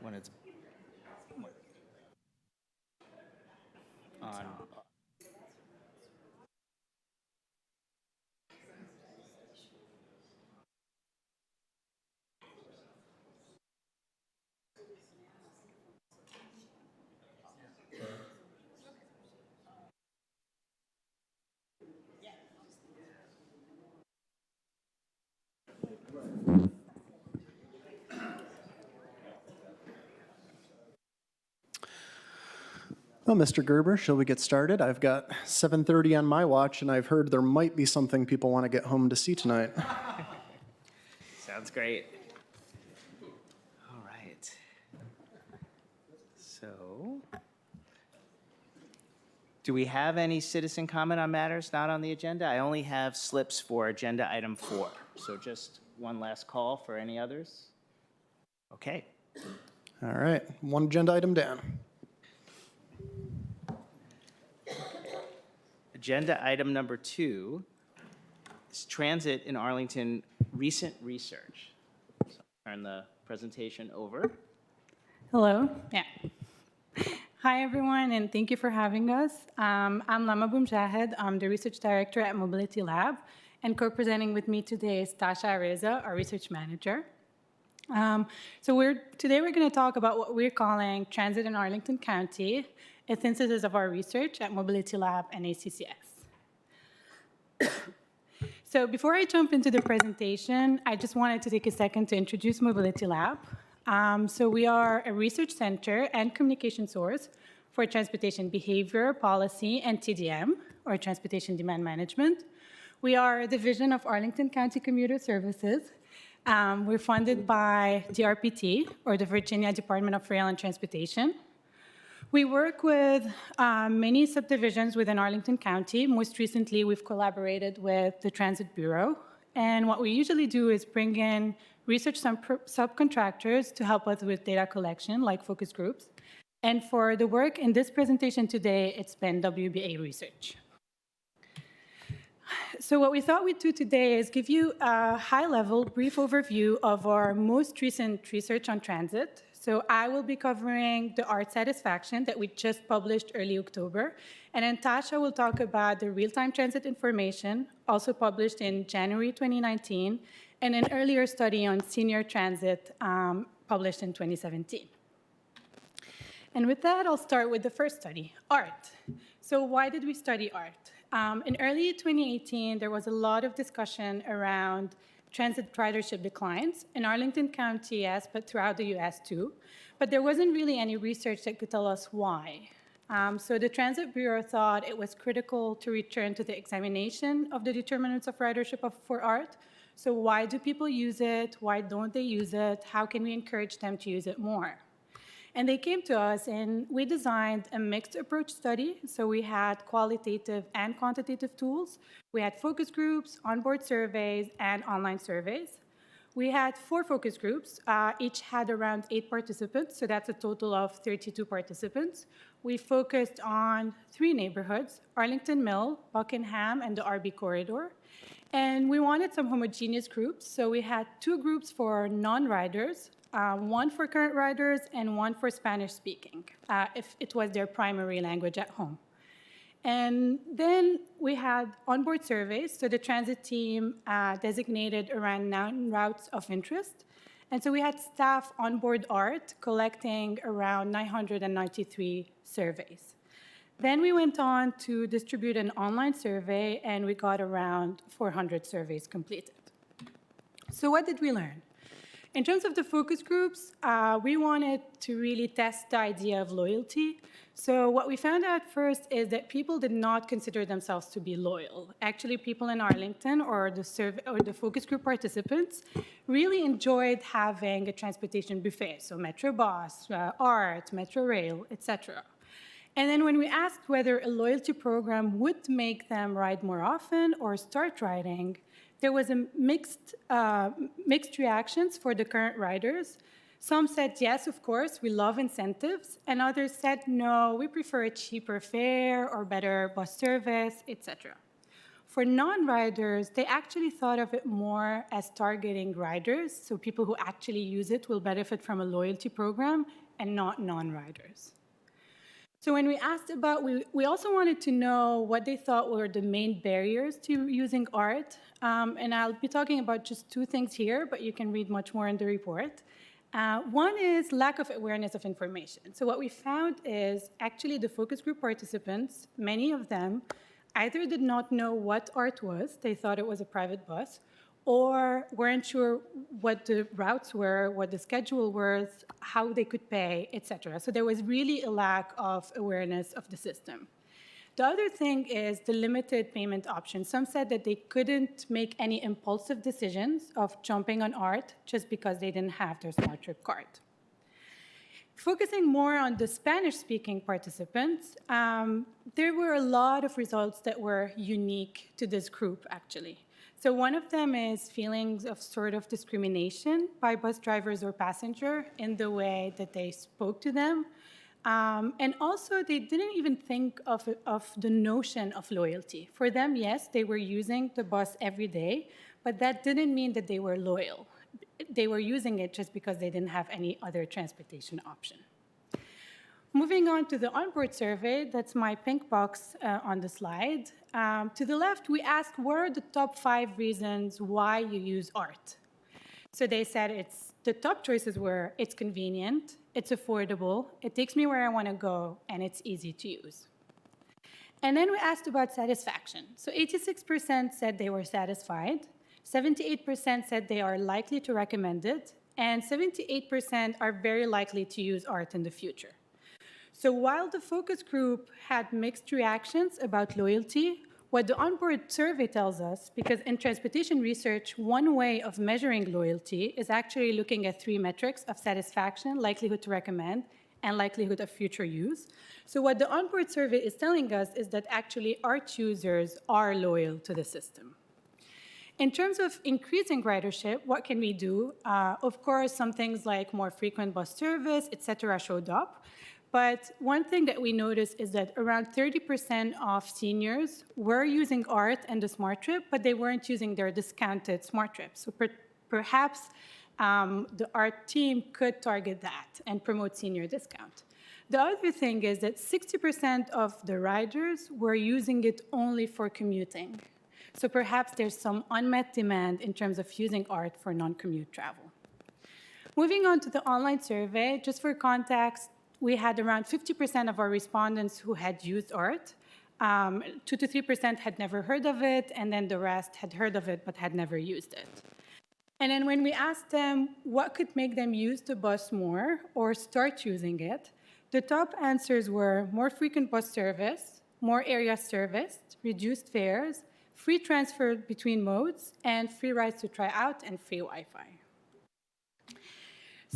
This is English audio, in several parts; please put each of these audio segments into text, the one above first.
when it's on. Well, Mr. Gerber, shall we get started? I've got 7:30 on my watch, and I've heard there might be something people want to get home to see tonight. Sounds great. All right. So, do we have any citizen comment on matters not on the agenda? I only have slips for agenda item 4. So just one last call for any others. Okay. All right, one agenda item down. Agenda item number 2 is transit in Arlington recent research. So I'll turn the presentation over. Hello. Yeah. Hi, everyone, and thank you for having us. I'm Lama Boumjahed. I'm the research director at Mobility Lab, and co-presenting with me today is Tasha Reza, our research manager. Today we're going to talk about what we're calling transit in Arlington County, a synthesis of our research at Mobility Lab and ACCS. So before I jump into the presentation, I just wanted to take a second to introduce Mobility Lab. So we are a research center and communication source for transportation behavior, policy, and TDM, or transportation demand management. We are a division of Arlington County Commuter Services. We're funded by DRPT, or the Virginia Department of Rail and Transportation. We work with many subdivisions within Arlington County. Most recently, we've collaborated with the Transit Bureau. And what we usually do is bring in research subcontractors to help us with data collection, like focus groups. And for the work in this presentation today, it's been WBA research. So what we thought we'd do today is give you a high-level, brief overview of our most recent research on transit. So I will be covering the art satisfaction that we just published early October. And then Tasha will talk about the real-time transit information, also published in January 2019, and an earlier study on senior transit published in 2017. And with that, I'll start with the first study, art. So why did we study art? In early 2018, there was a lot of discussion around transit ridership declines in Arlington County, yes, but throughout the US too. But there wasn't really any research that could tell us why. So the Transit Bureau thought it was critical to return to the examination of the determinants of ridership for art. So why do people use it? Why don't they use it? How can we encourage them to use it more? And they came to us, and we designed a mixed approach study. So we had qualitative and quantitative tools. We had focus groups, onboard surveys, and online surveys. We had 4 focus groups. Each had around 8 participants, so that's a total of 32 participants. We focused on 3 neighborhoods, Arlington Mill, Buckingham, and the RB Corridor. And we wanted some homogeneous groups, so we had 2 groups for non-riders, 1 for current riders and 1 for Spanish speaking, if it was their primary language at home. And then we had onboard surveys. So the transit team designated around 9 routes of interest. And so we had staff onboard art collecting around 993 surveys. Then we went on to distribute an online survey, and we got around 400 surveys completed. So what did we learn? In terms of the focus groups, we wanted to really test the idea of loyalty. So what we found out first is that people did not consider themselves to be loyal. Actually, people in Arlington or the focus group participants really enjoyed having a transportation buffet, so Metro Bus, ART, Metro Rail, etc. And then when we asked whether a loyalty program would make them ride more often or start riding, there was a mixed reactions for the current riders. Some said, yes, of course, we love incentives, and others said, no, we prefer a cheaper fare or better bus service, etc. For non-riders, they actually thought of it more as targeting riders, so people who actually use it will benefit from a loyalty program and not non-riders. So when we asked about, we also wanted to know what they thought were the main barriers to using art. And I'll be talking about just two things here, but you can read much more in the report. One is lack of awareness of information. So what we found is actually the focus group participants, many of them, either did not know what art was, they thought it was a private bus, or weren't sure what the routes were, what the schedule was, how they could pay, etc. So there was really a lack of awareness of the system. The other thing is the limited payment options. Some said that they couldn't make any impulsive decisions of jumping on art just because they didn't have their Smart Trip card. Focusing more on the Spanish-speaking participants, there were a lot of results that were unique to this group, actually. So one of them is feelings of sort of discrimination by bus drivers or passenger in the way that they spoke to them. And also, they didn't even think of the notion of loyalty. For them, yes, they were using the bus every day, but that didn't mean that they were loyal. They were using it just because they didn't have any other transportation option. Moving on to the onboard survey, that's my pink box on the slide. To the left, we asked what are the top 5 reasons why you use art. So they said the top choices were it's convenient, it's affordable, it takes me where I want to go, and it's easy to use. And then we asked about satisfaction. So 86% said they were satisfied, 78% said they are likely to recommend it, and 78% are very likely to use art in the future. So while the focus group had mixed reactions about loyalty, what the onboard survey tells us, because in transportation research, one way of measuring loyalty is actually looking at 3 metrics of satisfaction, likelihood to recommend, and likelihood of future use. So what the onboard survey is telling us is that actually art users are loyal to the system. In terms of increasing ridership, what can we do? Of course, some things like more frequent bus service, et cetera, showed up. But one thing that we noticed is that around 30% of seniors were using art and the Smart Trip, but they weren't using their discounted Smart Trip. So perhaps the art team could target that and promote senior discount. The other thing is that 60% of the riders were using it only for commuting. So perhaps there's some unmet demand in terms of using art for non-commute travel. Moving on to the online survey, just for context, we had around 50% of our respondents who had used art. 2 to 3% had never heard of it, and then the rest had heard of it but had never used it. And then when we asked them what could make them use the bus more or start using it, the top answers were more frequent bus service, more area serviced, reduced fares, free transfer between modes, and free rides to try out, and free Wi-Fi.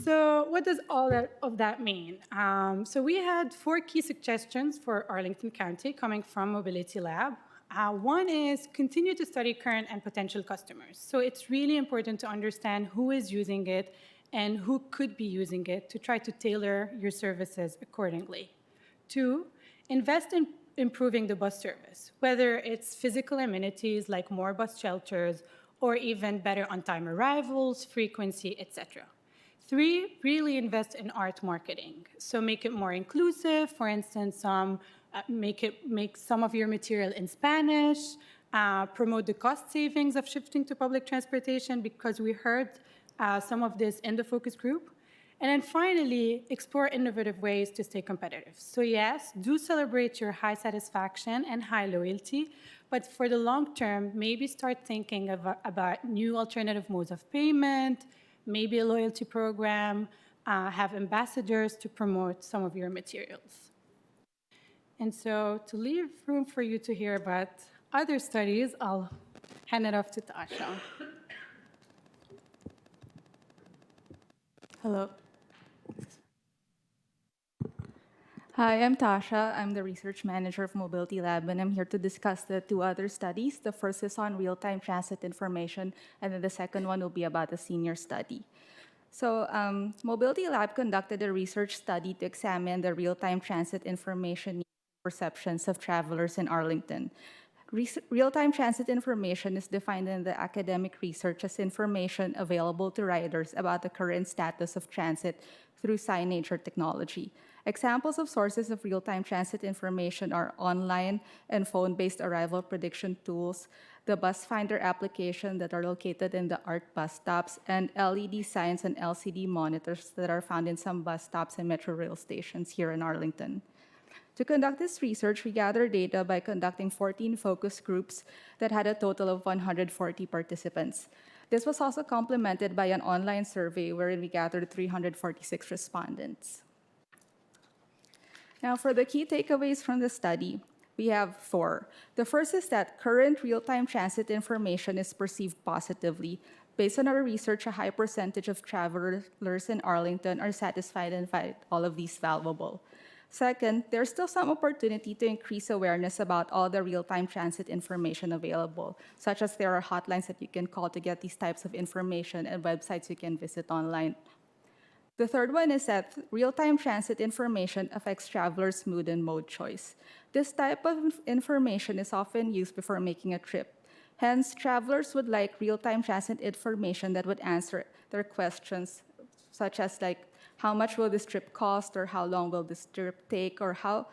So what does all of that mean? So we had 4 key suggestions for Arlington County coming from Mobility Lab. One is continue to study current and potential customers. So it's really important to understand who is using it and who could be using it to try to tailor your services accordingly. 2, invest in improving the bus service, whether it's physical amenities like more bus shelters or even better on-time arrivals, frequency, etc. 3, really invest in art marketing. So make it more inclusive. For instance, make some of your material in Spanish, promote the cost savings of shifting to public transportation, because we heard some of this in the focus group. And then finally, explore innovative ways to stay competitive. So yes, do celebrate your high satisfaction and high loyalty, but for the long term, maybe start thinking about new alternative modes of payment, maybe a loyalty program, have ambassadors to promote some of your materials. And so to leave room for you to hear about other studies, I'll hand it off to Tasha. Hello. Hi, I'm Tasha. I'm the research manager of Mobility Lab, and I'm here to discuss the 2 other studies. The first is on real-time transit information, and then the second one will be about a senior study. So Mobility Lab conducted a research study to examine the real-time transit information perceptions of travelers in Arlington. Real-time transit information is defined in the academic research as information available to riders about the current status of transit through signage or technology. Examples of sources of real-time transit information are online and phone-based arrival prediction tools, the bus finder application that are located in the ART bus stops, and LED signs and LCD monitors that are found in some bus stops and metro rail stations here in Arlington. To conduct this research, we gathered data by conducting 14 focus groups that had a total of 140 participants. This was also complemented by an online survey wherein we gathered 346 respondents. Now, for the key takeaways from the study, we have 4. The first is that current real-time transit information is perceived positively. Based on our research, a high percentage of travelers in Arlington are satisfied and find all of these valuable. Second, there's still some opportunity to increase awareness about all the real-time transit information available, such as there are hotlines that you can call to get these types of information and websites you can visit online. The third one is that real-time transit information affects travelers' mood and mode choice. This type of information is often used before making a trip. Hence, travelers would like real-time transit information that would answer their questions, such as how much will this trip cost, or how long will this trip take, or how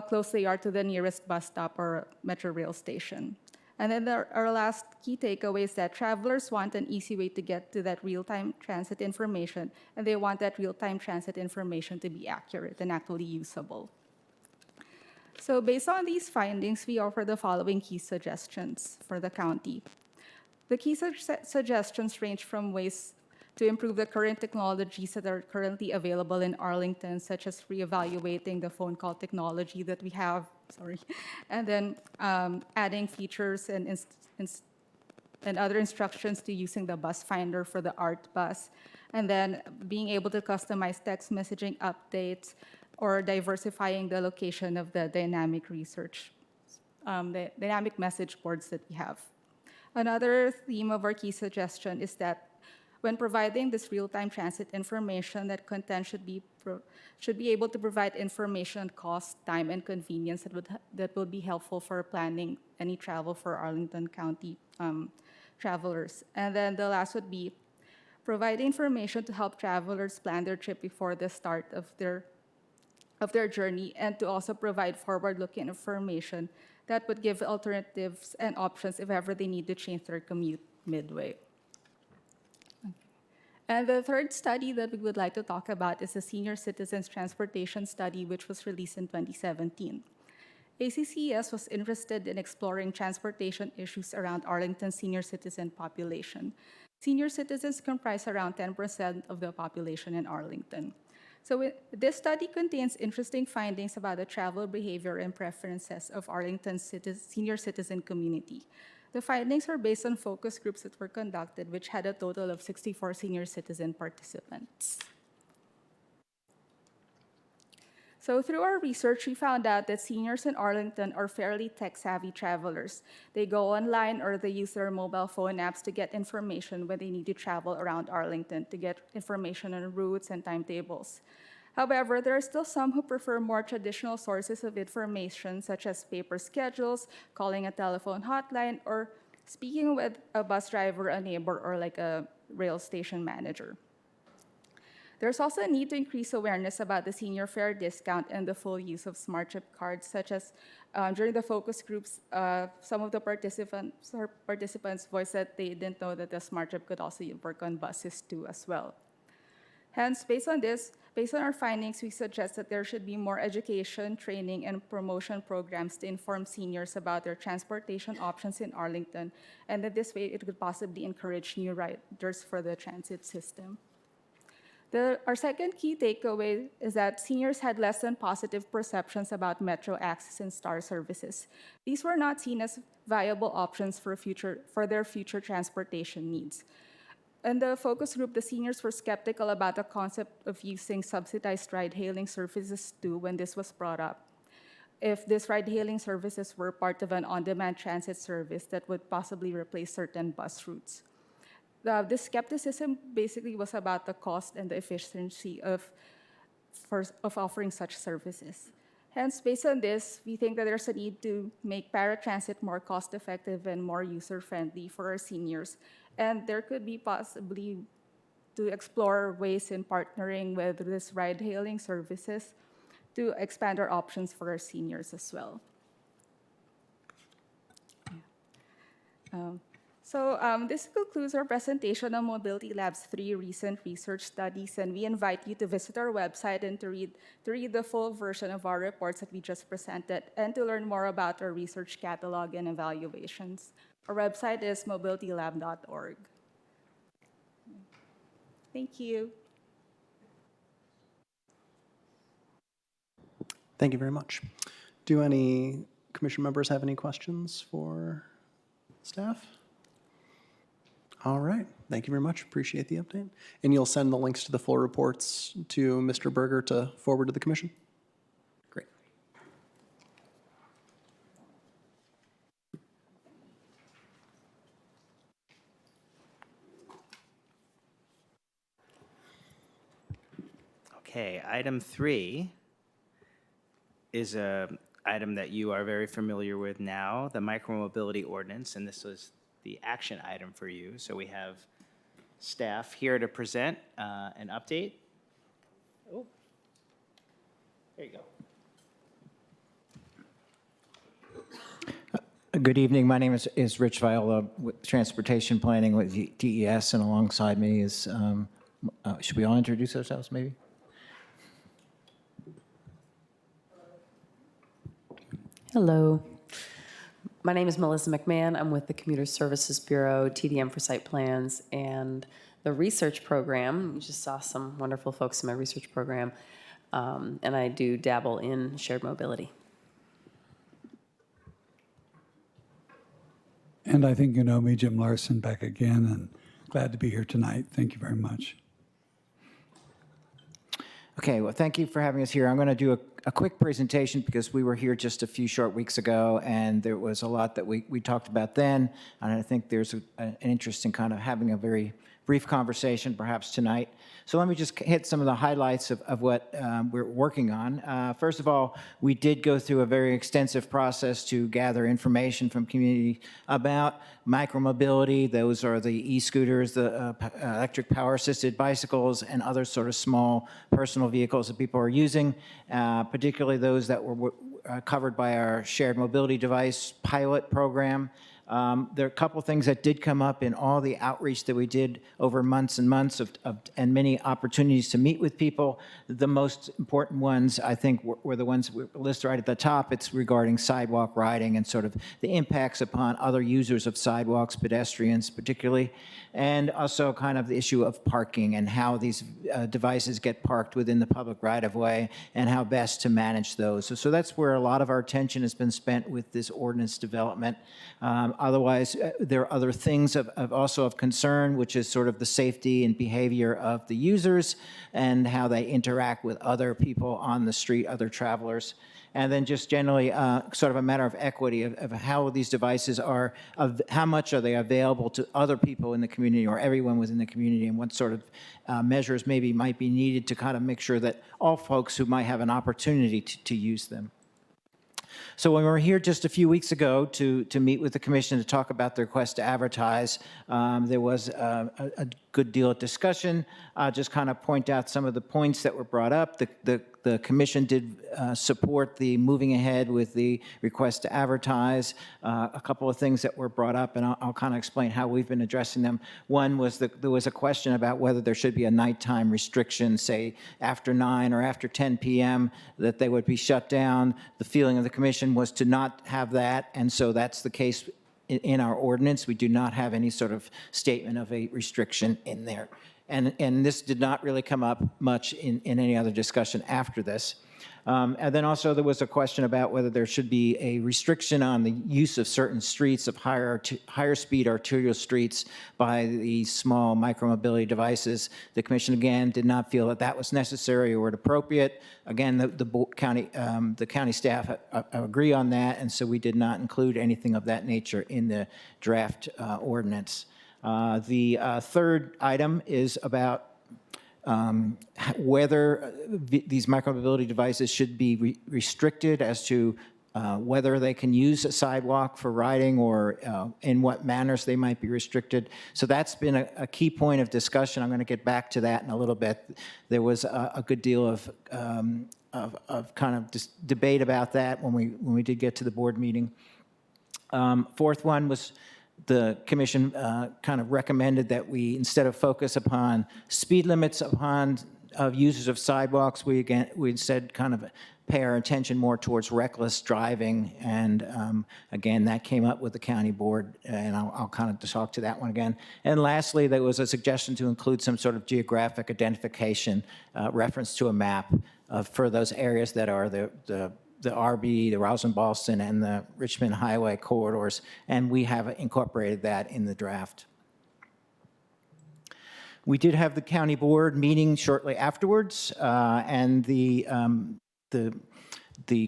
close they are to the nearest bus stop or metro rail station. And then our last key takeaway is that travelers want an easy way to get to that real-time transit information, and they want that real-time transit information to be accurate and actually usable. So based on these findings, we offer the following key suggestions for the county. The key suggestions range from ways to improve the current technologies that are currently available in Arlington, such as reevaluating the phone call technology that we have, and then adding features and other instructions to using the bus finder for the ART bus, and then being able to customize text messaging updates, or diversifying the location of the dynamic research, the dynamic message boards that we have. Another theme of our key suggestion is that when providing this real-time transit information, that content should be able to provide information on cost, time, and convenience that will be helpful for planning any travel for Arlington County travelers. And then the last would be provide information to help travelers plan their trip before the start of their journey, and to also provide forward-looking information that would give alternatives and options if ever they need to change their commute midway. And the third study that we would like to talk about is the Senior Citizens Transportation Study, which was released in 2017. ACCES was interested in exploring transportation issues around Arlington's senior citizen population. Senior citizens comprise around 10% of the population in Arlington. So this study contains interesting findings about the travel behavior and preferences of Arlington's senior citizen community. The findings were based on focus groups that were conducted, which had a total of 64 senior citizen participants. So through our research, we found out that seniors in Arlington are fairly tech-savvy travelers. They go online or they use their mobile phone apps to get information when they need to travel around Arlington, to get information on routes and timetables. However, there are still some who prefer more traditional sources of information, such as paper schedules, calling a telephone hotline, or speaking with a bus driver, a neighbor, or a rail station manager. There's also a need to increase awareness about the senior fare discount and the full use of smart trip cards, such as during the focus groups, some of the participants voiced that they didn't know that the smart trip could also work on buses too as well. Hence, based on our findings, we suggest that there should be more education, training, and promotion programs to inform seniors about their transportation options in Arlington, and that this way it could possibly encourage new riders for the transit system. Our second key takeaway is that seniors had less than positive perceptions about Metro Access and Star services. These were not seen as viable options for their future transportation needs. In the focus group, the seniors were skeptical about the concept of using subsidized ride-hailing services too when this was brought up. If these ride-hailing services were part of an on-demand transit service that would possibly replace certain bus routes. This skepticism basically was about the cost and the efficiency of offering such services. Hence, based on this, we think that there's a need to make paratransit more cost-effective and more user-friendly for our seniors. And there could be possibly to explore ways in partnering with this ride-hailing services to expand our options for our seniors as well. This concludes our presentation on Mobility Lab's 3 recent research studies, and we invite you to visit our website and to read the full version of our reports that we just presented, and to learn more about our research catalog and evaluations. Our website is mobilitylab.org. Thank you. Thank you very much. Do any commission members have any questions for staff? All right, thank you very much. Appreciate the update. And you'll send the links to the full reports to Mr. Berger to forward to the commission? Great. Okay, item 3 is a item that you are very familiar with now, the micromobility ordinance, and this was the action item for you. So we have staff here to present an update. Oh, there you go. Good evening. My name is Rich Viola with Transportation Planning with DES, and alongside me is, should we all introduce ourselves maybe? Hello. My name is Melissa McMahon. I'm with the Commuter Services Bureau, TDM for Site Plans, and the research program. You just saw some wonderful folks in my research program, and I do dabble in shared mobility. And I think you know me, Jim Larson, back again, and glad to be here tonight. Thank you very much. Okay, well, thank you for having us here. I'm going to do a quick presentation because we were here just a few short weeks ago, and there was a lot that we talked about then, and I think there's an interest in kind of having a very brief conversation perhaps tonight. So let me just hit some of the highlights of what we're working on. First of all, we did go through a very extensive process to gather information from community about micromobility. Those are the e-scooters, the electric power-assisted bicycles, and other sort of small personal vehicles that people are using, particularly those that were covered by our shared mobility device pilot program. There are a couple things that did come up in all the outreach that we did over months and months and many opportunities to meet with people. The most important ones, I think, were the ones we listed right at the top. It's regarding sidewalk riding and sort of the impacts upon other users of sidewalks, pedestrians particularly, and also kind of the issue of parking and how these devices get parked within the public right-of-way and how best to manage those. So that's where a lot of our attention has been spent with this ordinance development. Otherwise, there are other things also of concern, which is sort of the safety and behavior of the users and how they interact with other people on the street, other travelers. And then just generally sort of a matter of equity of how these devices are, how much are they available to other people in the community or everyone within the community, and what sort of measures maybe might be needed to kind of make sure that all folks who might have an opportunity to use them. So when we were here just a few weeks ago to meet with the commission to talk about the request to advertise, there was a good deal of discussion. I'll just kind of point out some of the points that were brought up. The commission did support the moving ahead with the request to advertise. A couple of things that were brought up, and I'll kind of explain how we've been addressing them. One was that there was a question about whether there should be a nighttime restriction, say after 9 or after 10 p.m., that they would be shut down. The feeling of the commission was to not have that, and so that's the case in our ordinance. We do not have any sort of statement of a restriction in there. And this did not really come up much in any other discussion after this. And then also there was a question about whether there should be a restriction on the use of certain streets of higher speed arterial streets by the small micromobility devices. The commission again did not feel that that was necessary or appropriate. Again, the county staff agree on that, and so we did not include anything of that nature in the draft ordinance. The third item is about whether these micromobility devices should be restricted as to whether they can use a sidewalk for riding or in what manners they might be restricted. So that's been a key point of discussion. I'm going to get back to that in a little bit. There was a good deal of kind of debate about that when we did get to the board meeting. Fourth one was the commission kind of recommended that we, instead of focus upon speed limits of users of sidewalks, we instead kind of pay our attention more towards reckless driving. And again, that came up with the county board, and I'll kind of talk to that one again. And lastly, there was a suggestion to include some sort of geographic identification, reference to a map for those areas that are the RB, the Roslyn-Ballston, and the Richmond Highway corridors, and we have incorporated that in the draft. We did have the county board meeting shortly afterwards, and the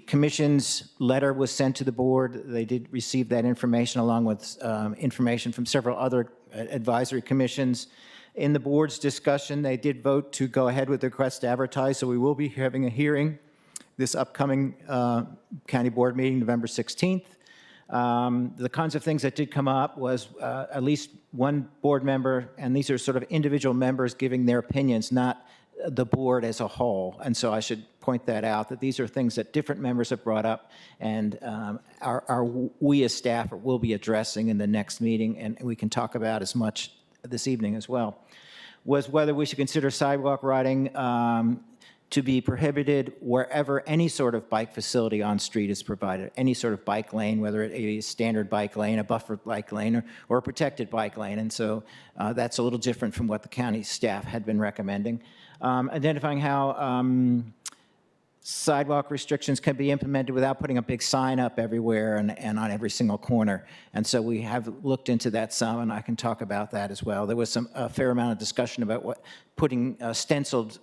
commission's letter was sent to the board. They did receive that information along with information from several other advisory commissions. In the board's discussion, they did vote to go ahead with the request to advertise, so we will be having a hearing this upcoming county board meeting, November 16th. The kinds of things that did come up was at least one board member, and these are sort of individual members giving their opinions, not the board as a whole. And so I should point that out, that these are things that different members have brought up, and we as staff will be addressing in the next meeting, and we can talk about as much this evening as well, was whether we should consider sidewalk riding to be prohibited wherever any sort of bike facility on street is provided, any sort of bike lane, whether it be a standard bike lane, a buffered bike lane, or a protected bike lane. And so that's a little different from what the county staff had been recommending. Identifying how sidewalk restrictions can be implemented without putting a big sign up everywhere and on every single corner. And so we have looked into that some, and I can talk about that as well. There was a fair amount of discussion about putting stenciled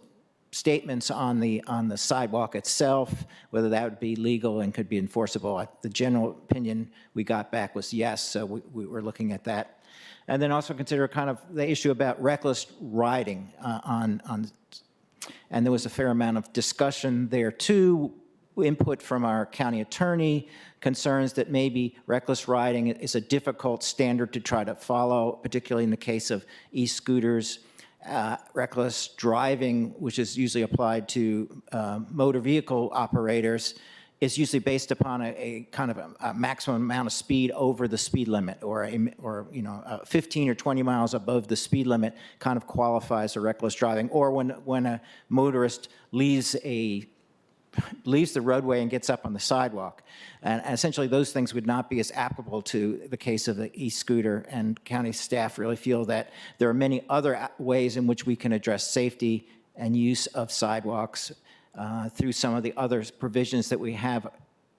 statements on the sidewalk itself, whether that would be legal and could be enforceable. The general opinion we got back was yes, so we were looking at that. And then also consider kind of the issue about reckless riding and there was a fair amount of discussion there too, input from our county attorney, concerns that maybe reckless riding is a difficult standard to try to follow, particularly in the case of e-scooters. Reckless driving, which is usually applied to motor vehicle operators, is usually based upon a kind of a maximum amount of speed over the speed limit, or 15 or 20 miles above the speed limit kind of qualifies as reckless driving. Or when a motorist leaves the roadway and gets up on the sidewalk. And essentially those things would not be as applicable to the case of the e-scooter, and county staff really feel that there are many other ways in which we can address safety and use of sidewalks through some of the other provisions that we have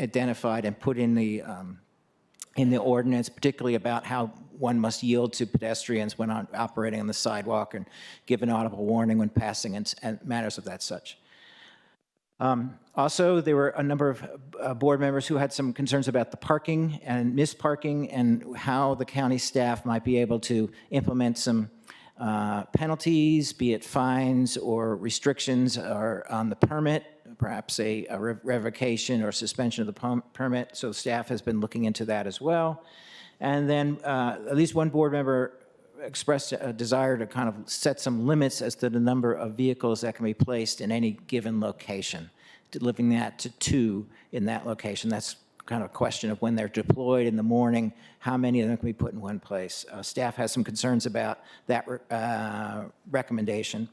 identified and put in the ordinance, particularly about how one must yield to pedestrians when operating on the sidewalk and give an audible warning when passing and matters of that such. Also, there were a number of board members who had some concerns about the parking and misparking and how the county staff might be able to implement some penalties, be it fines or restrictions or on the permit, perhaps a revocation or suspension of the permit. So staff has been looking into that as well. And then at least one board member expressed a desire to kind of set some limits as to the number of vehicles that can be placed in any given location, limiting that to 2 in that location. That's kind of a question of when they're deployed in the morning, how many of them can be put in one place. Staff has some concerns about that recommendation.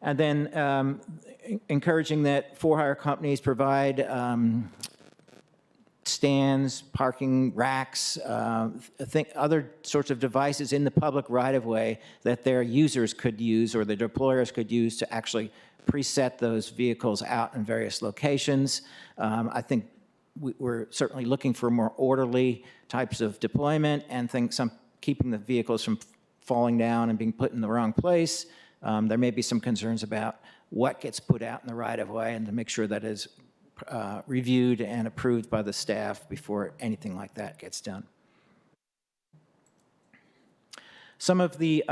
And then encouraging that for-hire companies provide stands, parking racks, other sorts of devices in the public right-of-way that their users could use or the deployers could use to actually preset those vehicles out in various locations. I think we're certainly looking for more orderly types of deployment and keeping the vehicles from falling down and being put in the wrong place. There may be some concerns about what gets put out in the right-of-way, and to make sure that is reviewed and approved by the staff before anything like that gets done. Some of the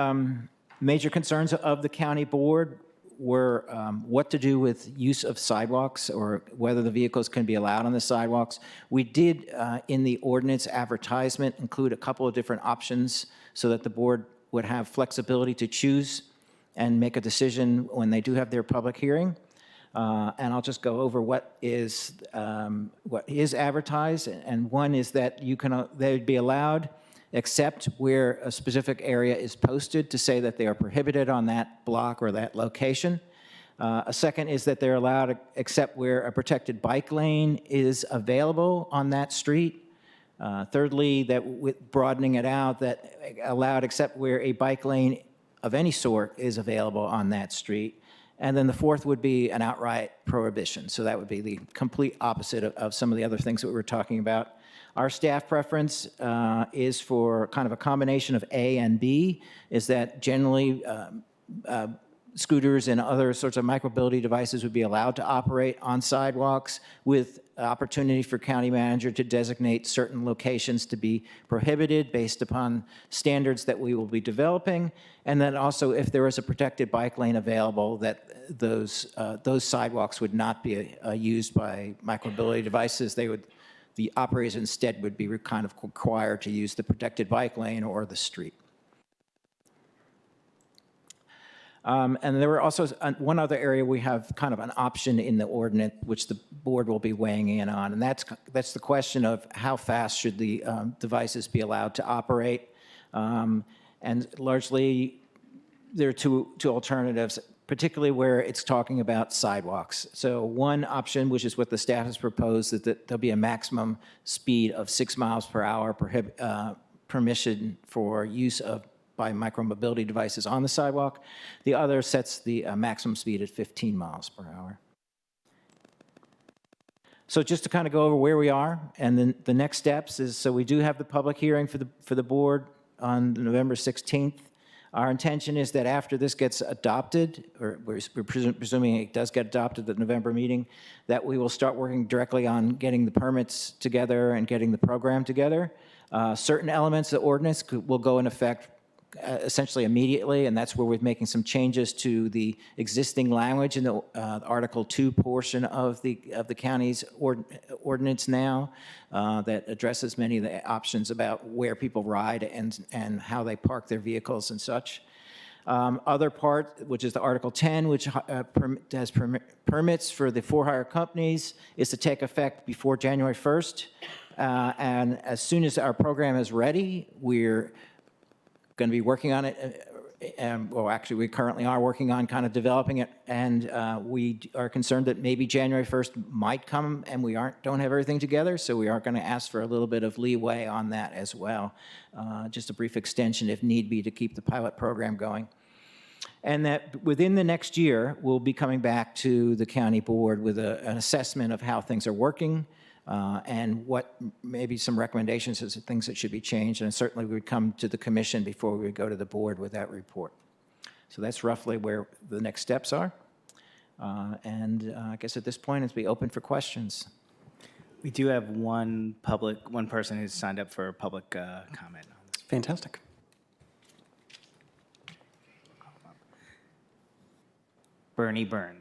major concerns of the county board were what to do with use of sidewalks or whether the vehicles can be allowed on the sidewalks. We did, in the ordinance advertisement, include a couple of different options so that the board would have flexibility to choose and make a decision when they do have their public hearing. And I'll just go over what is advertised. And one is that they would be allowed except where a specific area is posted to say that they are prohibited on that block or that location. A second is that they're allowed except where a protected bike lane is available on that street. Thirdly, that with broadening it out, that allowed except where a bike lane of any sort is available on that street. And then the fourth would be an outright prohibition. So that would be the complete opposite of some of the other things that we were talking about. Our staff preference is for kind of a combination of A and B, is that generally scooters and other sorts of micromobility devices would be allowed to operate on sidewalks with opportunity for county manager to designate certain locations to be prohibited based upon standards that we will be developing. And then also if there is a protected bike lane available, that those sidewalks would not be used by micromobility devices. The operators instead would be kind of required to use the protected bike lane or the street. And there were also one other area we have kind of an option in the ordinance, which the board will be weighing in on, and that's the question of how fast should the devices be allowed to operate. And largely, there are two alternatives, particularly where it's talking about sidewalks. So one option, which is what the staff has proposed, is that there'll be a maximum speed of 6 miles per hour permission for use by micromobility devices on the sidewalk. The other sets the maximum speed at 15 miles per hour. So just to kind of go over where we are, and then the next steps is, so we do have the public hearing for the board on November 16th. Our intention is that after this gets adopted, or we're presuming it does get adopted at the November meeting, that we will start working directly on getting the permits together and getting the program together. Certain elements of the ordinance will go in effect essentially immediately, and that's where we're making some changes to the existing language in the Article 2 portion of the county's ordinance now that addresses many of the options about where people ride and how they park their vehicles and such. Other part, which is the Article 10, which has permits for the for-hire companies, is to take effect before January 1st. And as soon as our program is ready, we're going to be working on it. Well, actually, we currently are working on kind of developing it, and we are concerned that maybe January 1st might come and we don't have everything together, so we are going to ask for a little bit of leeway on that as well. Just a brief extension if need be to keep the pilot program going. And that within the next year, we'll be coming back to the county board with an assessment of how things are working, and what maybe some recommendations as to things that should be changed. And certainly we would come to the commission before we would go to the board with that report. So that's roughly where the next steps are. I guess at this point, it's be open for questions. We do have one person who's signed up for a public comment on this. Fantastic. Bernie Byrne.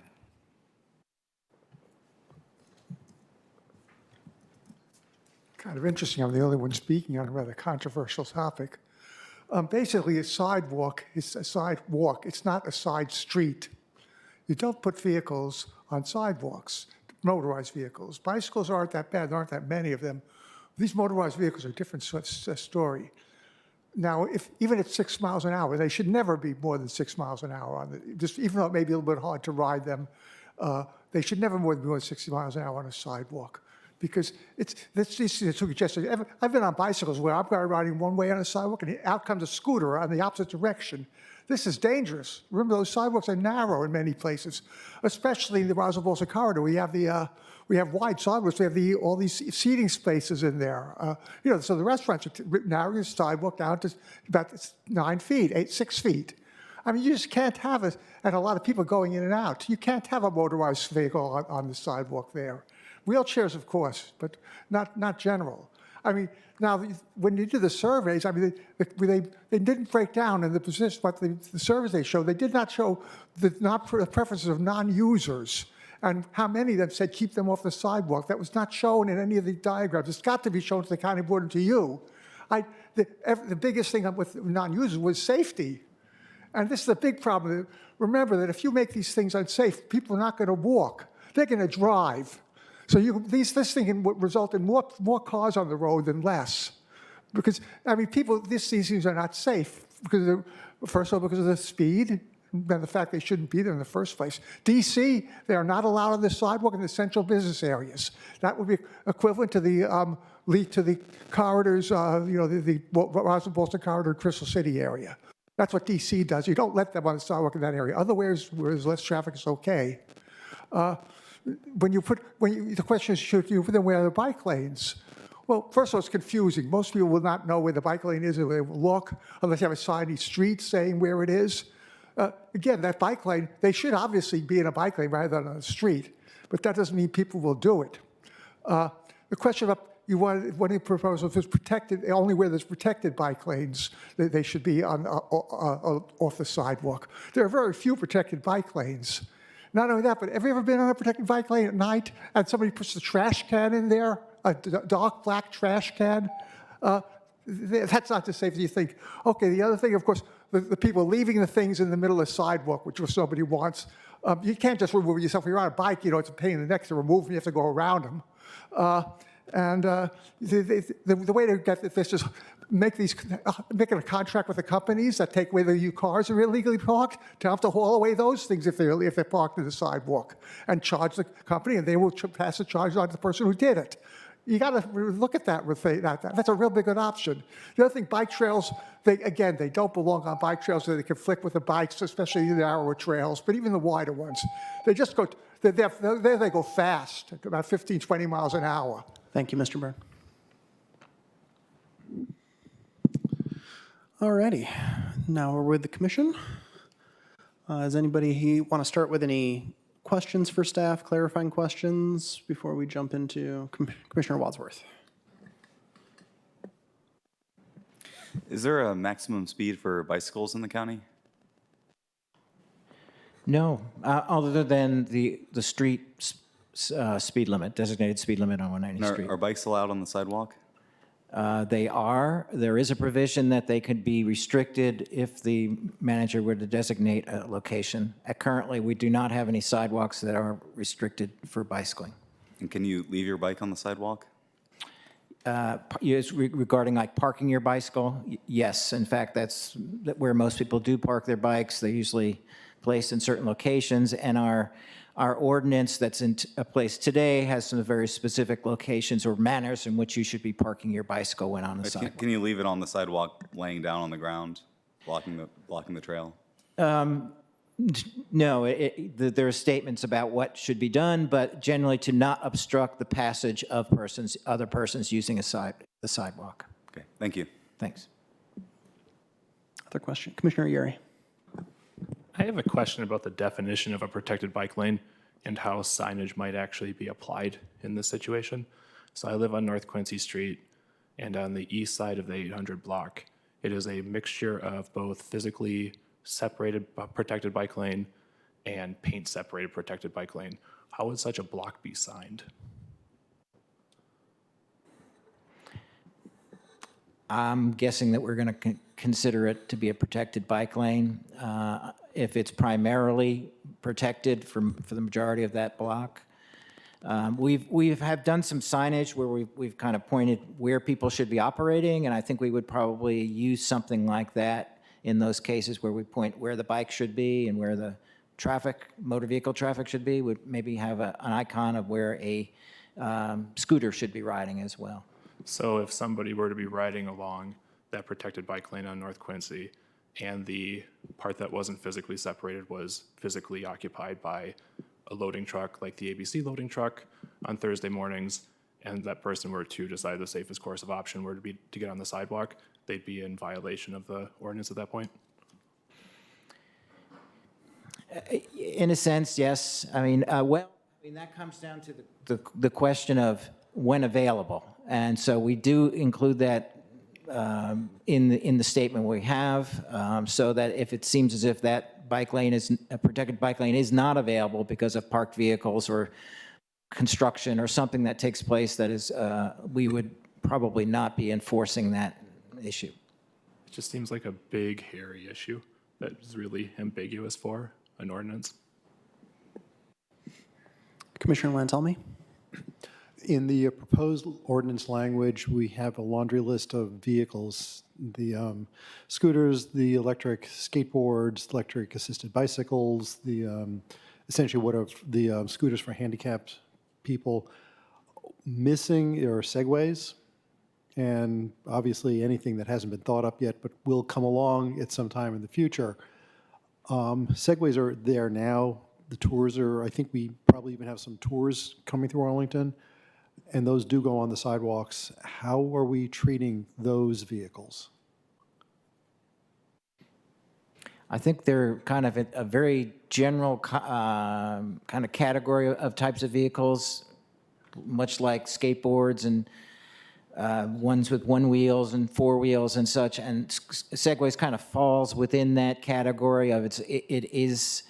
Kind of interesting, I'm the only one speaking on a rather controversial topic. Basically, a sidewalk is a sidewalk. It's not a side street. You don't put vehicles on sidewalks, motorized vehicles. Bicycles aren't that bad. There aren't that many of them. These motorized vehicles are a different story. Now, even at 6 miles an hour, they should never be more than 6 miles an hour. Even though it may be a little bit hard to ride them, they should never be more than 60 miles an hour on a sidewalk. Because I've been on bicycles where I'm riding one way on a sidewalk and out comes a scooter on the opposite direction. This is dangerous. Remember, those sidewalks are narrow in many places, especially in the Raza corridor. We have wide sidewalks. We have all these seating spaces in there. So the restaurants are narrowing the sidewalk down to about 9 feet, 6 feet. I mean, you just can't have it, and a lot of people going in and out. You can't have a motorized vehicle on the sidewalk there. Wheelchairs, of course, but not general. I mean, now, when you do the surveys, I mean, they didn't break down in the position, but the surveys they showed, they did not show the preferences of non-users and how many of them said keep them off the sidewalk. That was not shown in any of the diagrams. It's got to be shown to the county board and to you. The biggest thing with non-users was safety. And this is a big problem. Remember that if you make these things unsafe, people are not going to walk. They're going to drive. So this thing can result in more cars on the road than less. Because, I mean, these things are not safe. First of all, because of the speed, and the fact they shouldn't be there in the first place. D.C., they are not allowed on the sidewalk in the central business areas. That would be equivalent to the corridors, the Roswell Boston corridor, Crystal City area. That's what D.C. does. You don't let them on the sidewalk in that area. Otherwise, where there's less traffic, it's okay. The question is, should you put them where the bike lanes? Well, first of all, it's confusing. Most people will not know where the bike lane is, or they will look unless you have a sign in the street saying where it is. Again, that bike lane, they should obviously be in a bike lane rather than on the street, but that doesn't mean people will do it. The question of one of the proposals is protected, only where there's protected bike lanes, they should be off the sidewalk. There are very few protected bike lanes. Not only that, but have you ever been on a protected bike lane at night and somebody puts the trash can in there, a dark black trash can? That's not the safety you think. Okay, the other thing, of course, the people leaving the things in the middle of the sidewalk, which somebody wants. You can't just remove it yourself. If you're on a bike, it's a pain in the neck to remove them. You have to go around them. The way to get this is making a contract with the companies that take away the cars are illegally parked, to have to haul away those things if they're parked in the sidewalk, and charge the company, and they will pass the charge on to the person who did it. You got to look at that. That's a real big good option. The other thing, bike trails, they don't belong on bike trails, so they conflict with the bikes, especially the narrower trails, but even the wider ones. They just go, they go fast, about 15, 20 miles an hour. Thank you, Mr. Byrne. All righty. Now we're with the commission. Does anybody want to start with any questions for staff, clarifying questions before we jump into Commissioner Wadsworth? Is there a maximum speed for bicycles in the county? No, other than the street speed limit, designated speed limit on 190 Street. Are bikes allowed on the sidewalk? They are. There is a provision that they could be restricted if the manager were to designate a location. Currently, we do not have any sidewalks that are restricted for bicycling. And can you leave your bike on the sidewalk? Yes, regarding like parking your bicycle, yes. In fact, that's where most people do park their bikes. They're usually placed in certain locations, and our ordinance that's in place today has some very specific locations or manners in which you should be parking your bicycle when on the sidewalk. Can you leave it on the sidewalk, laying down on the ground, blocking the trail? No, there are statements about what should be done, but generally to not obstruct the passage of other persons using the sidewalk. Okay, thank you. Thanks. Other question, Commissioner Yeri. I have a question about the definition of a protected bike lane and how signage might actually be applied in this situation. So I live on North Quincy Street, and on the east side of the 800 block, it is a mixture of both physically separated protected bike lane and paint separated protected bike lane. How would such a block be signed? I'm guessing that we're going to consider it to be a protected bike lane. If it's primarily protected for the majority of that block. We have done some signage where we've kind of pointed where people should be operating, and I think we would probably use something like that in those cases where we point where the bike should be and where the motor vehicle traffic should be. Would maybe have an icon of where a scooter should be riding as well. So if somebody were to be riding along that protected bike lane on North Quincy and the part that wasn't physically separated was physically occupied by a loading truck like the ABC loading truck on Thursday mornings, and that person were to decide the safest course of option were to get on the sidewalk, they'd be in violation of the ordinance at that point? In a sense, yes. I mean, that comes down to the question of when available. And so we do include that in the statement we have, so that if it seems as if that bike lane is, a protected bike lane is not available because of parked vehicles or construction or something that takes place that is, we would probably not be enforcing that issue. It just seems like a big, hairy issue that is really ambiguous for an ordinance. Commissioner Lantelmi? In the proposed ordinance language, we have a laundry list of vehicles, the scooters, the electric skateboards, electric assisted bicycles, the essentially what are the scooters for handicapped people. Missing are segways, and obviously anything that hasn't been thought up yet but will come along at some time in the future. Segways are there now. The tours are, I think we probably even have some tours coming through Arlington, and those do go on the sidewalks. How are we treating those vehicles? I think they're kind of a very general kind of category of types of vehicles, much like skateboards and ones with one wheels and four wheels and such. And Segways kind of falls within that category of it is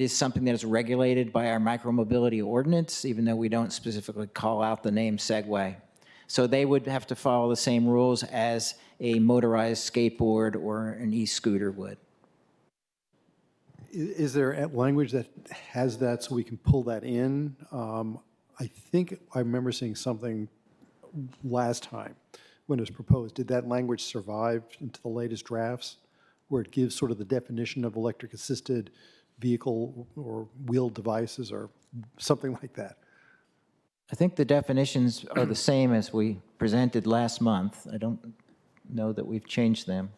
something that is regulated by our micromobility ordinance, even though we don't specifically call out the name Segway. So they would have to follow the same rules as a motorized skateboard or an e-scooter would. Is there a language that has that so we can pull that in? I think I remember seeing something last time when it was proposed. Did that language survive into the latest drafts where it gives sort of the definition of electric assisted vehicle or wheeled devices or something like that? I think the definitions are the same as we presented last month. I don't know that we've changed them.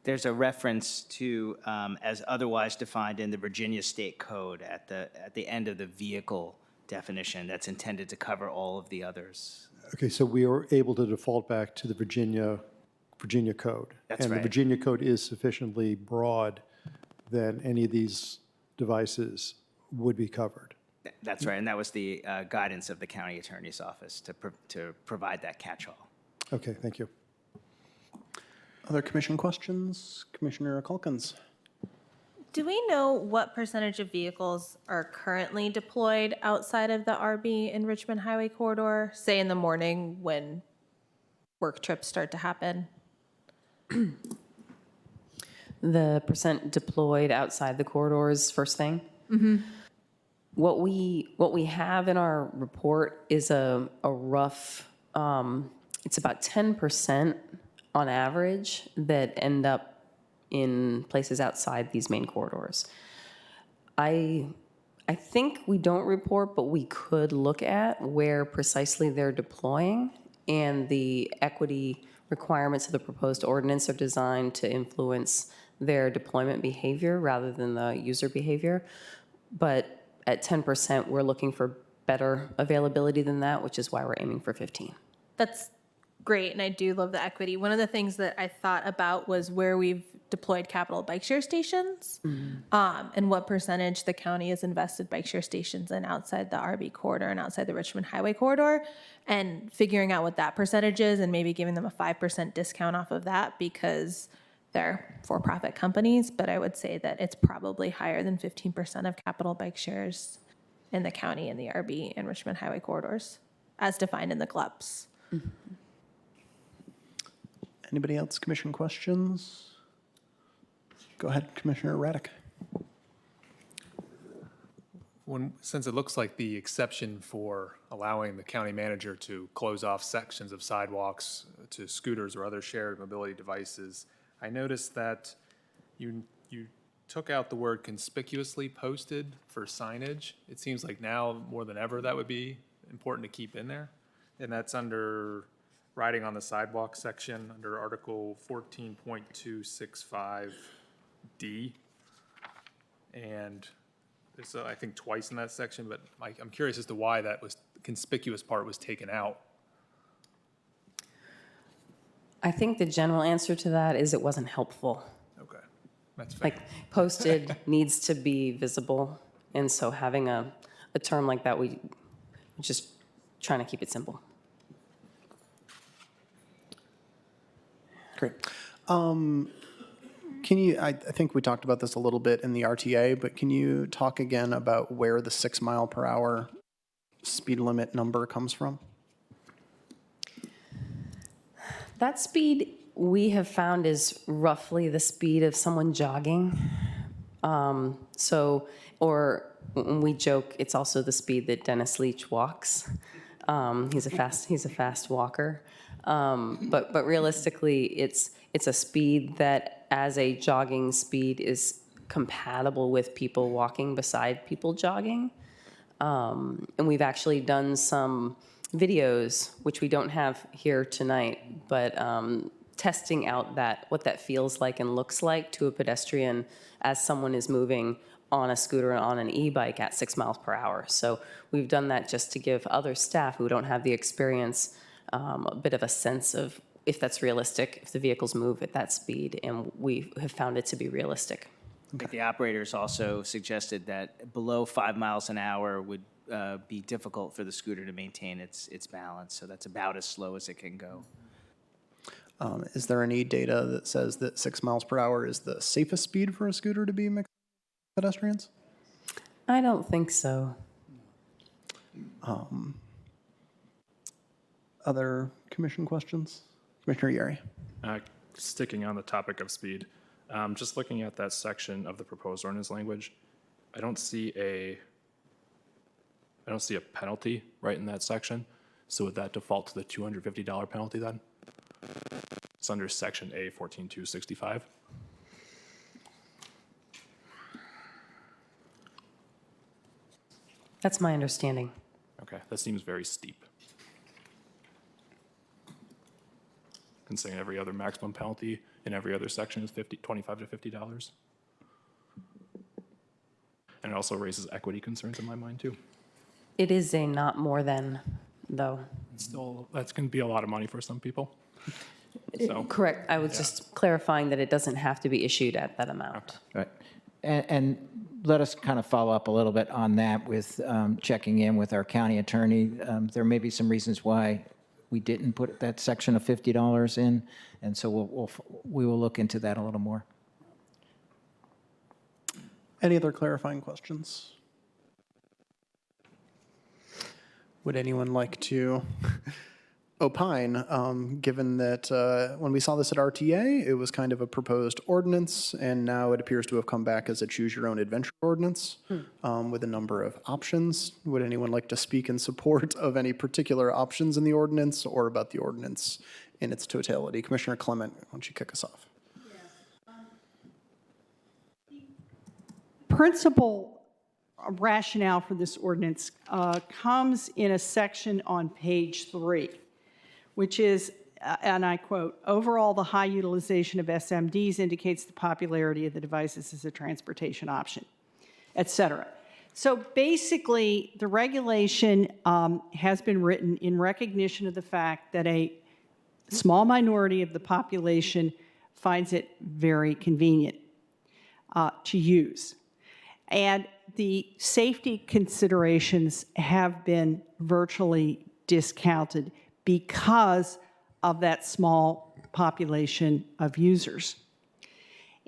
There's a reference to as otherwise defined in the Virginia State Code at the end of the vehicle definition that's intended to cover all of the others. Okay, so we are able to default back to the Virginia code. That's And right. the Virginia code is sufficiently broad that any of these devices would be covered. That's right, and that was the guidance of the county attorney's office to provide that catch-all. Okay, thank you. Other commission questions? Commissioner Culkins? Do we know what percentage of vehicles are currently deployed outside of the RB and Richmond Highway corridor, say in the morning when work trips start to happen? The percent deployed outside the corridors, first thing. Mm-hmm. What we have in our report is a rough, it's about 10% on average that end up in places outside these main corridors. I think we don't report, but we could look at where precisely they're deploying, and the equity requirements of the proposed ordinance are designed to influence their deployment behavior rather than the user behavior. But at 10%, we're looking for better availability than that, which is why we're aiming for 15. That's great, and I do love the equity. One of the things that I thought about was where we've deployed capital bike share stations, and what percentage the county has invested bike share stations in outside the RB corridor and outside the Richmond Highway corridor, and figuring out what that percentage is and maybe giving them a 5% discount off of that because they're for-profit companies. But I would say that it's probably higher than 15% of capital bike shares in the county in the RB and Richmond Highway corridors, as defined in the GLUPs. Anybody else commission questions? Go ahead, Commissioner Raddick. Since it looks like the exception for allowing the county manager to close off sections of sidewalks to scooters or other shared mobility devices, I noticed that you took out the word conspicuously posted for signage. It seems like now more than ever that would be important to keep in there. And that's under riding on the sidewalk section under Article 14.265D. And there's, I think, twice in that section, but I'm curious as to why that was, the conspicuous part was taken out. I think the general answer to that is it wasn't helpful. Okay, that's fair. Like, posted needs to be visible, and so having a term like that, we just trying to keep it simple. Great. Can you, I think we talked about this a little bit in the RTA, but can you talk again about where the 6 mile per hour speed limit number comes from? That speed we have found is roughly the speed of someone jogging. Or when we joke, it's also the speed that Dennis Leach walks. He's a fast walker. But realistically, it's a speed that, as a jogging speed, is compatible with people walking beside people jogging. And we've actually done some videos, which we don't have here tonight, but testing out what that feels like and looks like to a pedestrian as someone is moving on a scooter and on an e-bike at 6 miles per hour. So we've done that just to give other staff who don't have the experience a bit of a sense of if that's realistic, if the vehicles move at that speed, and we have found it to be realistic. I think the operators also suggested that below 5 miles an hour would be difficult for the scooter to maintain its balance. So that's about as slow as it can go. Is there any data that says that 6 miles per hour is the safest speed for a scooter to be mixed with pedestrians? I don't think so. Other commission questions? Commissioner Yeri. Sticking on the topic of speed, just looking at that section of the proposed ordinance language, I don't see a penalty right in that section. So would that default to the $250 penalty then? It's under section A 14265. That's my understanding. Okay, that seems very steep. Considering every other maximum penalty in every other section is $25 to $50. And it also raises equity concerns in my mind too. It is a not more than, though. Still, that's going to be a lot of money for some people. So, Correct. I was just clarifying that it doesn't have to be issued at that amount. Right. And let us kind of follow up a little bit on that with checking in with our county attorney. There may be some reasons why we didn't put that section of $50 in, and so we will look into that a little more. Any other clarifying questions? Would anyone like to opine, given that when we saw this at RTA, it was kind of a proposed ordinance, and now it appears to have come back as a choose-your-own-adventure ordinance with a number of options. Would anyone like to speak in support of any particular options in the ordinance or about the ordinance in its totality? Commissioner Clement, why don't you kick us off? Principal rationale for this ordinance comes in a section on page 3, which is, and I quote, "Overall, the high utilization of SMDs indicates the popularity of the devices as a transportation option," et cetera. So basically, the regulation has been written in recognition of the fact that a small minority of the population finds it very convenient to use. And the safety considerations have been virtually discounted because of that small population of users.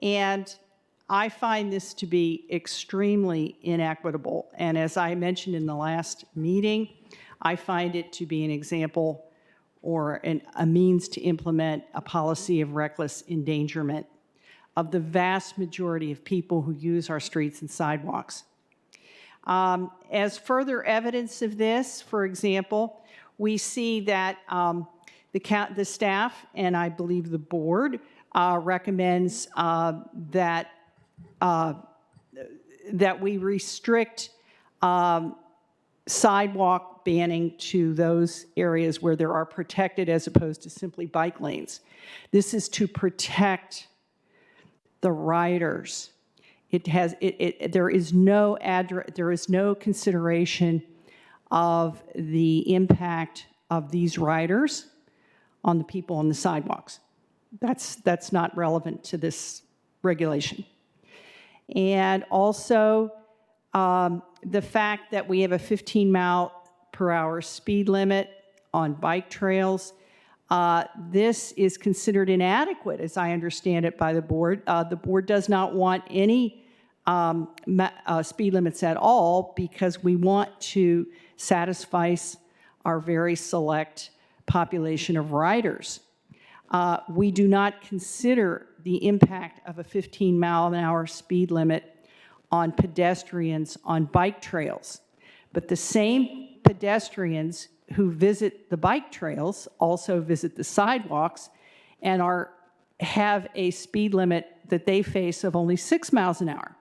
And I find this to be extremely inequitable. And as I mentioned in the last meeting, I find it to be an example or a means to implement a policy of reckless endangerment of the vast majority of people who use our streets and sidewalks. As further evidence of this, for example, we see that the staff, and I believe the board, recommends that we restrict sidewalk banning to those areas where there are protected as opposed to simply bike lanes. This is to protect the riders. There is no consideration of the impact of these riders on the people on the sidewalks. That's not relevant to this regulation. And also, the fact that we have a 15 mile per hour speed limit on bike trails. This is considered inadequate, as I understand it, by the board. The board does not want any speed limits at all because we want to satisfy our very select population of riders. We do not consider the impact of a 15-mile-an-hour speed limit on pedestrians on bike trails. But the same pedestrians who visit the bike trails also visit the sidewalks and have a speed limit that they face of only 6 miles an hour.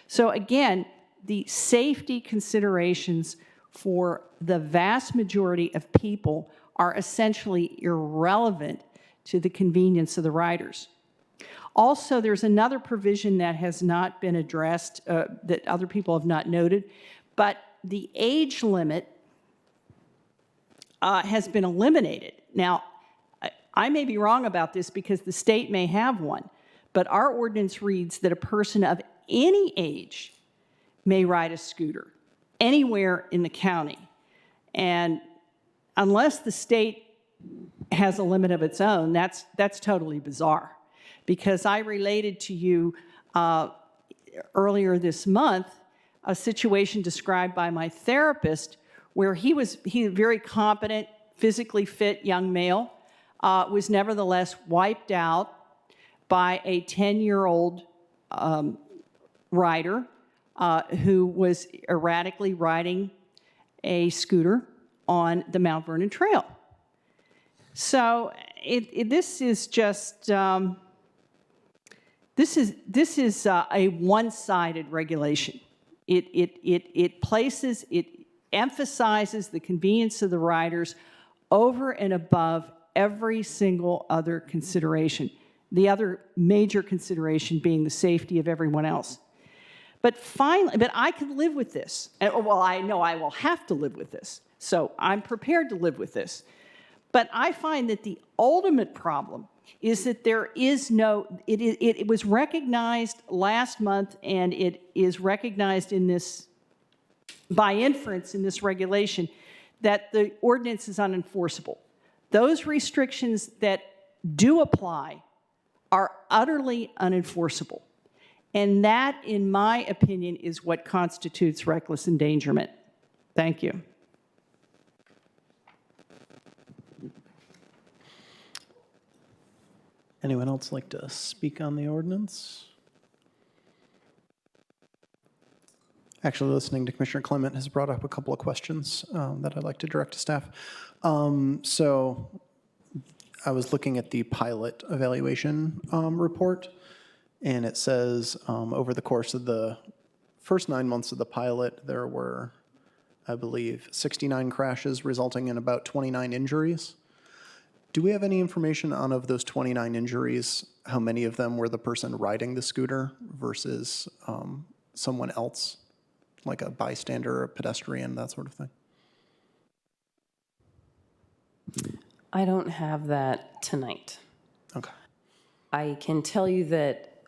So again, the safety considerations for the vast majority of people are essentially irrelevant to the convenience of the riders. Also, there's another provision that has not been addressed, that other people have not noted, but the age limit has been eliminated. Now, I may be wrong about this because the state may have one, but our ordinance reads that a person of any age may ride a scooter anywhere in the county. And unless the state has a limit of its own, that's totally bizarre. Because I related to you earlier this month a situation described by my therapist where he was a very competent, physically fit young male, was nevertheless wiped out by a 10-year-old rider who was erratically riding a scooter on the Mount Vernon Trail. So this is just this is a one-sided regulation. It emphasizes the convenience of the riders over and above every single other consideration. The other major consideration being the safety of everyone else. But I can live with this. Well, I know I will have to live with this. So I'm prepared to live with this. But I find that the ultimate problem is that there is it was recognized last month, and it is recognized in this, by inference in this regulation, that the ordinance is unenforceable. Those restrictions that do apply are utterly unenforceable. And that, in my opinion, is what constitutes reckless endangerment. Thank you. Anyone else like to speak on the ordinance? Actually, listening to Commissioner Clement has brought up a couple of questions that I'd like to direct to staff. So I was looking at the pilot evaluation report, and it says over the course of the first 9 months of the pilot, there were, I believe, 69 crashes resulting in about 29 injuries. Do we have any information on, of those 29 injuries, how many of them were the person riding the scooter versus someone else, like a bystander or a pedestrian, that sort of thing? I don't have that tonight. Okay. I can tell you that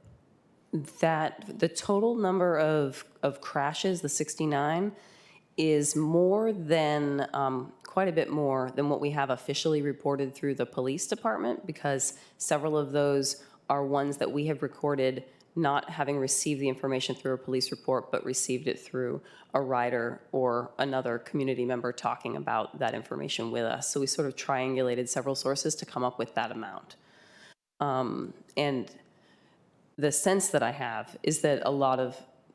the total number of crashes, the 69, is more than, quite a bit more than what we have officially reported through the police department, because several of those are ones that we have recorded not having received the information through a police report, but received it through a rider or another community member talking about that information with us. So we sort of triangulated several sources to come up with that amount. And the sense that I have is that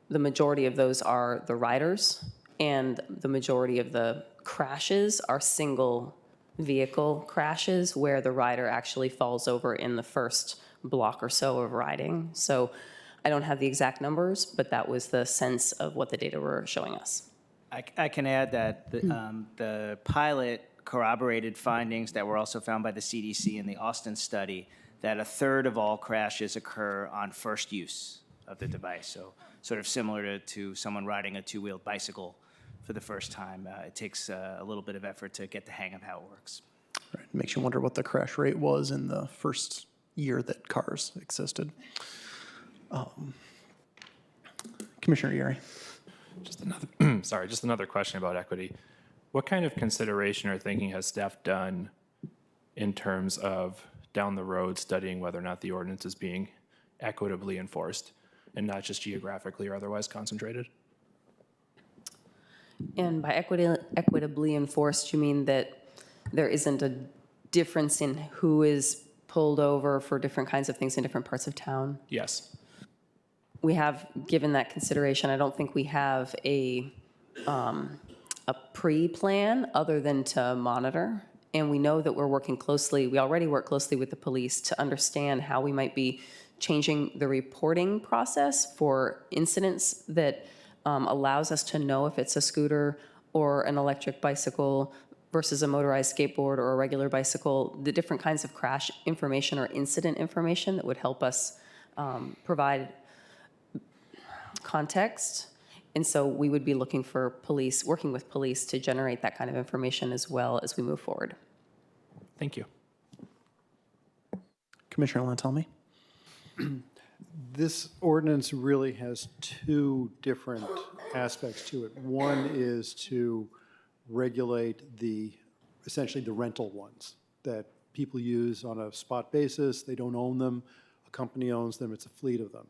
the majority of those are the riders, and the majority of the crashes are single vehicle crashes where the rider actually falls over in the first block or so of riding. So I don't have the exact numbers, but that was the sense of what the data were showing us. I can add that the pilot corroborated findings that were also found by the CDC in the Austin study, that a third of all crashes occur on first use of the device. So sort of similar to someone riding a two-wheeled bicycle for the first time. It takes a little bit of effort to get the hang of how it works. Right. It makes you wonder what the crash rate was in the first year that cars existed. Commissioner Erie. Just another question about equity. what kind of consideration or thinking has staff done in terms of down the road studying whether or not the ordinance is being equitably enforced and not just geographically or otherwise concentrated? And by equitably enforced, you mean that there isn't a difference in who is pulled over for different kinds of things in different parts of town? Yes. We have given that consideration. I don't think we have a pre-plan other than to monitor. And we know that we're working closely, we already work closely with the police to understand how we might be changing the reporting process for incidents that allows us to know if it's a scooter or an electric bicycle versus a motorized skateboard or a regular bicycle, the different kinds of crash information or incident information that would help us provide context. And so we would be looking for police, working with police to generate that kind of information as well as we move forward. Thank you. Commissioner Lantelmi? This ordinance really has two different aspects to it. One is to regulate essentially the rental ones that people use on a spot basis. They don't own them. A company owns them. It's a fleet of them.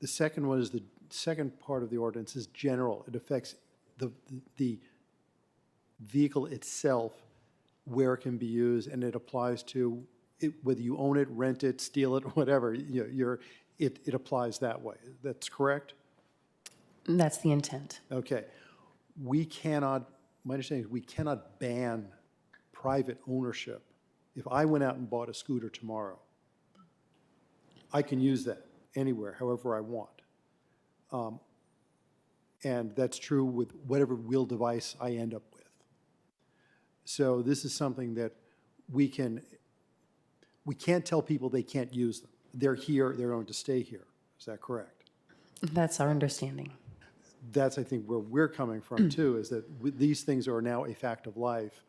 The second one is the second part of the ordinance is general. It affects the vehicle itself, where it can be used, and it applies to it, whether you own it, rent it, steal it, whatever. It applies that way. That's correct? That's the intent. Okay. We cannot, my understanding is we cannot ban private ownership. If I went out and bought a scooter tomorrow, I can use that anywhere, however I want. And that's true with whatever wheel device I end up with. So this is something that we can't tell people they can't use them. They're here, they're going to stay here. Is that correct? That's our understanding. That's, I think, where we're coming from, too, is that these things are now a fact of life.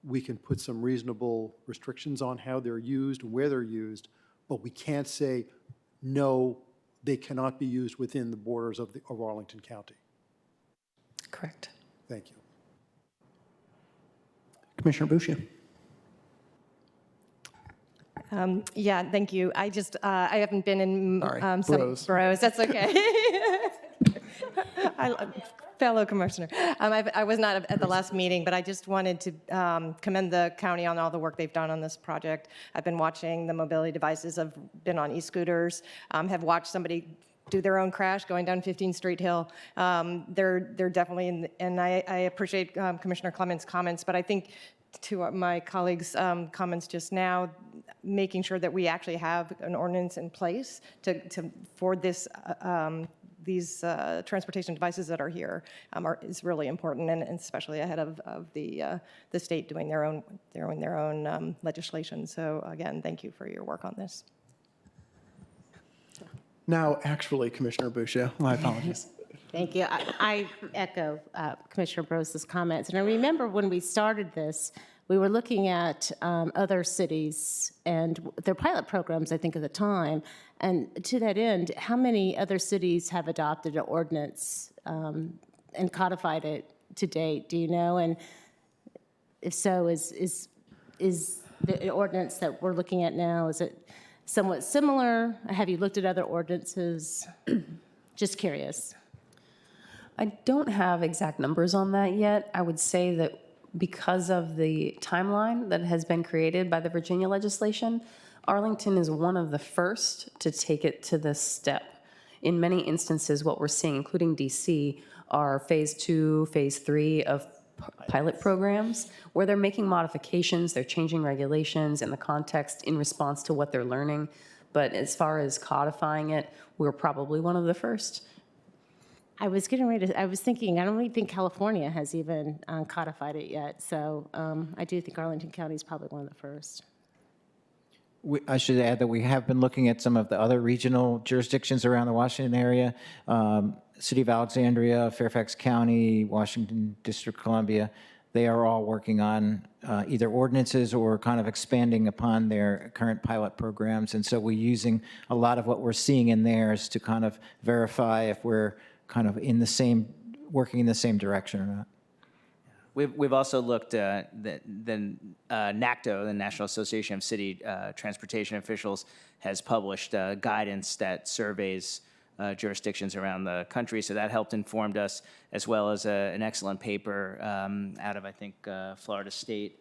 We can put some reasonable restrictions on how they're used, where they're used, but we can't say, no, they cannot be used within the borders of Arlington County. Correct. Thank you. Commissioner Boucher? Yeah, thank you. I haven't been in some Bros. That's okay. Fellow commissioner. I was not at the last meeting, but I just wanted to commend the county on all the work they've done on this project. I've been watching the mobility devices. I've been on e-scooters, have watched somebody do their own crash going down 15th Street Hill. They're definitely, and I appreciate Commissioner Clement's comments, but I think to my colleagues' comments just now, making sure that we actually have an ordinance in place for this these transportation devices that are here is really important, and especially ahead of the state doing their own legislation. So again, thank you for your work on this. Now, actually, Commissioner Boucher, my apologies. Thank you. I echo Commissioner Brose's comments. And I remember when we started this, we were looking at other cities and their pilot programs, I think, at the time. And to that end, how many other cities have adopted an ordinance and codified it to date? Do you know? And if so, is the ordinance that we're looking at now, is it somewhat similar? Have you looked at other ordinances? Just curious. I don't have exact numbers on that yet. I would say that because of the timeline that has been created by the Virginia legislation, Arlington is one of the first to take it to this step. In many instances, what we're seeing, including DC, are phase 2, phase 3 of pilot programs where they're making modifications, they're changing regulations in the context in response to what they're learning. But as far as codifying it, we're probably one of the first. I was getting ready to, I was thinking, I don't even think California has even codified it yet. So I do think Arlington County is probably one of the first. I should add that we have been looking at some of the other regional jurisdictions around the Washington area. City of Alexandria, Fairfax County, Washington District of Columbia, they are all working on either ordinances or kind of expanding upon their current pilot programs. And so we're using a lot of what we're seeing in theirs to kind of verify if we're kind of in the same, working in the same direction or not. we've also looked at NACTO, the National Association of City Transportation Officials, has published guidance that surveys jurisdictions around the country. So that helped informed us, as well as an excellent paper out of, I think, Florida State,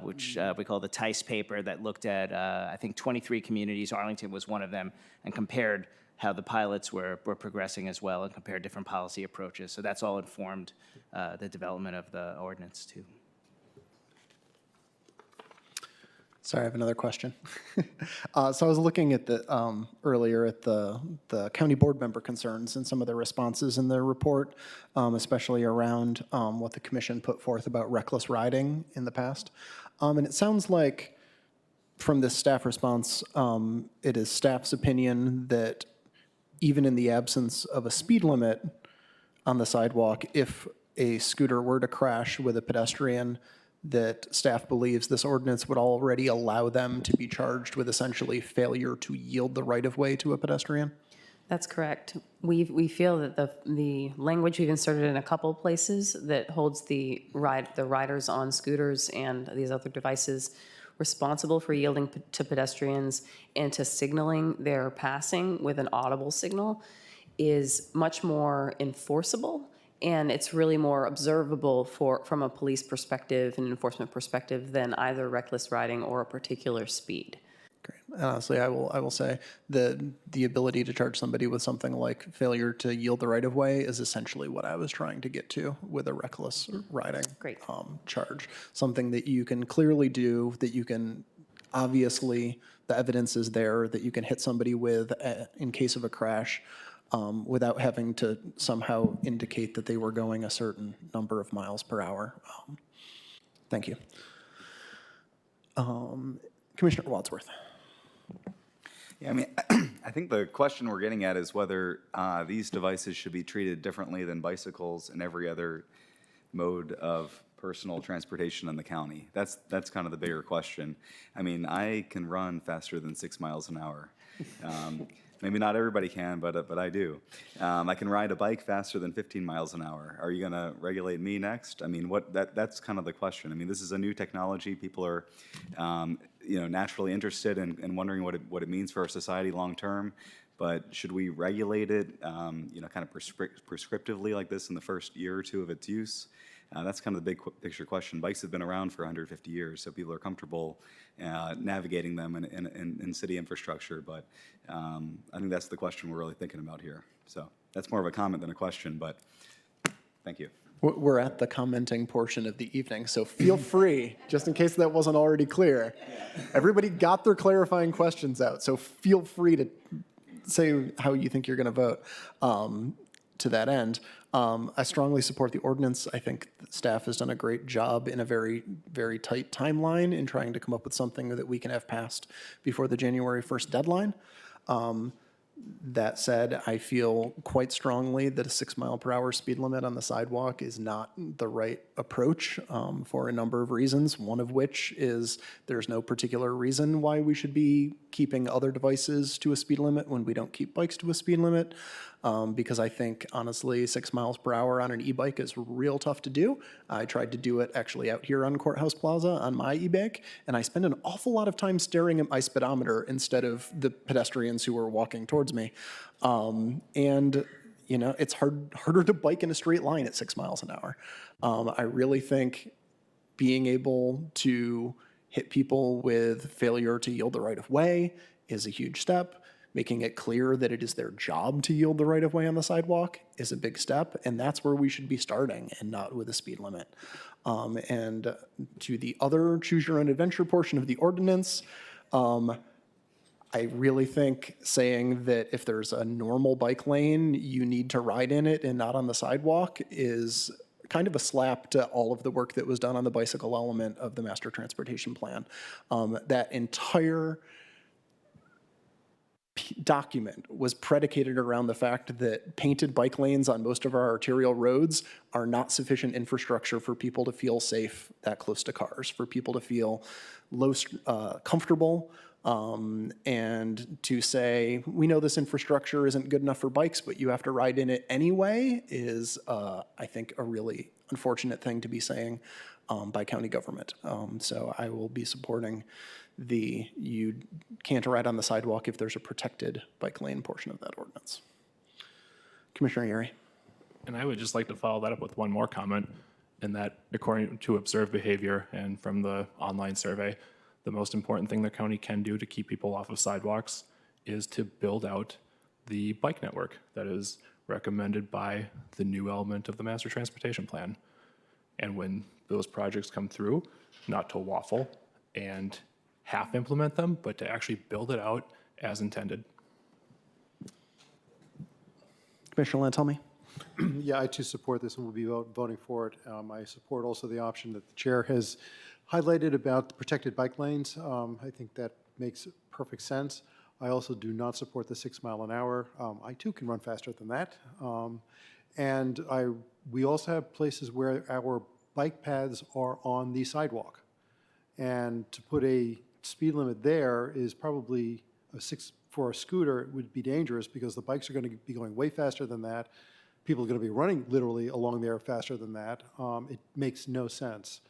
which we call the Tice paper, that looked at, I think, 23 communities. Arlington was one of them, and compared how the pilots were progressing as well, and compared different policy approaches. So that's all informed the development of the ordinance too. Sorry, I have another question. So I was looking at the earlier at the county board member concerns and some of the responses in the report, especially around what the commission put forth about reckless riding in the past. And it sounds like from this staff response, it is staff's opinion that even in the absence of a speed limit on the sidewalk, if a scooter were to crash with a pedestrian, that staff believes this ordinance would already allow them to be charged with essentially failure to yield the right-of-way to a pedestrian? That's correct. We feel that the language we've inserted in a couple places that holds the riders on scooters and these other devices responsible for yielding to pedestrians and to signaling their passing with an audible signal is much more enforceable, and it's really more observable from a police perspective and enforcement perspective than either reckless riding or a particular speed. Great. And honestly, I will say the ability to charge somebody with something like failure to yield the right-of-way is essentially what I was trying to get to with a reckless riding charge. Something that you can clearly do, that you can obviously, the evidence is there, that you can hit somebody with in case of a crash without having to somehow indicate that they were going a certain number of miles per hour. Thank you. Commissioner Wadsworth. Yeah, I mean, I think the question we're getting at is whether these devices should be treated differently than bicycles and every other mode of personal transportation in the county. That's kind of the bigger question. I mean, I can run faster than 6 miles an hour. Maybe not everybody can, but I do. I can ride a bike faster than 15 miles an hour. Are you going to regulate me next? I mean, that's kind of the question. I mean, this is a new technology. People are, naturally interested in wondering what it means for our society long term. But should we regulate it, kind of prescriptively like this in the first year or two of its use? That's kind of the big picture question. Bikes have been around for 150 years, so people are comfortable navigating them in city infrastructure. But I think that's the question we're really thinking about here. So that's more of a comment than a question, but thank you. We're at the commenting portion of the evening, so feel free, just in case that wasn't already clear. Everybody got their clarifying questions out, so feel free to say how you think you're going to vote to that end. I strongly support the ordinance. I think staff has done a great job in a very, very tight timeline in trying to come up with something that we can have passed before the January 1st deadline. That said, I feel quite strongly that a 6 mile per hour speed limit on the sidewalk is not the right approach for a number of reasons, one of which is there's no particular reason why we should be keeping other devices to a speed limit when we don't keep bikes to a speed limit. Because I think, honestly, 6 miles per hour on an e-bike is real tough to do. I tried to do it actually out here on Courthouse Plaza on my e-bike, and I spend an awful lot of time staring at my speedometer instead of the pedestrians who were walking towards me. It's harder to bike in a straight line at 6 miles an hour. I really think being able to hit people with failure to yield the right of way is a huge step. Making it clear that it is their job to yield the right of way on the sidewalk is a big step, and that's where we should be starting, and not with a speed limit. And to the other choose your own adventure portion of the ordinance, I really think saying that if there's a normal bike lane, you need to ride in it and not on the sidewalk is kind of a slap to all of the work that was done on the bicycle element of the master transportation plan. That entire document was predicated around the fact that painted bike lanes on most of our arterial roads are not sufficient infrastructure for people to feel safe that close to cars, for people to feel comfortable, and to say, we know this infrastructure isn't good enough for bikes, but you have to ride in it anyway, is, I think, a really unfortunate thing to be saying by county government. So I will be supporting you can't ride on the sidewalk if there's a protected bike lane portion of that ordinance. Commissioner Yeri. And I would just like to follow that up with one more comment, in that according to observed behavior and from the online survey, the most important thing the county can do to keep people off of sidewalks is to build out the bike network that is recommended by the new element of the master transportation plan. And when those projects come through, not to waffle and half implement them, but to actually build it out as intended. Commissioner Lantelmi. Yeah, I too support this and will be voting for it. I support also the option that the chair has highlighted about the protected bike lanes. I think that makes perfect sense. I also do not support the 6 mile an hour. I too can run faster than that. We also have places where our bike paths are on the sidewalk. And to put a speed limit there is probably for a scooter, it would be dangerous because the bikes are going to be going way faster than that. People are going to be running literally along there faster than that. It makes no sense.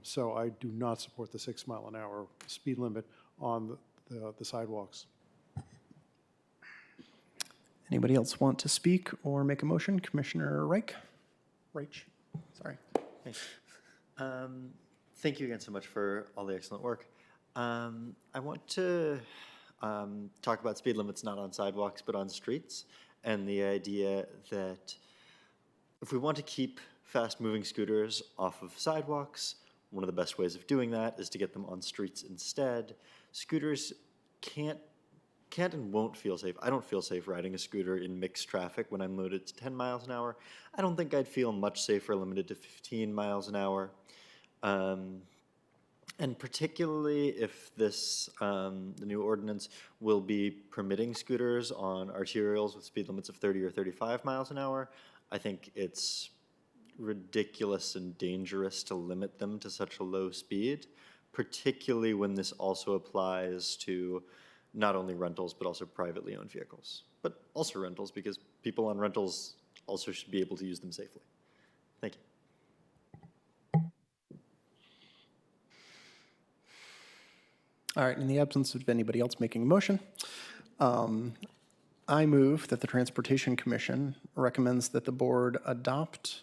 So I do not support the 6 mile an hour speed limit on the sidewalks. Anybody else want to speak or make a motion? Commissioner Reich? Sorry. Thank you again so much for all the excellent work. I want to talk about speed limits not on sidewalks but on streets, and the idea that if we want to keep fast-moving scooters off of sidewalks, one of the best ways of doing that is to get them on streets instead. Scooters can't and won't feel safe. I don't feel safe riding a scooter in mixed traffic when I'm loaded to 10 miles an hour. I don't think I'd feel much safer limited to 15 miles an hour. And particularly if this, the new ordinance will be permitting scooters on arterials with speed limits of 30 or 35 miles an hour, I think it's ridiculous and dangerous to limit them to such a low speed, particularly when this also applies to not only rentals, but also privately owned vehicles, but also rentals, because people on rentals also should be able to use them safely. Thank you. All right, in the absence of anybody else making a motion, I move that the Transportation Commission recommends that the board adopt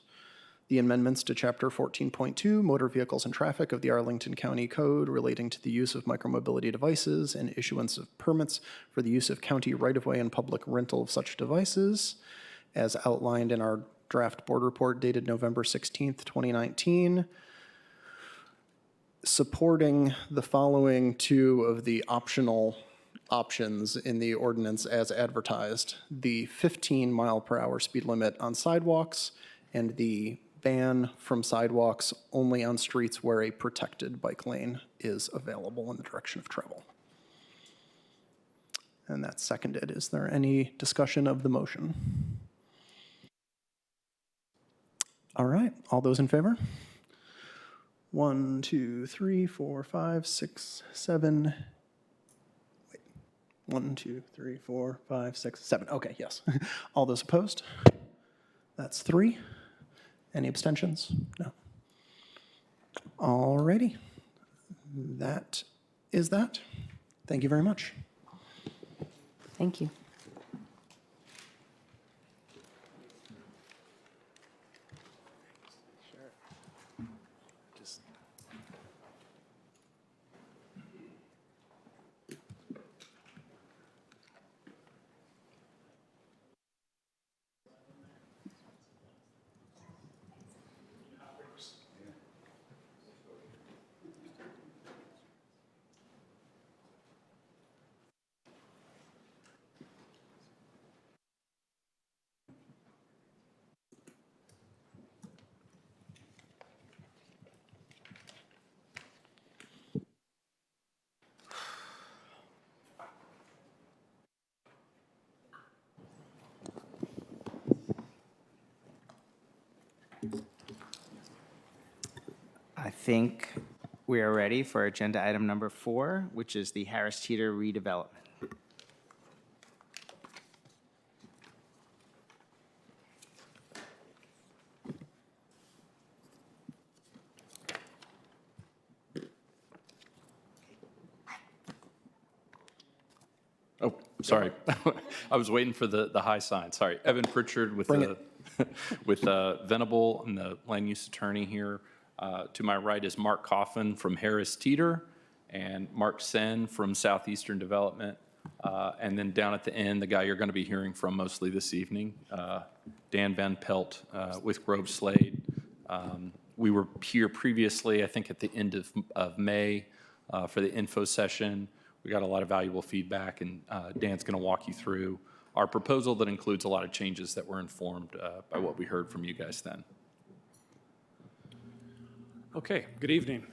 the amendments to Chapter 14.2, Motor Vehicles and Traffic of the Arlington County Code relating to the use of micromobility devices and issuance of permits for the use of county right-of-way and public rental of such devices, as outlined in our draft board report dated November 16th, 2019, supporting the following two of the optional options in the ordinance as advertised: the 15 mile per hour speed limit on sidewalks and the ban from sidewalks only on streets where a protected bike lane is available in the direction of travel. And that's seconded. Is there any discussion of the motion? All right, all those in favor? 1, 2, 3, 4, 5, 6, 7. Wait. 1, 2, 3, 4, 5, 6, 7. Okay, yes. All those opposed? That's 3. Any abstentions? No. All righty. That is that. Thank you very much. Thank you. I think we are ready for agenda item number 4, which is the Harris Teeter redevelopment. Sorry. I was waiting for the high sign. Sorry. Evan Pritchard with with Venable. I'm the land use attorney here. To my right is Mark Coffin from Harris Teeter and Mark Sen from Southeastern Development. And then down at the end, the guy you're going to be hearing from mostly this evening, Dan Van Pelt with Grove Slade. We were here previously, I think at the end of May for the info session. We got a lot of valuable feedback, and Dan's going to walk you through our proposal that includes a lot of changes that were informed by what we heard from you guys then. Okay, good evening.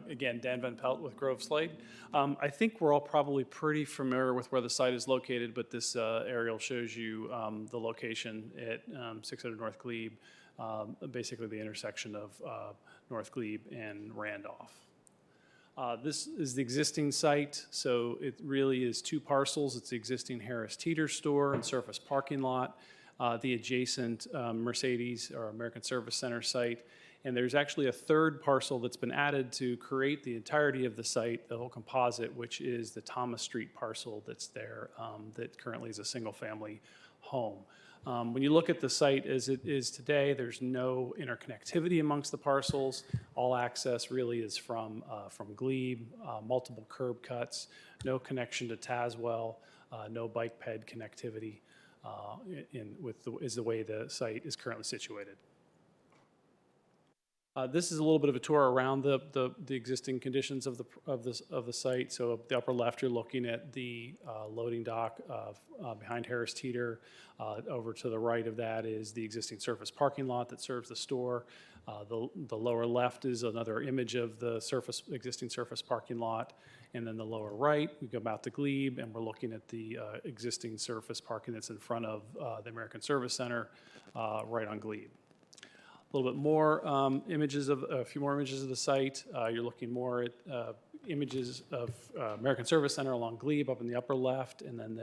Again, Dan Van Pelt with Grove Slade. I think we're all probably pretty familiar with where the site is located, but this aerial shows you the location at 600 North Glebe, basically the intersection of North Glebe and Randolph. This is the existing site, so it really is two parcels. It's the existing Harris Teeter store and surface parking lot, the adjacent Mercedes or American Service Center site, and there's actually a third parcel that's been added to create the entirety of the site, the whole composite, which is the Thomas Street parcel that's there that currently is a single-family home. When you look at the site as it is today, there's no interconnectivity amongst the parcels. All access really is from Glebe, multiple curb cuts, no connection to Tazewell, no bike ped connectivity is the way the site is currently situated. This is a little bit of a tour around the existing conditions of the site. So the upper left, you're looking at the loading dock behind Harris Teeter. Over to the right of that is the existing surface parking lot that serves the store. The lower left is another image of the existing surface parking lot. And then the lower right, we go out to Glebe, and we're looking at the existing surface parking that's in front of the American Service Center right on Glebe. A little bit more a few more images of the site. You're looking more at images of American Service Center along Glebe up in the upper left, and then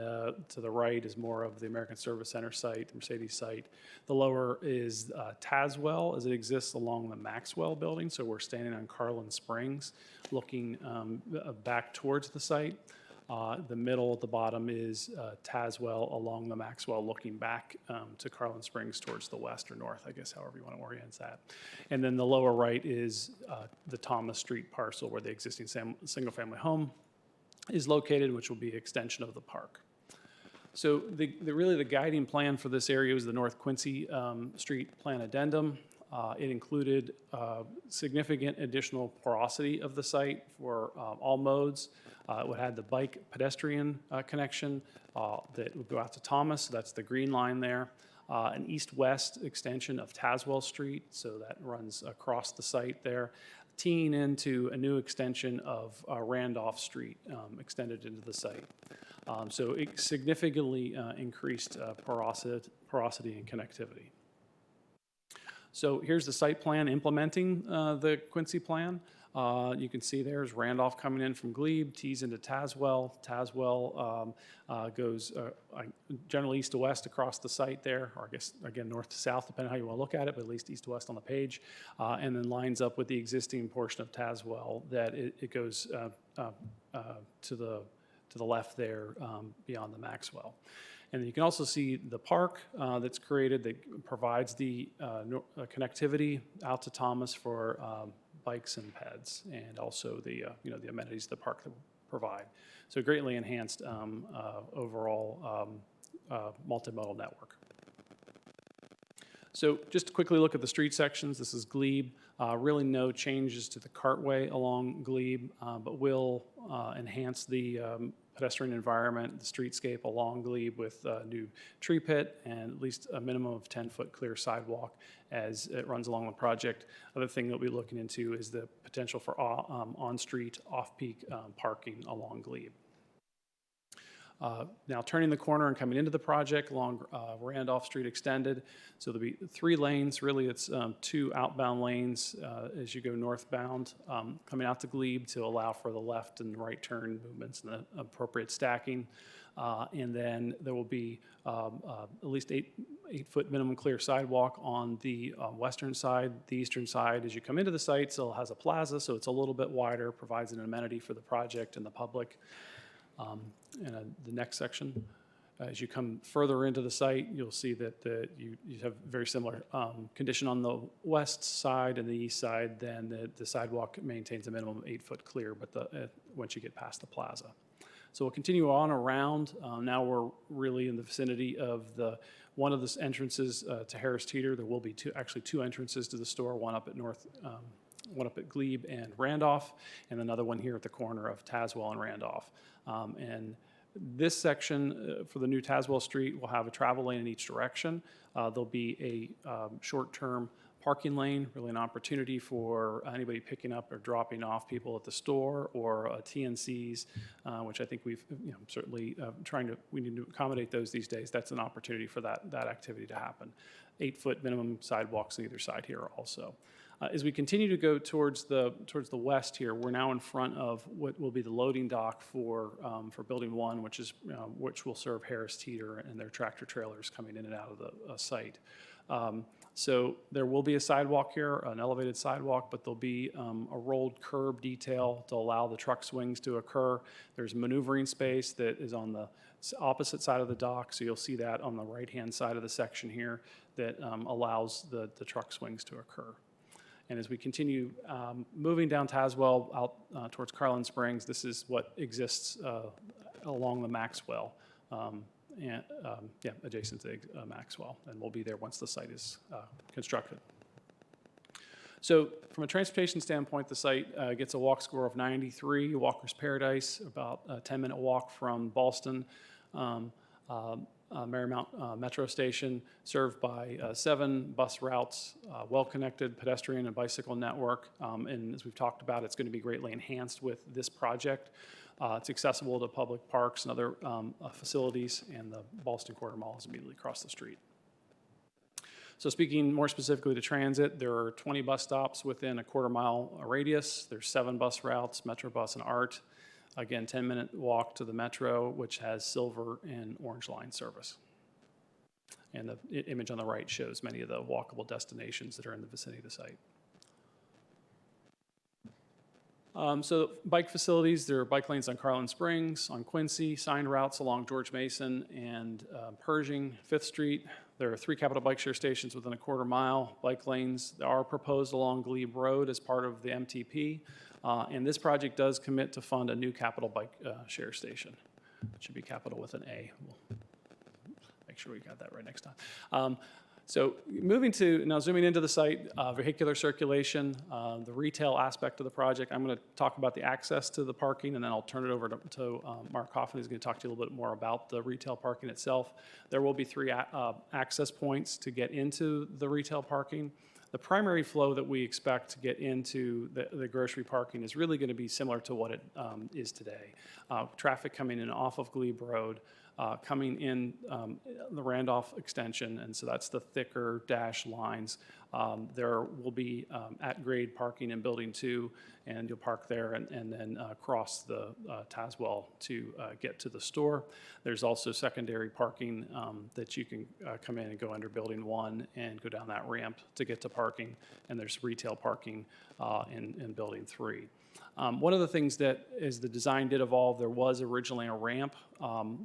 to the right is more of the American Service Center site, the Mercedes site. The lower is Tazewell as it exists along the Maxwell building, so we're standing on Carlin Springs looking back towards the site. The middle at the bottom is Tazewell along the Maxwell looking back to Carlin Springs towards the west or north, I guess, however you want to orient that. And then the lower right is the Thomas Street parcel where the existing single-family home is located, which will be an extension of the park. So really the guiding plan for this area was the North Quincy Street Plan Addendum. It included significant additional porosity of the site for all modes. It would have the bike pedestrian connection that would go out to Thomas, so that's the green line there. An east-west extension of Tazewell Street, so that runs across the site there, teeing into a new extension of Randolph Street extended into the site. So it significantly increased porosity and connectivity. So here's the site plan implementing the Quincy plan. You can see there's Randolph coming in from Glebe, tees into Tazewell. Tazewell goes generally east to west across the site there, or I guess, again, north to south, depending on how you want to look at it, but at least east to west on the page, and then lines up with the existing portion of Tazewell that it goes to the left there beyond the Maxwell. And you can also see the park that's created that provides the connectivity out to Thomas for bikes and peds, and also the the amenities the park provide. So greatly enhanced overall multimodal network. So just to quickly look at the street sections. This is Glebe. Really no changes to the cartway along Glebe, but will enhance the pedestrian environment, the streetscape along Glebe with a new tree pit and at least a minimum of 10-foot clear sidewalk as it runs along the project. Other thing that we'll be looking into is the potential for on-street, off-peak parking along Glebe. Now turning the corner and coming into the project along Randolph Street Extended. So there'll be 3 lanes. Really, it's 2 outbound lanes as you go northbound, coming out to Glebe to allow for the left and right turn movements and the appropriate stacking. And then there will be at least 8-foot minimum clear sidewalk on the western side. The eastern side, as you come into the site, still has a plaza, so it's a little bit wider, provides an amenity for the project and the public. And the next section. As you come further into the site, you'll see that you have very similar condition on the west side and the east side. Then the sidewalk maintains a minimum of 8-foot clear, but once you get past the plaza. So we'll continue on around. Now we're really in the vicinity of one of the entrances to Harris Teeter. There will be actually two entrances to the store, one up at Glebe and Randolph, and another one here at the corner of Tazewell and Randolph. And this section for the new Tazewell Street will have a travel lane in each direction. There'll be a short-term parking lane, really an opportunity for anybody picking up or dropping off people at the store or TNCs, which I think we've certainly we need to accommodate those these days. That's an opportunity for that activity to happen. 8-foot minimum sidewalks on either side here also. As we continue to go towards the west here, we're now in front of what will be the loading dock for Building 1, which will serve Harris Teeter and their tractor trailers coming in and out of the site. So there will be a sidewalk here, an elevated sidewalk, but there'll be a rolled curb detail to allow the truck swings to occur. There's maneuvering space that is on the opposite side of the dock, so you'll see that on the right-hand side of the section here that allows the truck swings to occur. And as we continue moving down Tazewell out towards Carlin Springs, this is what exists along the Maxwell, adjacent to Maxwell, and we'll be there once the site is constructed. So from a transportation standpoint, the site gets a walk score of 93, Walker's Paradise, about a 10-minute walk from Ballston. Marymount Metro Station, served by 7 bus routes, well-connected pedestrian and bicycle network, and as we've talked about, it's going to be greatly enhanced with this project. It's accessible to public parks and other facilities, and the Ballston Quarter Mall is immediately across the street. So speaking more specifically to transit, there are 20 bus stops within a quarter-mile radius. There's 7 bus routes, Metro Bus and ART. Again, 10-minute walk to the Metro, which has Silver and Orange Line service. And the image on the right shows many of the walkable destinations that are in the vicinity of the site. So bike facilities, there are bike lanes on Carlin Springs, on Quincy, signed routes along George Mason and Pershing, 5th Street. There are 3 Capital Bike Share stations within a quarter-mile. Bike lanes are proposed along Glebe Road as part of the MTP. And this project does commit to fund a new Capital Bike Share station. It should be capital with an A. We'll make sure we got that right next time. So now zooming into the site, vehicular circulation, the retail aspect of the project. I'm going to talk about the access to the parking, and then I'll turn it over to Mark Hoffman, who's going to talk to you a little bit more about the retail parking itself. There will be 3 access points to get into the retail parking. The primary flow that we expect to get into the grocery parking is really going to be similar to what it is today. Traffic coming in off of Glebe Road, coming in the Randolph extension, and so that's the thicker dash lines. There will be at-grade parking in Building 2, and you'll park there and then cross the Tazewell to get to the store. There's also secondary parking that you can come in and go under Building 1 and go down that ramp to get to parking, and there's retail parking in Building 3. One of the things that, as the design did evolve, there was originally a ramp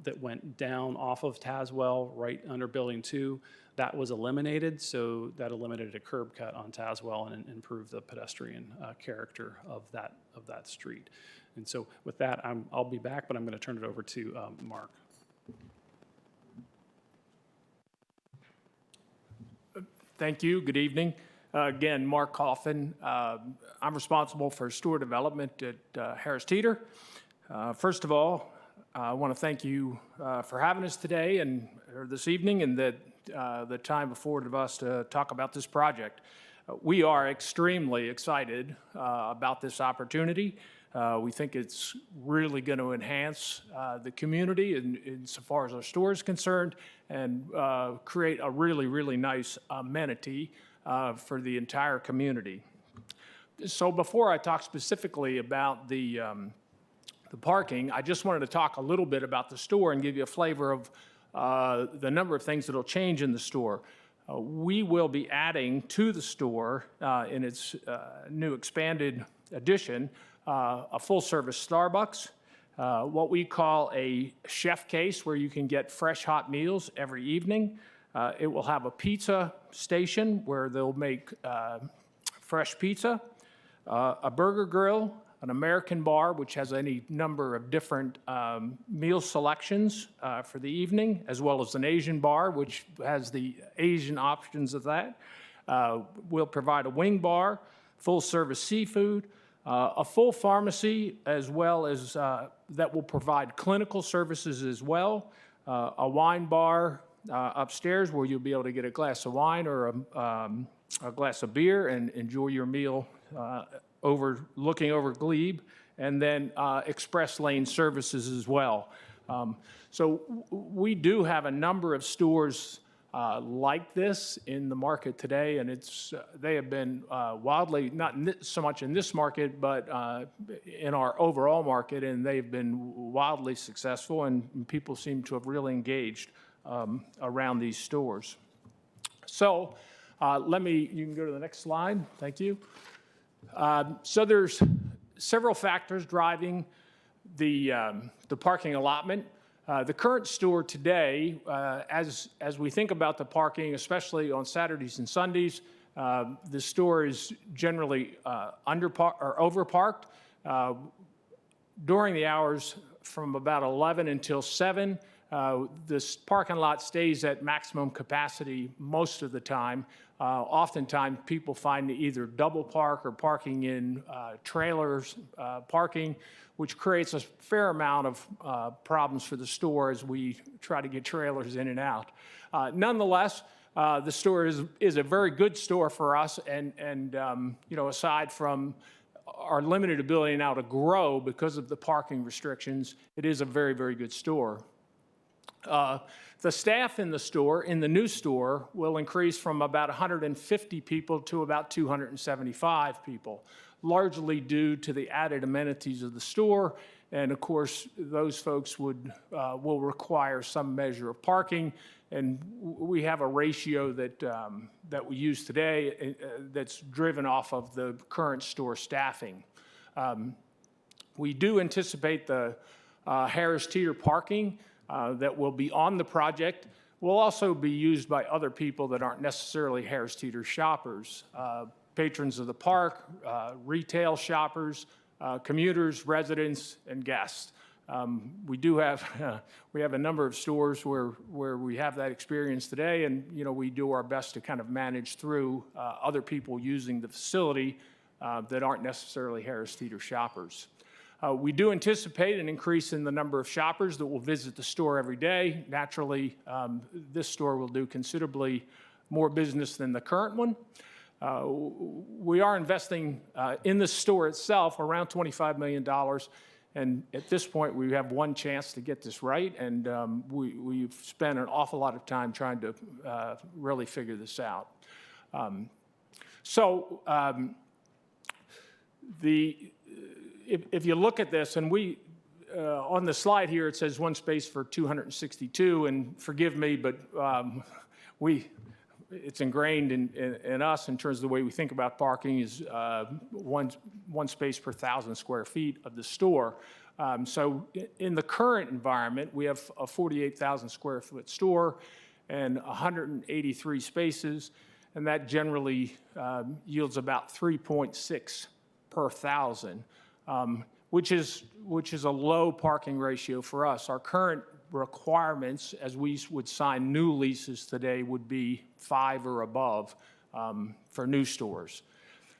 that went down off of Tazewell right under Building 2. That was eliminated, so that eliminated a curb cut on Tazewell and improved the pedestrian character of that street. And so with that, I'll be back, but I'm going to turn it over to Mark. Thank you. Good evening. Again, Mark Coffin. I'm responsible for store development at Harris Teeter. First of all, I want to thank you for having us today or this evening, and the time afforded us to talk about this project. We are extremely excited about this opportunity. We think it's really going to enhance the community insofar as our store is concerned, and create a really, really nice amenity for the entire community. So before I talk specifically about the parking, I just wanted to talk a little bit about the store and give you a flavor of the number of things that will change in the store. We will be adding to the store in its new expanded edition a full-service Starbucks, what we call a chef case where you can get fresh hot meals every evening. It will have a pizza station where they'll make fresh pizza, a burger grill, an American bar, which has any number of different meal selections for the evening, as well as an Asian bar, which has the Asian options of that. We'll provide a wing bar, full-service seafood, a full pharmacy, as well as that will provide clinical services as well, a wine bar upstairs where you'll be able to get a glass of wine or a glass of beer and enjoy your meal looking over Glebe, and then express lane services as well. So we do have a number of stores like this in the market today, and they have been wildly, not so much in this market, but in our overall market, and they've been wildly successful, and people seem to have really engaged around these stores. So you can go to the next slide. Thank you. So there's several factors driving the parking allotment. The current store today, as we think about the parking, especially on Saturdays and Sundays, the store is generally overparked. During the hours from about 11 until 7, this parking lot stays at maximum capacity most of the time. Oftentimes, people find either double park or parking in trailers parking, which creates a fair amount of problems for the store as we try to get trailers in and out. Nonetheless, the store is a very good store for us, and aside from our limited ability now to grow because of the parking restrictions, it is a very, very good store. The staff in the store, in the new store, will increase from about 150 people to about 275 people, largely due to the added amenities of the store. And of course, those folks will require some measure of parking. And we have a ratio that we use today that's driven off of the current store staffing. We do anticipate the Harris Teeter parking that will be on the project will also be used by other people that aren't necessarily Harris Teeter shoppers, patrons of the park, retail shoppers, commuters, residents, and guests. We have a number of stores where we have that experience today, and we do our best to kind of manage through other people using the facility that aren't necessarily Harris Teeter shoppers. We do anticipate an increase in the number of shoppers that will visit the store every day. Naturally, this store will do considerably more business than the current one. We are investing in the store itself around $25 million. And at this point, we have one chance to get this right. And we've spent an awful lot of time trying to really figure this out. If you look at this, and on the slide here, it says one space for 262, and forgive me, but it's ingrained in us in terms of the way we think about parking is one space per 1,000 square feet of the store. So in the current environment, we have a 48,000 square foot store and 183 spaces, and that generally yields about 3.6 per 1,000. Which is a low parking ratio for us. Our current requirements, as we would sign new leases today, would be 5 or above for new stores.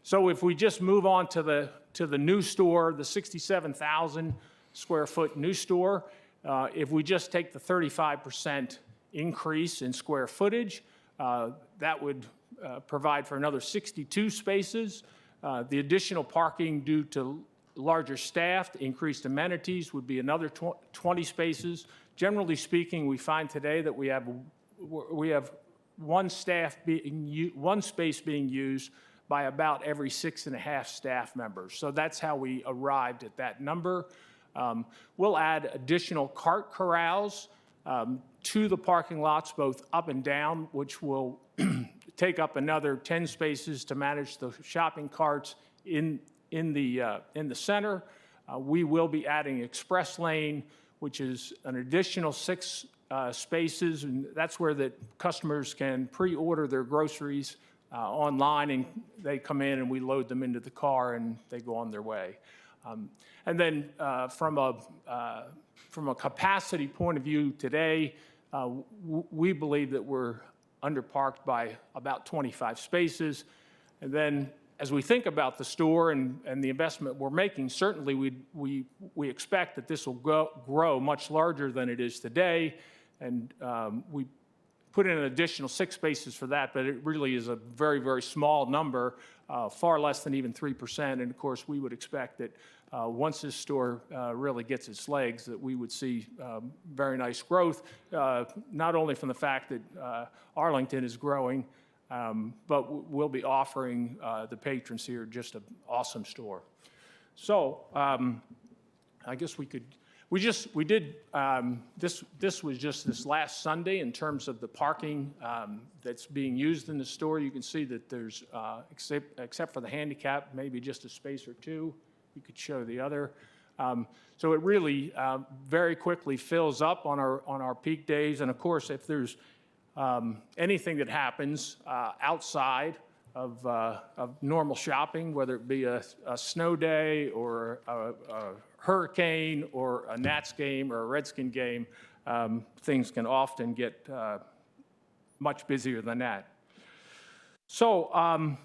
So if we just move on to the new store, the 67,000 square foot new store, if we just take the 35% increase in square footage, that would provide for another 62 spaces. The additional parking due to larger staff, increased amenities would be another 20 spaces. Generally speaking, we find today that we have one space being used by about every 6.5 staff members. So that's how we arrived at that number. We'll add additional cart corrals to the parking lots, both up and down, which will take up another 10 spaces to manage the shopping carts in the center. We will be adding express lane, which is an additional 6 spaces, and that's where the customers can pre-order their groceries online, and they come in and we load them into the car and they go on their way. And then from a capacity point of view today, we believe that we're underparked by about 25 spaces. And then as we think about the store and the investment we're making, certainly we expect that this will grow much larger than it is today. And we put in an additional 6 spaces for that, but it really is a very, very small number, far less than even 3%. And of course, we would expect that once this store really gets its legs, that we would see very nice growth, not only from the fact that Arlington is growing, but we'll be offering the patrons here just an awesome store. So I guess this was just this last Sunday in terms of the parking that's being used in the store. You can see that there's, except for the handicap, maybe just a space or 2. You could show the other. So it really very quickly fills up on our peak days. And of course, if there's anything that happens outside of normal shopping, whether it be a snow day or a hurricane or a Nats game or a Redskin game, things can often get much busier than that. So,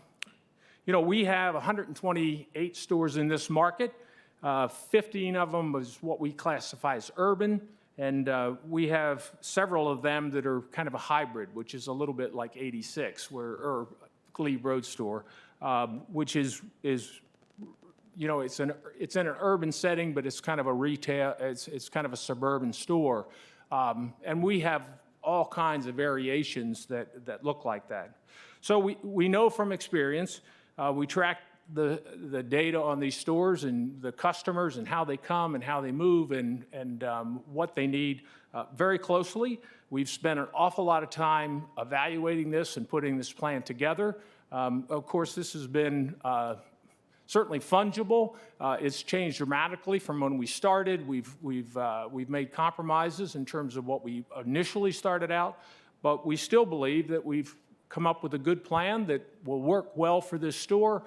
we have 128 stores in this market. 15 of them is what we classify as urban. And we have several of them that are kind of a hybrid, which is a little bit like 86, or Glebe Road store, which is it's in an urban setting, but it's kind of a retail, it's kind of a suburban store. And we have all kinds of variations that look like that. So we know from experience, we track the data on these stores and the customers and how they come and how they move and what they need very closely. We've spent an awful lot of time evaluating this and putting this plan together. Of course, this has been certainly fungible. It's changed dramatically from when we started. We've made compromises in terms of what we initially started out, but we still believe that we've come up with a good plan that will work well for this store.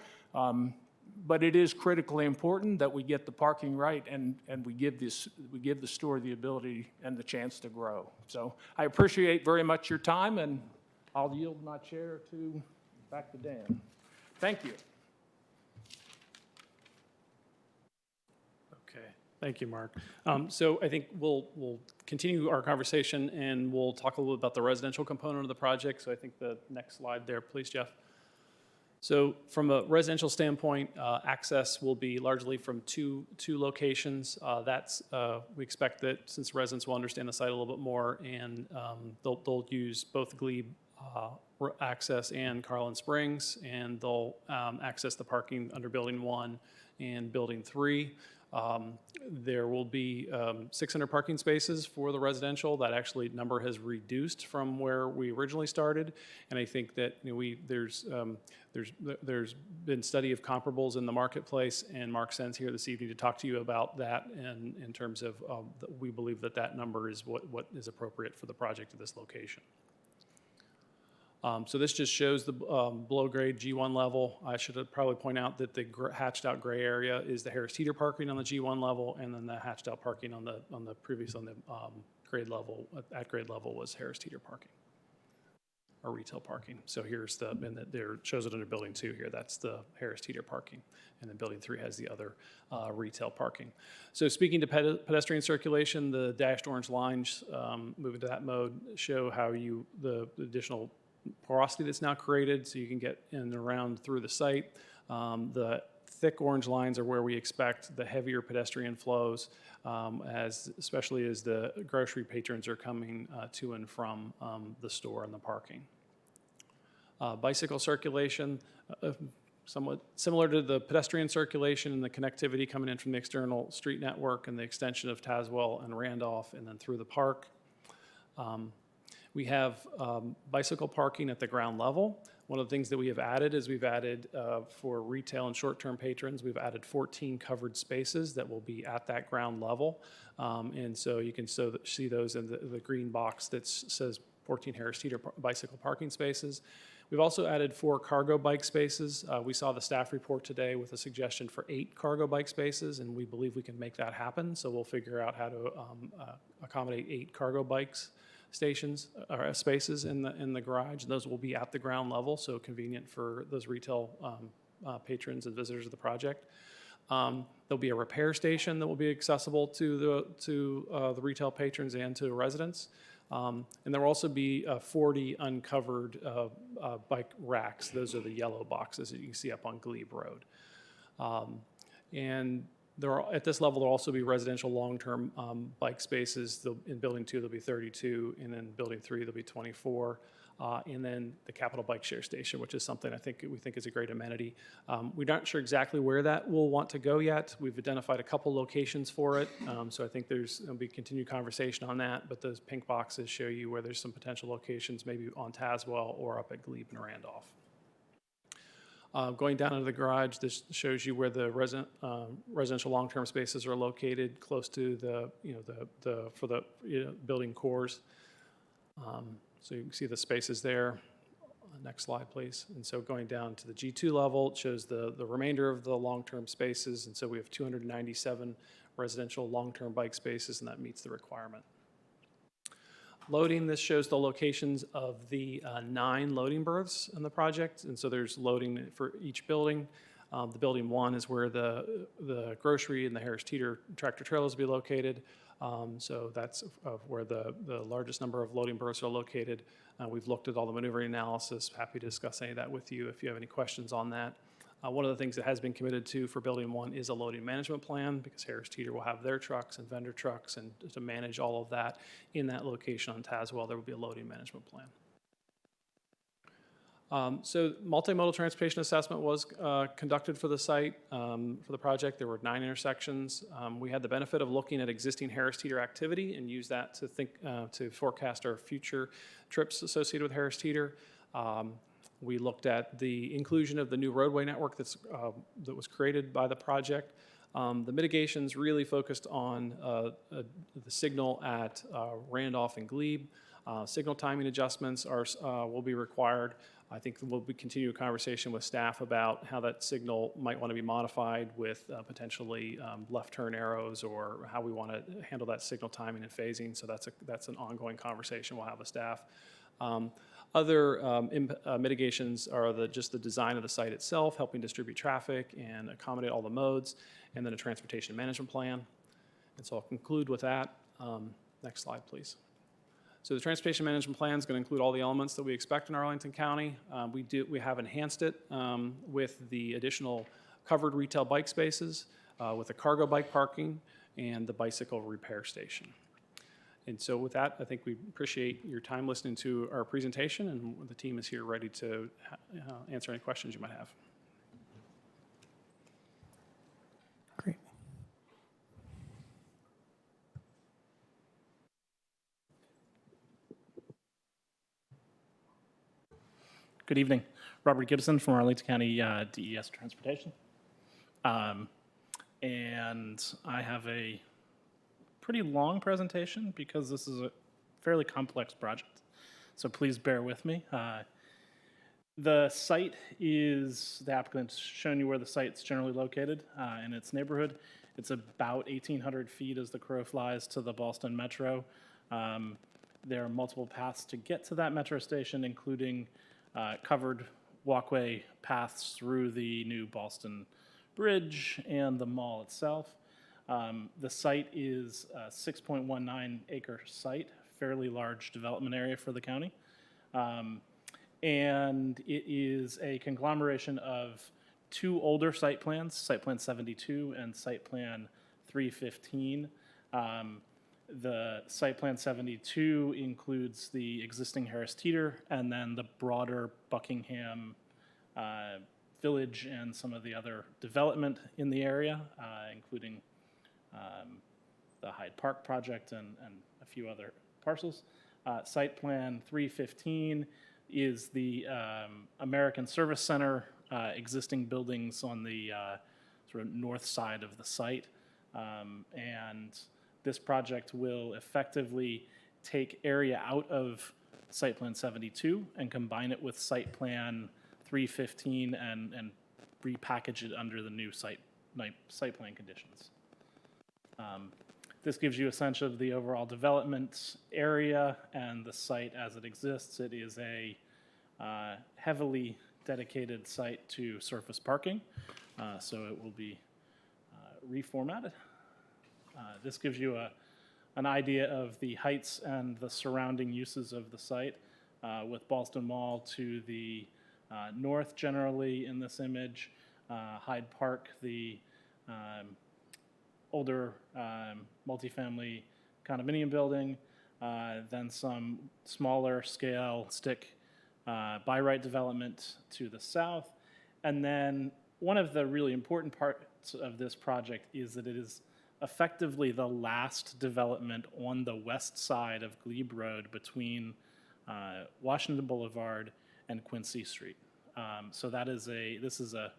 But it is critically important that we get the parking right and we give the store the ability and the chance to grow. So I appreciate very much your time, and I'll yield my chair back to Dan. Thank you. Okay, thank you, Mark. So I think we'll continue our conversation and we'll talk a little bit about the residential component of the project. So I think the next slide there, please, Jeff. So from a residential standpoint, access will be largely from two locations. We expect that since residents will understand the site a little bit more, and they'll use both Glebe access and Carlin Springs, and they'll access the parking under Building 1 and Building 3. There will be 600 parking spaces for the residential. That actually number has reduced from where we originally started, and I think that there's been study of comparables in the marketplace, and Mark sends here this evening to talk to you about that, and in terms of we believe that number is what is appropriate for the project at this location. So this just shows the below grade G1 level. I should probably point out that the hatched out gray area is the Harris Teeter parking on the G1 level, and then the hatched out parking on the grade level at grade level was Harris Teeter parking or retail parking. So here's there shows it under Building 2 here. That's the Harris Teeter parking, and then Building 3 has the other retail parking. So speaking to pedestrian circulation, the dashed orange lines moving to that mode show how the additional porosity that's now created, so you can get in and around through the site. The thick orange lines are where we expect the heavier pedestrian flows, especially as the grocery patrons are coming to and from the store and the parking. Bicycle circulation, somewhat similar to the pedestrian circulation and the connectivity coming in from the external street network and the extension of Tazewell and Randolph and then through the park. We have bicycle parking at the ground level. One of the things that we have added is we've added for retail and short-term patrons, we've added 14 covered spaces that will be at that ground level. And so you can see those in the green box that says 14 Harris Teeter bicycle parking spaces. We've also added 4 cargo bike spaces. We saw the staff report today with a suggestion for 8 cargo bike spaces, and we believe we can make that happen. So we'll figure out how to accommodate 8 cargo bikes stations or spaces in the garage. And those will be at the ground level, so convenient for those retail patrons and visitors of the project. There'll be a repair station that will be accessible to the retail patrons and to residents. And there will also be 40 uncovered bike racks. Those are the yellow boxes that you can see up on Glebe Road. And at this level, there will also be residential long-term bike spaces. In Building 2, there'll be 32, and then Building 3, there'll be 24. And then the Capital Bike Share Station, which is something we think is a great amenity. We're not sure exactly where that will want to go yet. We've identified a couple locations for it, so I think there'll be continued conversation on that, but those pink boxes show you where there's some potential locations, maybe on Tazewell or up at Glebe and Randolph. Going down into the garage, this shows you where the residential long-term spaces are located, close to the building cores. So you can see the spaces there. Next slide, please. And so going down to the G2 level, it shows the remainder of the long-term spaces. And so we have 297 residential long-term bike spaces, and that meets the requirement. Loading, this shows the locations of the 9 loading berths in the project. And so there's loading for each building. The building 1 is where the grocery and the Harris Teeter tractor trailers will be located. So that's where the largest number of loading berths are located. We've looked at all the maneuvering analysis. Happy to discuss any of that with you if you have any questions on that. One of the things that has been committed to for Building 1 is a loading management plan, because Harris Teeter will have their trucks and vendor trucks, and to manage all of that in that location on Tazewell, there will be a loading management plan. So multimodal transportation assessment was conducted for the site, for the project. There were 9 intersections. We had the benefit of looking at existing Harris Teeter activity and use that to forecast our future trips associated with Harris Teeter. We looked at the inclusion of the new roadway network that was created by the project. The mitigations really focused on the signal at Randolph and Glebe. Signal timing adjustments will be required. I think we'll continue a conversation with staff about how that signal might want to be modified with potentially left turn arrows, or how we want to handle that signal timing and phasing. So that's an ongoing conversation we'll have with staff. Other mitigations are just the design of the site itself, helping distribute traffic and accommodate all the modes, and then a transportation management plan. And so I'll conclude with that. Next slide, please. So the transportation management plan is going to include all the elements that we expect in Arlington County. We have enhanced it with the additional covered retail bike spaces, with the cargo bike parking, and the bicycle repair station. And so with that, I think we appreciate your time listening to our presentation, and the team is here ready to answer any questions you might have. Great. Good evening. Robert Gibson from Arlington County DES Transportation. And I have a pretty long presentation because this is a fairly complex project. So please bear with me. The site is, the applicant's shown you where the site's generally located in its neighborhood. It's about 1,800 feet as the crow flies to the Boston Metro. There are multiple paths to get to that metro station, including covered walkway paths through the new Boston Bridge and the mall itself. The site is a 6.19 acre site, fairly large development area for the county. And it is a conglomeration of 2 older site plans, Site Plan 72 and Site Plan 315. The Site Plan 72 includes the existing Harris Teeter and then the broader Buckingham Village and some of the other development in the area, including the Hyde Park project and a few other parcels. Site Plan 315 is the American Service Center, existing buildings on the sort of north side of the site. And this project will effectively take area out of Site Plan 72 and combine it with Site Plan 315 and repackage it under the new site plan conditions. This gives you a sense of the overall development area and the site as it exists. It is a heavily dedicated site to surface parking, so it will be reformatted. This gives you an idea of the heights and the surrounding uses of the site, with Ballston Mall to the north generally in this image, Hyde Park, the older multifamily condominium building, then some smaller scale stick by right development to the south. And then one of the really important parts of this project is that it is effectively the last development on the west side of Glebe Road between Washington Boulevard and Quincy Street. So this is a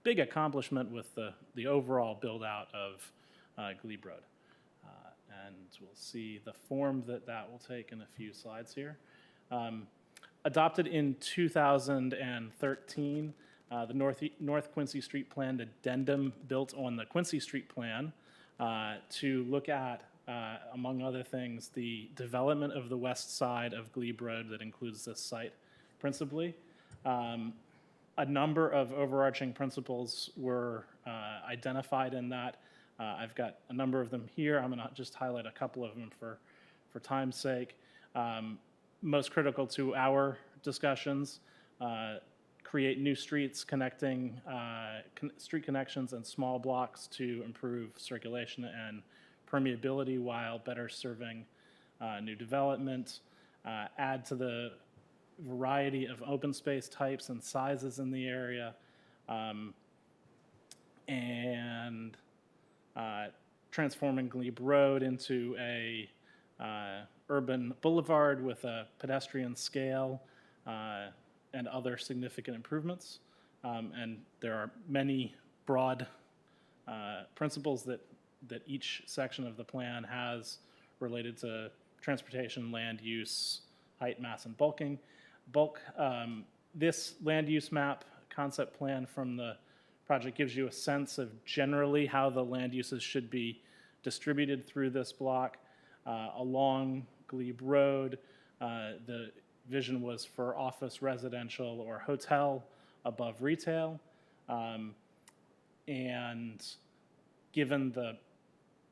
big accomplishment with the overall build out of Glebe Road. And we'll see the form that will take in a few slides here. Adopted in 2013, the North Quincy Street Plan addendum built on the Quincy Street Plan to look at, among other things, the development of the west side of Glebe Road that includes this site principally. A number of overarching principles were identified in that. I've got a number of them here. I'm going to just highlight a couple of them for time's sake. Most critical to our discussions, create new streets connecting street connections and small blocks to improve circulation and permeability while better serving new development. Add to the variety of open space types and sizes in the area, and transforming Glebe Road into a urban boulevard with a pedestrian scale and other significant improvements. And there are many broad principles that each section of the plan has related to transportation, land use, height, mass, and bulk. This land use map concept plan from the project gives you a sense of generally how the land uses should be distributed through this block. Along Glebe Road, the vision was for office, residential, or hotel above retail. And given the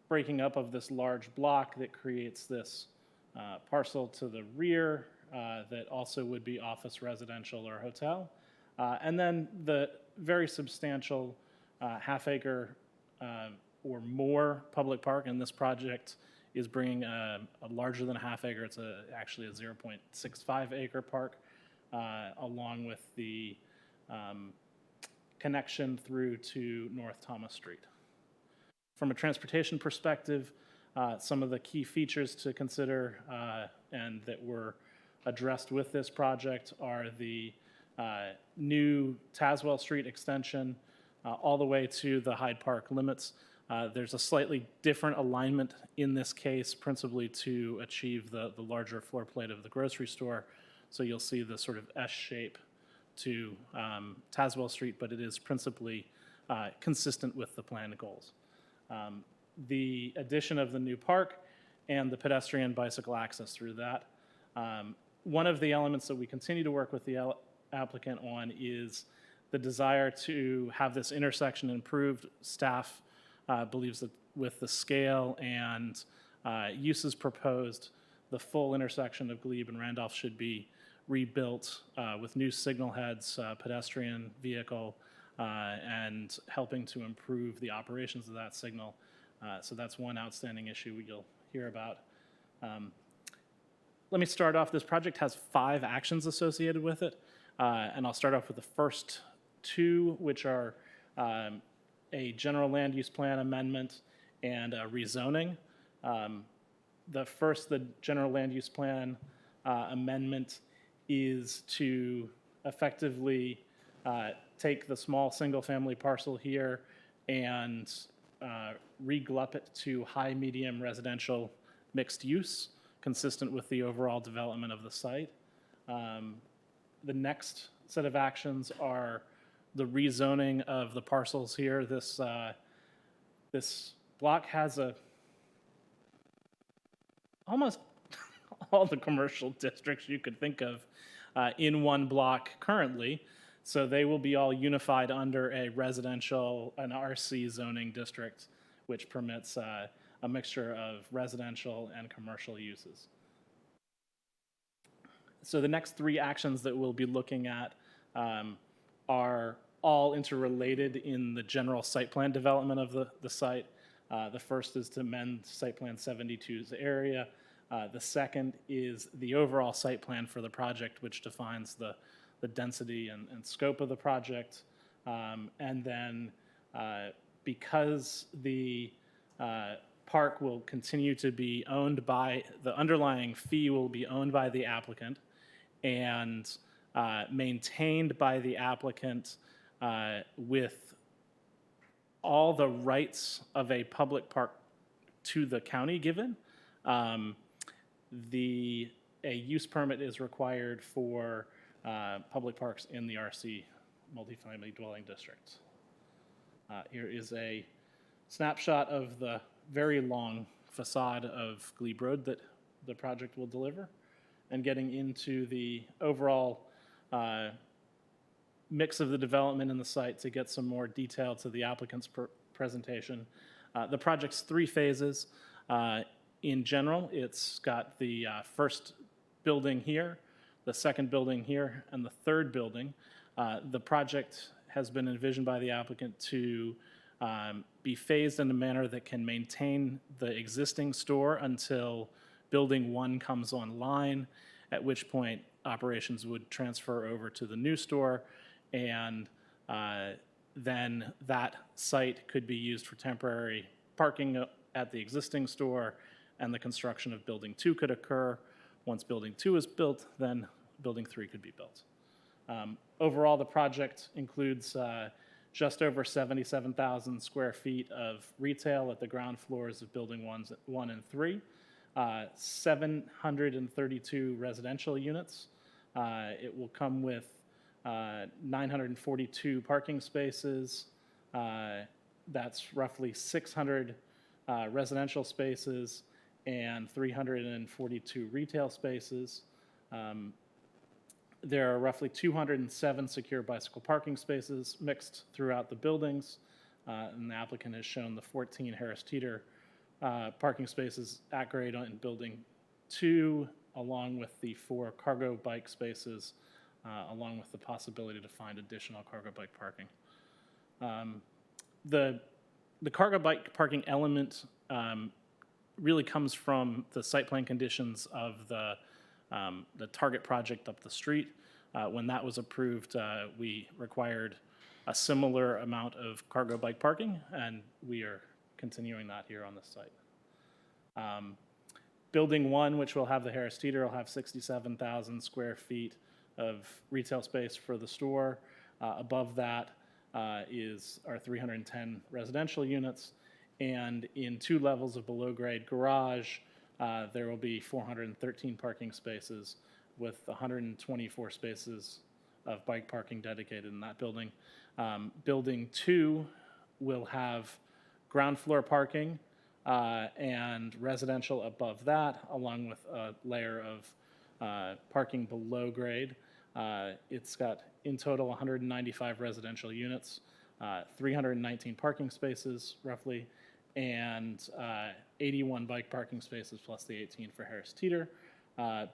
breaking up of this large block that creates this parcel to the rear that also would be office, residential, or hotel. And then the very substantial half-acre or more public park, and this project is bringing a larger than a half acre. It's actually a 0.65 acre park, along with the connection through to North Thomas Street. From a transportation perspective, some of the key features to consider and that were addressed with this project are the new Tazewell Street extension all the way to the Hyde Park limits. There's a slightly different alignment in this case, principally to achieve the larger floor plate of the grocery store. So you'll see the sort of S shape to Tazewell Street, but it is principally consistent with the planned goals. The addition of the new park and the pedestrian bicycle access through that. One of the elements that we continue to work with the applicant on is the desire to have this intersection improved. Staff believes that with the scale and uses proposed, the full intersection of Glebe and Randolph should be rebuilt with new signal heads, pedestrian vehicle, and helping to improve the operations of that signal. So that's one outstanding issue you'll hear about. Let me start off. This project has 5 actions associated with it, and I'll start off with the first 2, which are a general land use plan amendment and a rezoning. The general land use plan amendment is to effectively take the small single-family parcel here and reglup it to high-medium residential mixed use, consistent with the overall development of the site. The next set of actions are the rezoning of the parcels here. This block has almost all the commercial districts you could think of in one block currently. So they will be all unified under an RC zoning district, which permits a mixture of residential and commercial uses. So the next three actions that we'll be looking at are all interrelated in the general site plan development of the site. The first is to amend site plan 72's area. The second is the overall site plan for the project, which defines the density and scope of the project. And then because the park will continue to be owned by, the underlying fee will be owned by the applicant and maintained by the applicant with all the rights of a public park to the county given. A use permit is required for public parks in the RC multifamily dwelling district. Here is a snapshot of the very long facade of Glebe Road that the project will deliver, and getting into the overall mix of the development in the site to get some more detail to the applicant's presentation. The project's 3 phases. In general, it's got the first building here, the second building here, and the third building. The project has been envisioned by the applicant to be phased in a manner that can maintain the existing store until building 1 comes online, at which point operations would transfer over to the new store, and then that site could be used for temporary parking at the existing store, and the construction of building 2 could occur. Once building 2 is built, then building 3 could be built. Overall, the project includes just over 77,000 square feet of retail at the ground floors of building 1 and 3, 732 residential units. It will come with 942 parking spaces. That's roughly 600 residential spaces and 342 retail spaces. There are roughly 207 secure bicycle parking spaces mixed throughout the buildings, and the applicant has shown the 14 Harris Teeter parking spaces at grade in building 2, along with the 4 cargo bike spaces, along with the possibility to find additional cargo bike parking. The cargo bike parking element really comes from the site plan conditions of the target project up the street. When that was approved, we required a similar amount of cargo bike parking, and we are continuing that here on the site. Building 1, which will have the Harris Teeter, will have 67,000 square feet of retail space for the store. Above that is our 310 residential units, and in 2 levels of below-grade garage, there will be 413 parking spaces with 124 spaces of bike parking dedicated in that building. Building 2 will have ground floor parking and residential above that, along with a layer of parking below grade. It's got in total 195 residential units, 319 parking spaces roughly, and 81 bike parking spaces plus the 18 for Harris Teeter.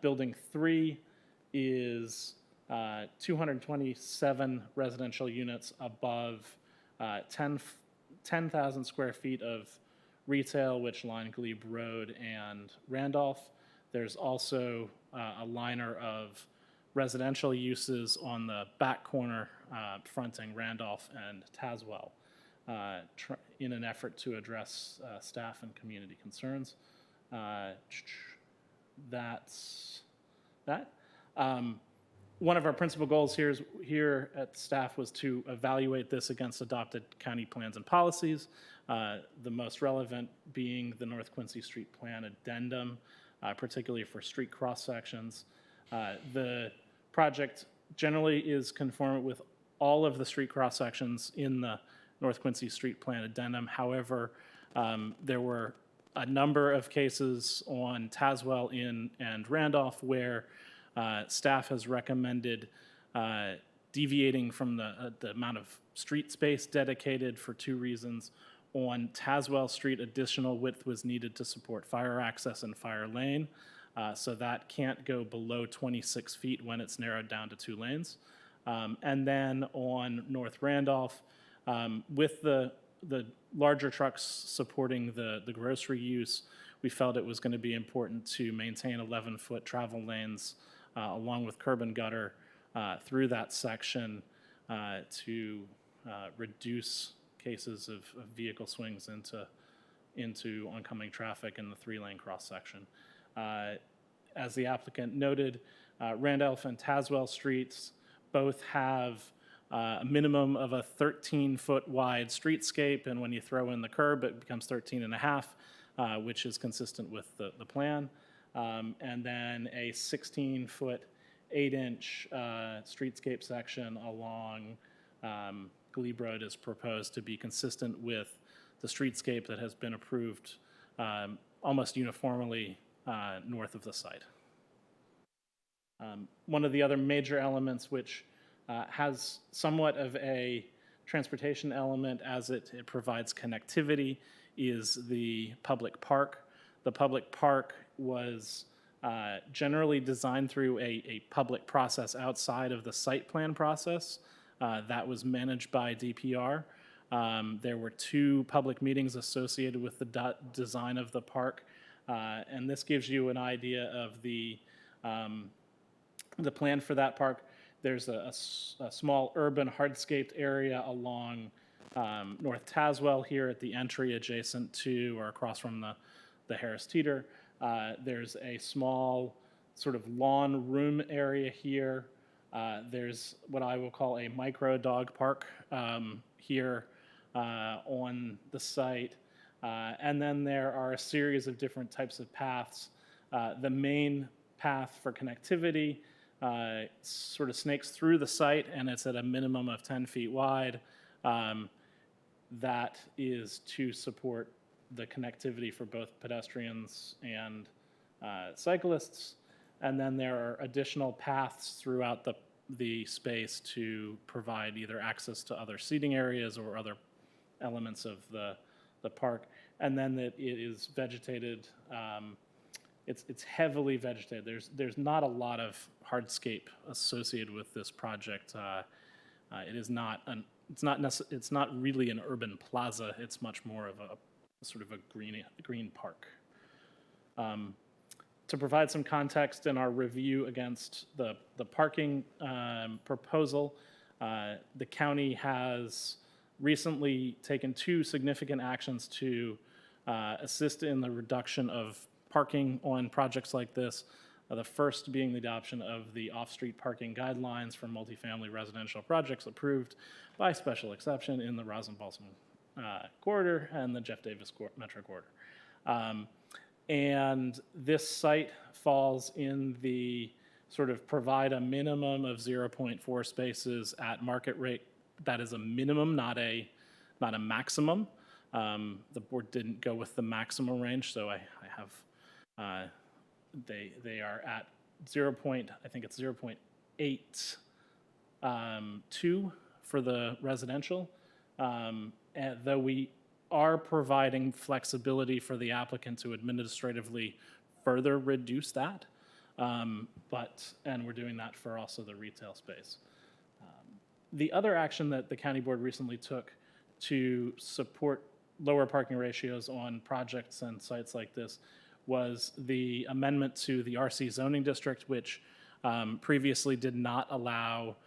Building 3 is 227 residential units above 10,000 square feet of retail, which line Glebe Road and Randolph. There's also a liner of residential uses on the back corner fronting Randolph and Tazewell in an effort to address staff and community concerns. That's that. one of our principal goals here at staff was to evaluate this against adopted county plans and policies, the most relevant being the North Quincy Street Plan Addendum, particularly for street cross-sections. The project generally is conformant with all of the street cross-sections in the North Quincy Street Plan Addendum. However, there were a number of cases on Tazewell Inn and Randolph where staff has recommended deviating from the amount of street space dedicated for two reasons. On Tazewell Street, additional width was needed to support fire access and fire lane, so that can't go below 26 feet when it's narrowed down to 2 lanes. And then on North Randolph, with the larger trucks supporting the grocery use, we felt it was going to be important to maintain 11-foot travel lanes along with curb and gutter through that section to reduce cases of vehicle swings into oncoming traffic in the 3-lane cross-section. As the applicant noted, Randolph and Tazewell Streets both have a minimum of a 13-foot wide streetscape, and when you throw in the curb, it becomes 13 and a half, which is consistent with the plan. And then a 16-foot, 8-inch streetscape section along Glebe Road is proposed to be consistent with the streetscape that has been approved almost uniformly north of the site. One of the other major elements which has somewhat of a transportation element as it provides connectivity is the public park. The public park was generally designed through a public process outside of the site plan process that was managed by DPR. There were 2 public meetings associated with the design of the park, and this gives you an idea of the plan for that park. There's a small urban hardscaped area along North Tazewell here at the entry adjacent to or across from the Harris Teeter. There's a small sort of lawn room area here. There's what I will call a micro dog park here on the site. And then there are a series of different types of paths. The main path for connectivity sort of snakes through the site, and it's at a minimum of 10 feet wide. That is to support the connectivity for both pedestrians and cyclists. And then there are additional paths throughout the space to provide either access to other seating areas or other elements of the park. And then it is vegetated. It's heavily vegetated. There's not a lot of hardscape associated with this project. It's not really an urban plaza. It's much more of a sort of a green park. To provide some context in our review against the parking proposal, the county has recently taken 2 significant actions to assist in the reduction of parking on projects like this. The first being the adoption of the off-street parking guidelines for multifamily residential projects approved by special exception in the Rosen-Balsam corridor and the Jeff Davis Metro corridor. And this site falls in the sort of provide a minimum of 0.4 spaces at market rate. That is a minimum, not a maximum. The board didn't go with the maximum range, so I have, they are at 0.82 for the residential. And though we are providing flexibility for the applicant to administratively further reduce that, and we're doing that for also the retail space. The other action that the county board recently took to support lower parking ratios on projects and sites like this was the amendment to the RC zoning district, which previously did not allow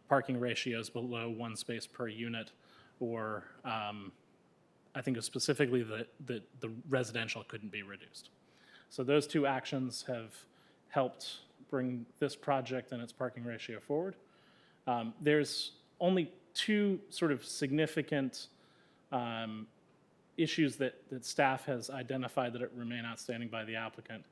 parking ratios below 1 space per unit, or I think it was specifically that the residential couldn't be reduced. So those 2 actions have helped bring this project and its parking ratio forward. There's only two sort of significant issues that staff has identified that remain outstanding by the applicant.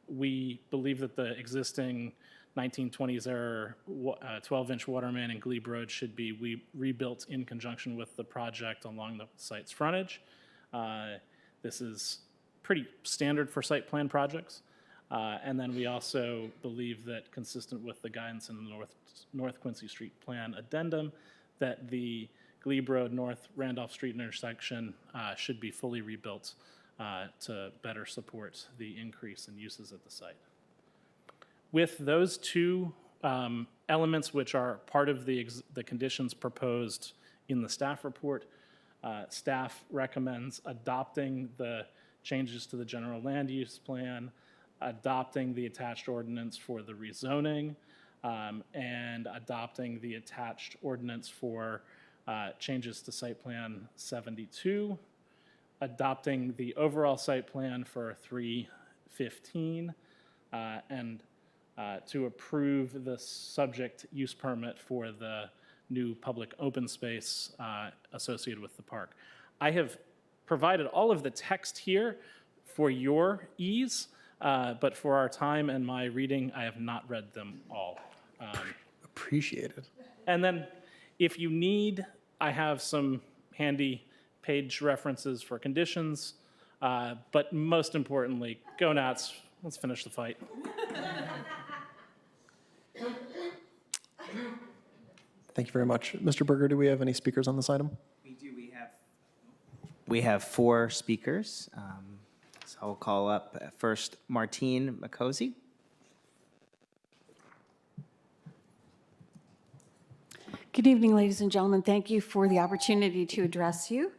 We believe that the existing 1920s era 12-inch water main in Glebe Road should be rebuilt in conjunction with the project along the site's frontage. This is pretty standard for site plan projects. And then we also believe that, consistent with the guidance in the North Quincy Street Plan addendum, that the Glebe Road North Randolph Street intersection should be fully rebuilt to better support the increase in uses at the site. With those two elements, which are part of the conditions proposed in the staff report, staff recommends adopting the changes to the general land use plan, adopting the attached ordinance for the rezoning, and adopting the attached ordinance for changes to site plan 72, adopting the overall site plan for 315, and to approve the subject use permit for the new public open space associated with the park. I have provided all of the text here for your ease, but for our time and my reading, I have not read them all. Appreciate it. And then if you need, I have some handy page references for conditions, but most importantly, go Nats, let's finish the fight. Thank you very much. Mr. Berger, do we have any speakers on this item? We do. We have 4 speakers. So I'll call up first Martine McCosey. Good evening, ladies and gentlemen. Thank you for the opportunity to address you.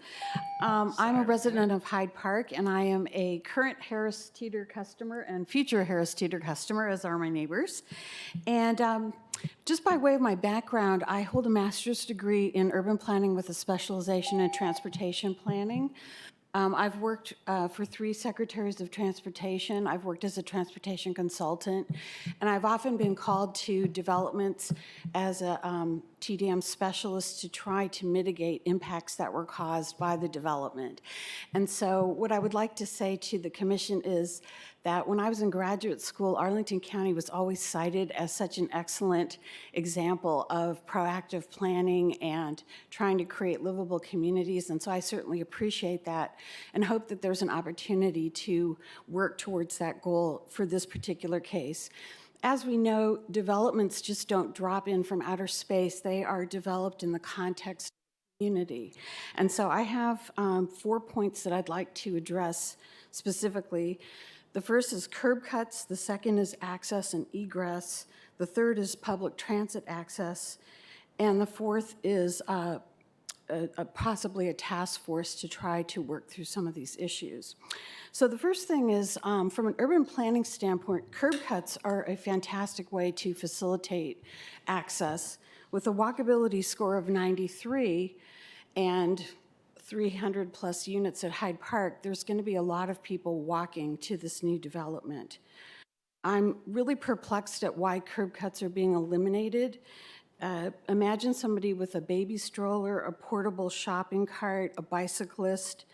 I'm a resident of Hyde Park, and I am a current Harris Teeter customer and future Harris Teeter customer, as are my neighbors. And just by way of my background, I hold a master's degree in urban planning with a specialization in transportation planning. I've worked for 3 secretaries of transportation. I've worked as a transportation consultant, and I've often been called to developments as a TDM specialist to try to mitigate impacts that were caused by the development. And so what I would like to say to the commission is that when I was in graduate school, Arlington County was always cited as such an excellent example of proactive planning and trying to create livable communities. And so I certainly appreciate that and hope that there's an opportunity to work towards that goal for this particular case. As we know, developments just don't drop in from outer space. They are developed in the context of the community. And so I have 4 points that I'd like to address specifically. The first is curb cuts, the second is access and egress, the third is public transit access, and the fourth is possibly a task force to try to work through some of these issues. So the first thing is, from an urban planning standpoint, curb cuts are a fantastic way to facilitate access. With a walkability score of 93 and 300 plus units at Hyde Park, there's going to be a lot of people walking to this new development. I'm really perplexed at why curb cuts are being eliminated. Imagine somebody with a baby stroller, a portable shopping cart, a bicyclist.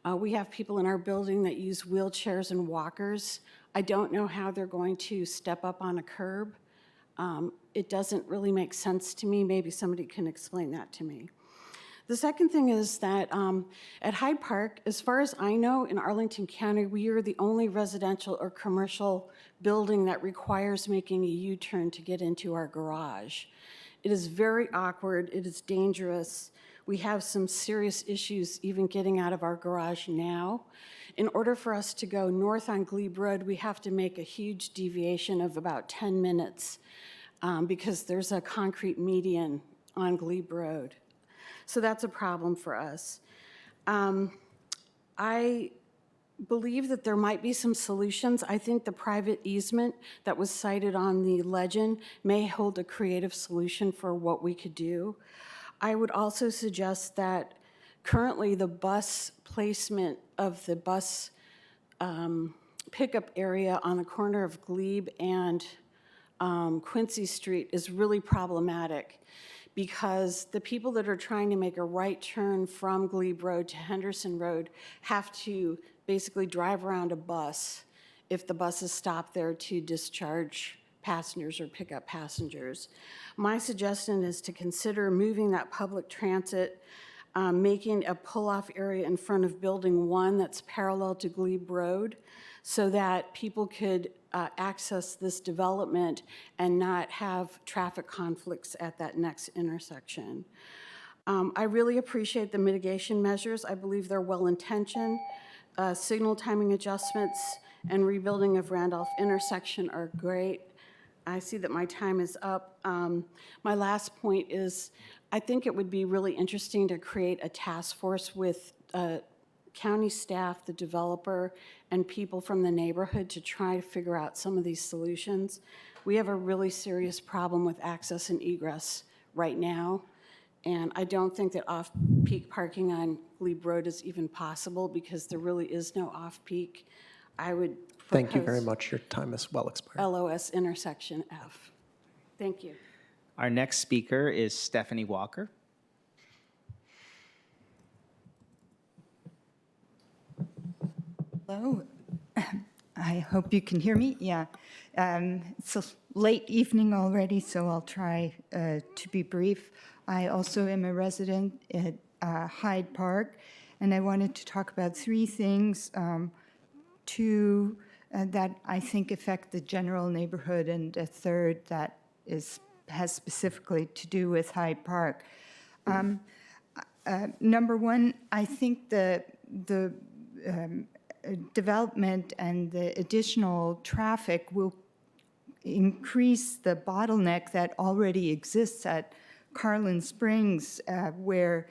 We have people in our building that use wheelchairs and walkers. I don't know how they're going to step up on a curb. It doesn't really make sense to me. Maybe somebody can explain that to me. The second thing is that at Hyde Park, as far as I know, in Arlington County, we are the only residential or commercial building that requires making a U-turn to get into our garage. It is very awkward. It is dangerous. We have some serious issues even getting out of our garage now. In order for us to go north on Glebe Road, we have to make a huge deviation of about 10 minutes because there's a concrete median on Glebe Road. So that's a problem for us. I believe that there might be some solutions. I think the private easement that was cited on the legend may hold a creative solution for what we could do. I would also suggest that currently the bus placement of the bus pickup area on the corner of Glebe and Quincy Street is really problematic because the people that are trying to make a right turn from Glebe Road to Henderson Road have to basically drive around a bus if the buses stop there to discharge passengers or pick up passengers. My suggestion is to consider moving that public transit, making a pull-off area in front of Building 1 that's parallel to Glebe Road so that people could access this development and not have traffic conflicts at that next intersection. I really appreciate the mitigation measures. I believe they're well-intentioned. Signal timing adjustments and rebuilding of Randolph intersection are great. I see that my time is up. My last point is I think it would be really interesting to create a task force with county staff, the developer, and people from the neighborhood to try to figure out some of these solutions. We have a really serious problem with access and egress right now, and I don't think that off-peak parking on Glebe Road is even possible because there really is no off-peak. I would Thank you very propose much. Your time is well expired. LOS intersection F. Thank you. Our next speaker is Stephanie Walker. Hello. I hope you can hear me. Yeah. It's a late evening already, so I'll try to be brief. I also am a resident at Hyde Park, and I wanted to talk about three things, two that I think affect the general neighborhood, and a third that has specifically to do with Hyde Park. Number one, I think the development and the additional traffic will increase the bottleneck that already exists at Carlin Springs, where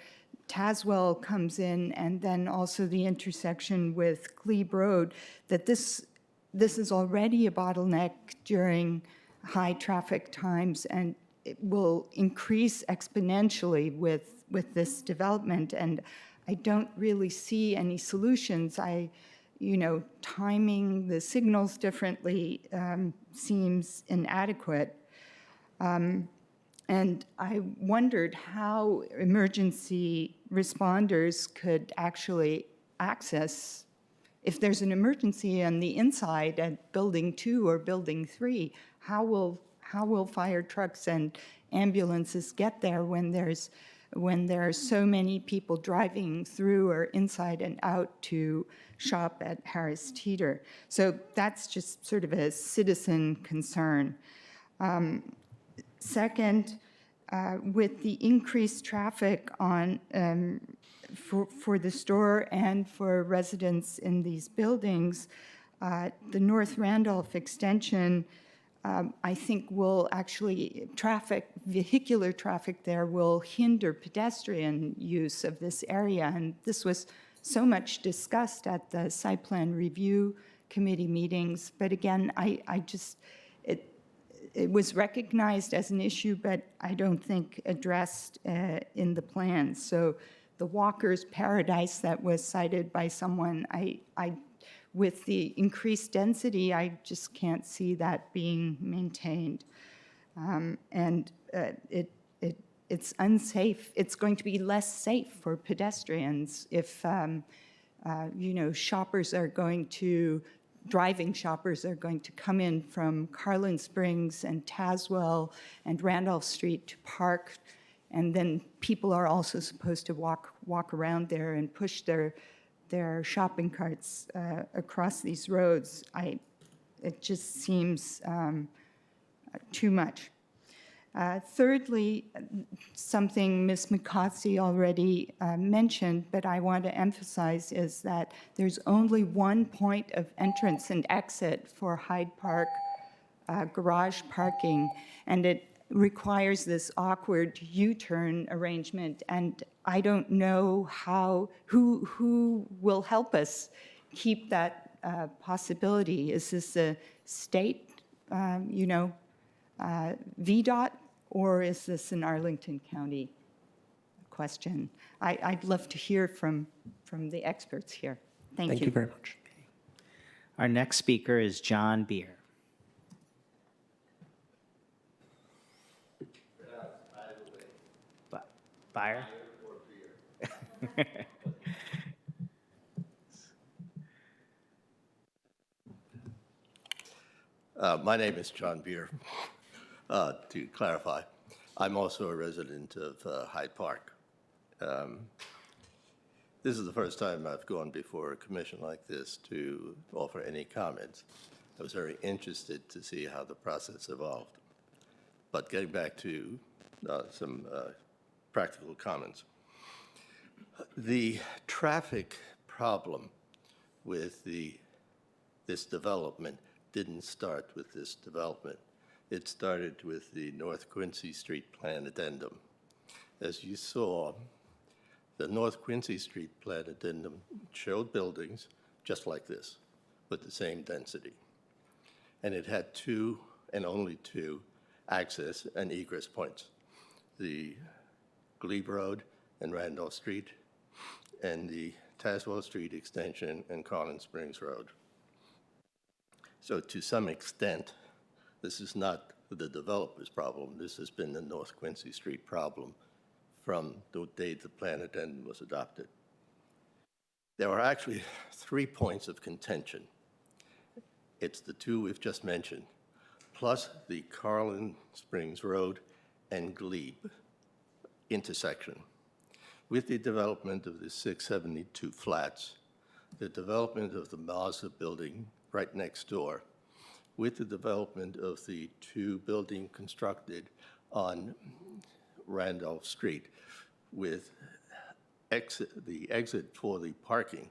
Tazewell comes in, and then also the intersection with Glebe Road, that this is already a bottleneck during high traffic times, and it will increase exponentially with this development. And I don't really see any solutions. Timing the signals differently seems inadequate. And I wondered how emergency responders could actually access, if there's an emergency on the inside at Building 2 or Building 3, how will fire trucks and ambulances get there when there are so many people driving through or inside and out to shop at Harris Teeter? So that's just sort of a citizen concern. Second, with the increased traffic on for the store and for residents in these buildings, the North Randolph extension, I think will actually vehicular traffic there will hinder pedestrian use of this area. And this was so much discussed at the site plan review committee meetings. But again, it was recognized as an issue, but I don't think addressed in the plans. So the walker's paradise that was cited by someone, with the increased density, I just can't see that being maintained. It's unsafe. It's going to be less safe for pedestrians if, driving shoppers are going to come in from Carlin Springs and Tazewell and Randolph Street to park, and then people are also supposed to walk around there and push their shopping carts across these roads. It just seems too much. Thirdly, something Ms. McCarthy already mentioned, but I want to emphasize, is that there's only one point of entrance and exit for Hyde Park garage parking, and it requires this awkward U-turn arrangement, and I don't know who will help us keep that possibility. Is this a state, VDOT, or is this an Arlington County question? I'd love to hear from the experts here. Thank you. Thank you very much. Our next speaker is John Beer. Buyer? My name is John Beer. To clarify, I'm also a resident of Hyde Park. This is the first time I've gone before a commission like this to offer any comments. I was very interested to see how the process evolved. But getting back to some practical comments. The traffic problem with this development didn't start with this development. It started with the North Quincy Street Plan Addendum. As you saw, the North Quincy Street Plan Addendum showed buildings just like this, with the same density. And it had two, and only two, access and egress points. The Glebe Road and Randolph Street, and the Tazewell Street extension and Collins Springs Road. So to some extent, this is not the developer's problem. This has been the North Quincy Street problem from the day the plan addendum was adopted. There are actually 3 points of contention. It's the two we've just mentioned, plus the Carlin Springs Road and Glebe intersection. With the development of the 672 flats, the development of the Mazda building right next door, with the development of the two buildings constructed on Randolph Street, with the exit for the parking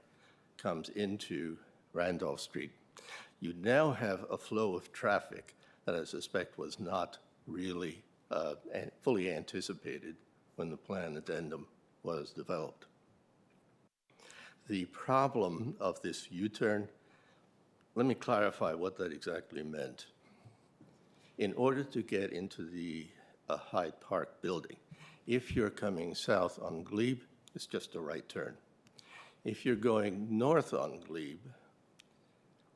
comes into Randolph Street. You now have a flow of traffic that I suspect was not really fully anticipated when the plan addendum was developed. The problem of this U-turn, let me clarify what that exactly meant. In order to get into the Hyde Park building, if you're coming south on Glebe, it's just a right turn. If you're going north on Glebe,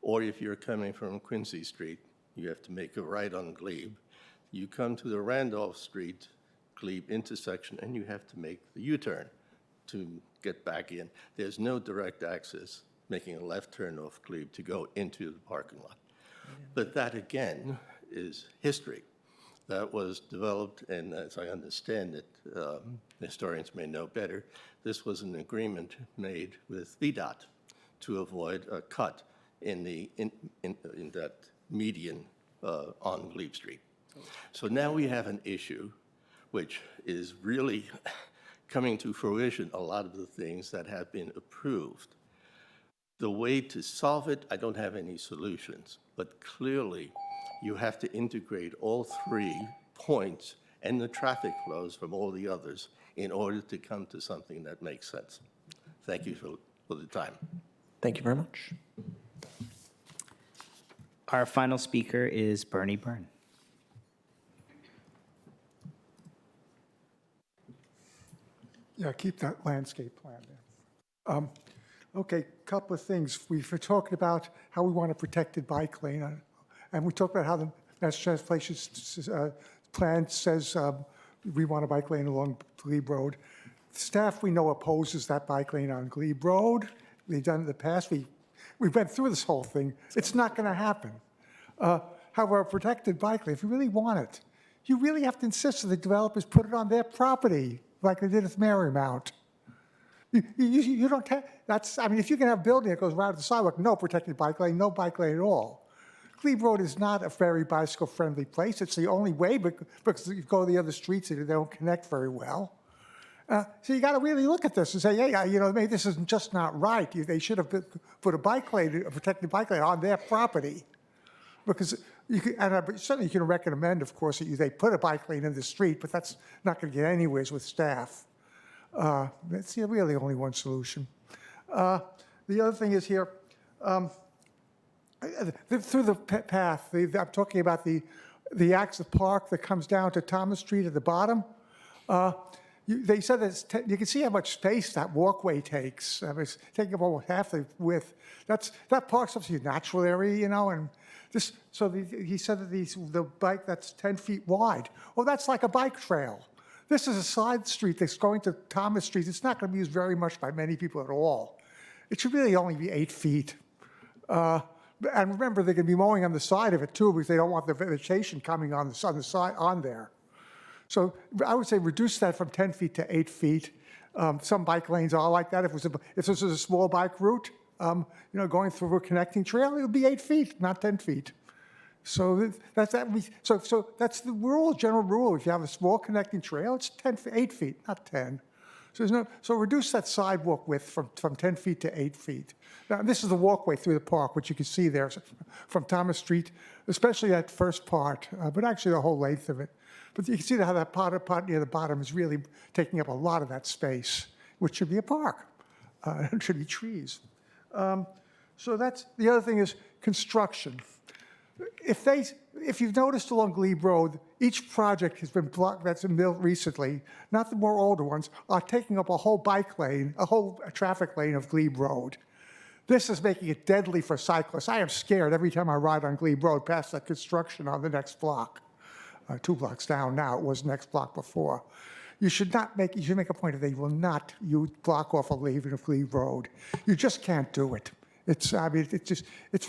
or if you're coming from Quincy Street, you have to make a right on Glebe. You come to the Randolph Street Glebe intersection, and you have to make the U-turn to get back in. There's no direct access making a left turn off Glebe to go into the parking lot. But that, again, is history. That was developed, and as I understand it, historians may know better, this was an agreement made with VDOT to avoid a cut in that median on Glebe Street. So now we have an issue which is really coming to fruition, a lot of the things that have been approved. The way to solve it, I don't have any solutions, but clearly you have to integrate all 3 points and the traffic flows from all the others in order to come to something that makes sense. Thank you for the time. Thank you very much. Our final speaker is Bernie Byrne. Yeah, keep that landscape plan there. Okay, couple of things. We've talked about how we want a protected bike lane, and we talked about how the Mass Transportation plan says we want a bike lane along Glebe Road. Staff, we know, opposes that bike lane on Glebe Road. We've done it in the past. We've been through this whole thing. It's not going to happen. However, a protected bike lane, if you really want it, you really have to insist that the developers put it on their property, like they did with Marymount. You don't have, I mean, if you can have a building that goes right to the sidewalk, no protected bike lane, no bike lane at all. Glebe Road is not a very bicycle-friendly place. It's the only way because you go to the other streets and they don't connect very well. So you got to really look at this and say, hey, maybe this is just not right. They should have put a bike lane, a protected bike lane on their property. Because certainly you can recommend, of course, that they put a bike lane in the street, but that's not going to get anywhere with staff. That's really only one solution. The other thing is here, through the path, I'm talking about the axis park that comes down to Thomas Street at the bottom. They said that you can see how much space that walkway takes. It's taking up almost half the width. That park's obviously a natural area, and he said that the bike that's 10 feet wide. Well, that's like a bike trail. This is a side street that's going to Thomas Street. It's not going to be used very much by many people at all. It should really only be 8 feet. And remember, they're going to be mowing on the side of it too, because they don't want the vegetation coming on the side on there. So I would say reduce that from 10 feet to 8 feet. Some bike lanes are like that. If this was a small bike route, going through a connecting trail, it would be 8 feet, not 10 feet. So that's that. So that's the rule, general rule. If you have a small connecting trail, it's 8 feet, not 10. So reduce that sidewalk width from 10 feet to 8 feet. Now, this is the walkway through the park, which you can see there from Thomas Street, especially that first part, but actually the whole length of it. But you can see how that part near the bottom is really taking up a lot of that space, which should be a park. It should be trees. So that's the other thing is construction. If you've noticed along Glebe Road, each project has been blocked that's been built recently, not the more older ones, are taking up a whole bike lane, a whole traffic lane of Glebe Road. This is making it deadly for cyclists. I am scared every time I ride on Glebe Road past that construction on the next block. 2 blocks down now, it was next block before. You should make a point of that you will not block off a leaving of Glebe Road. You just can't do it. It's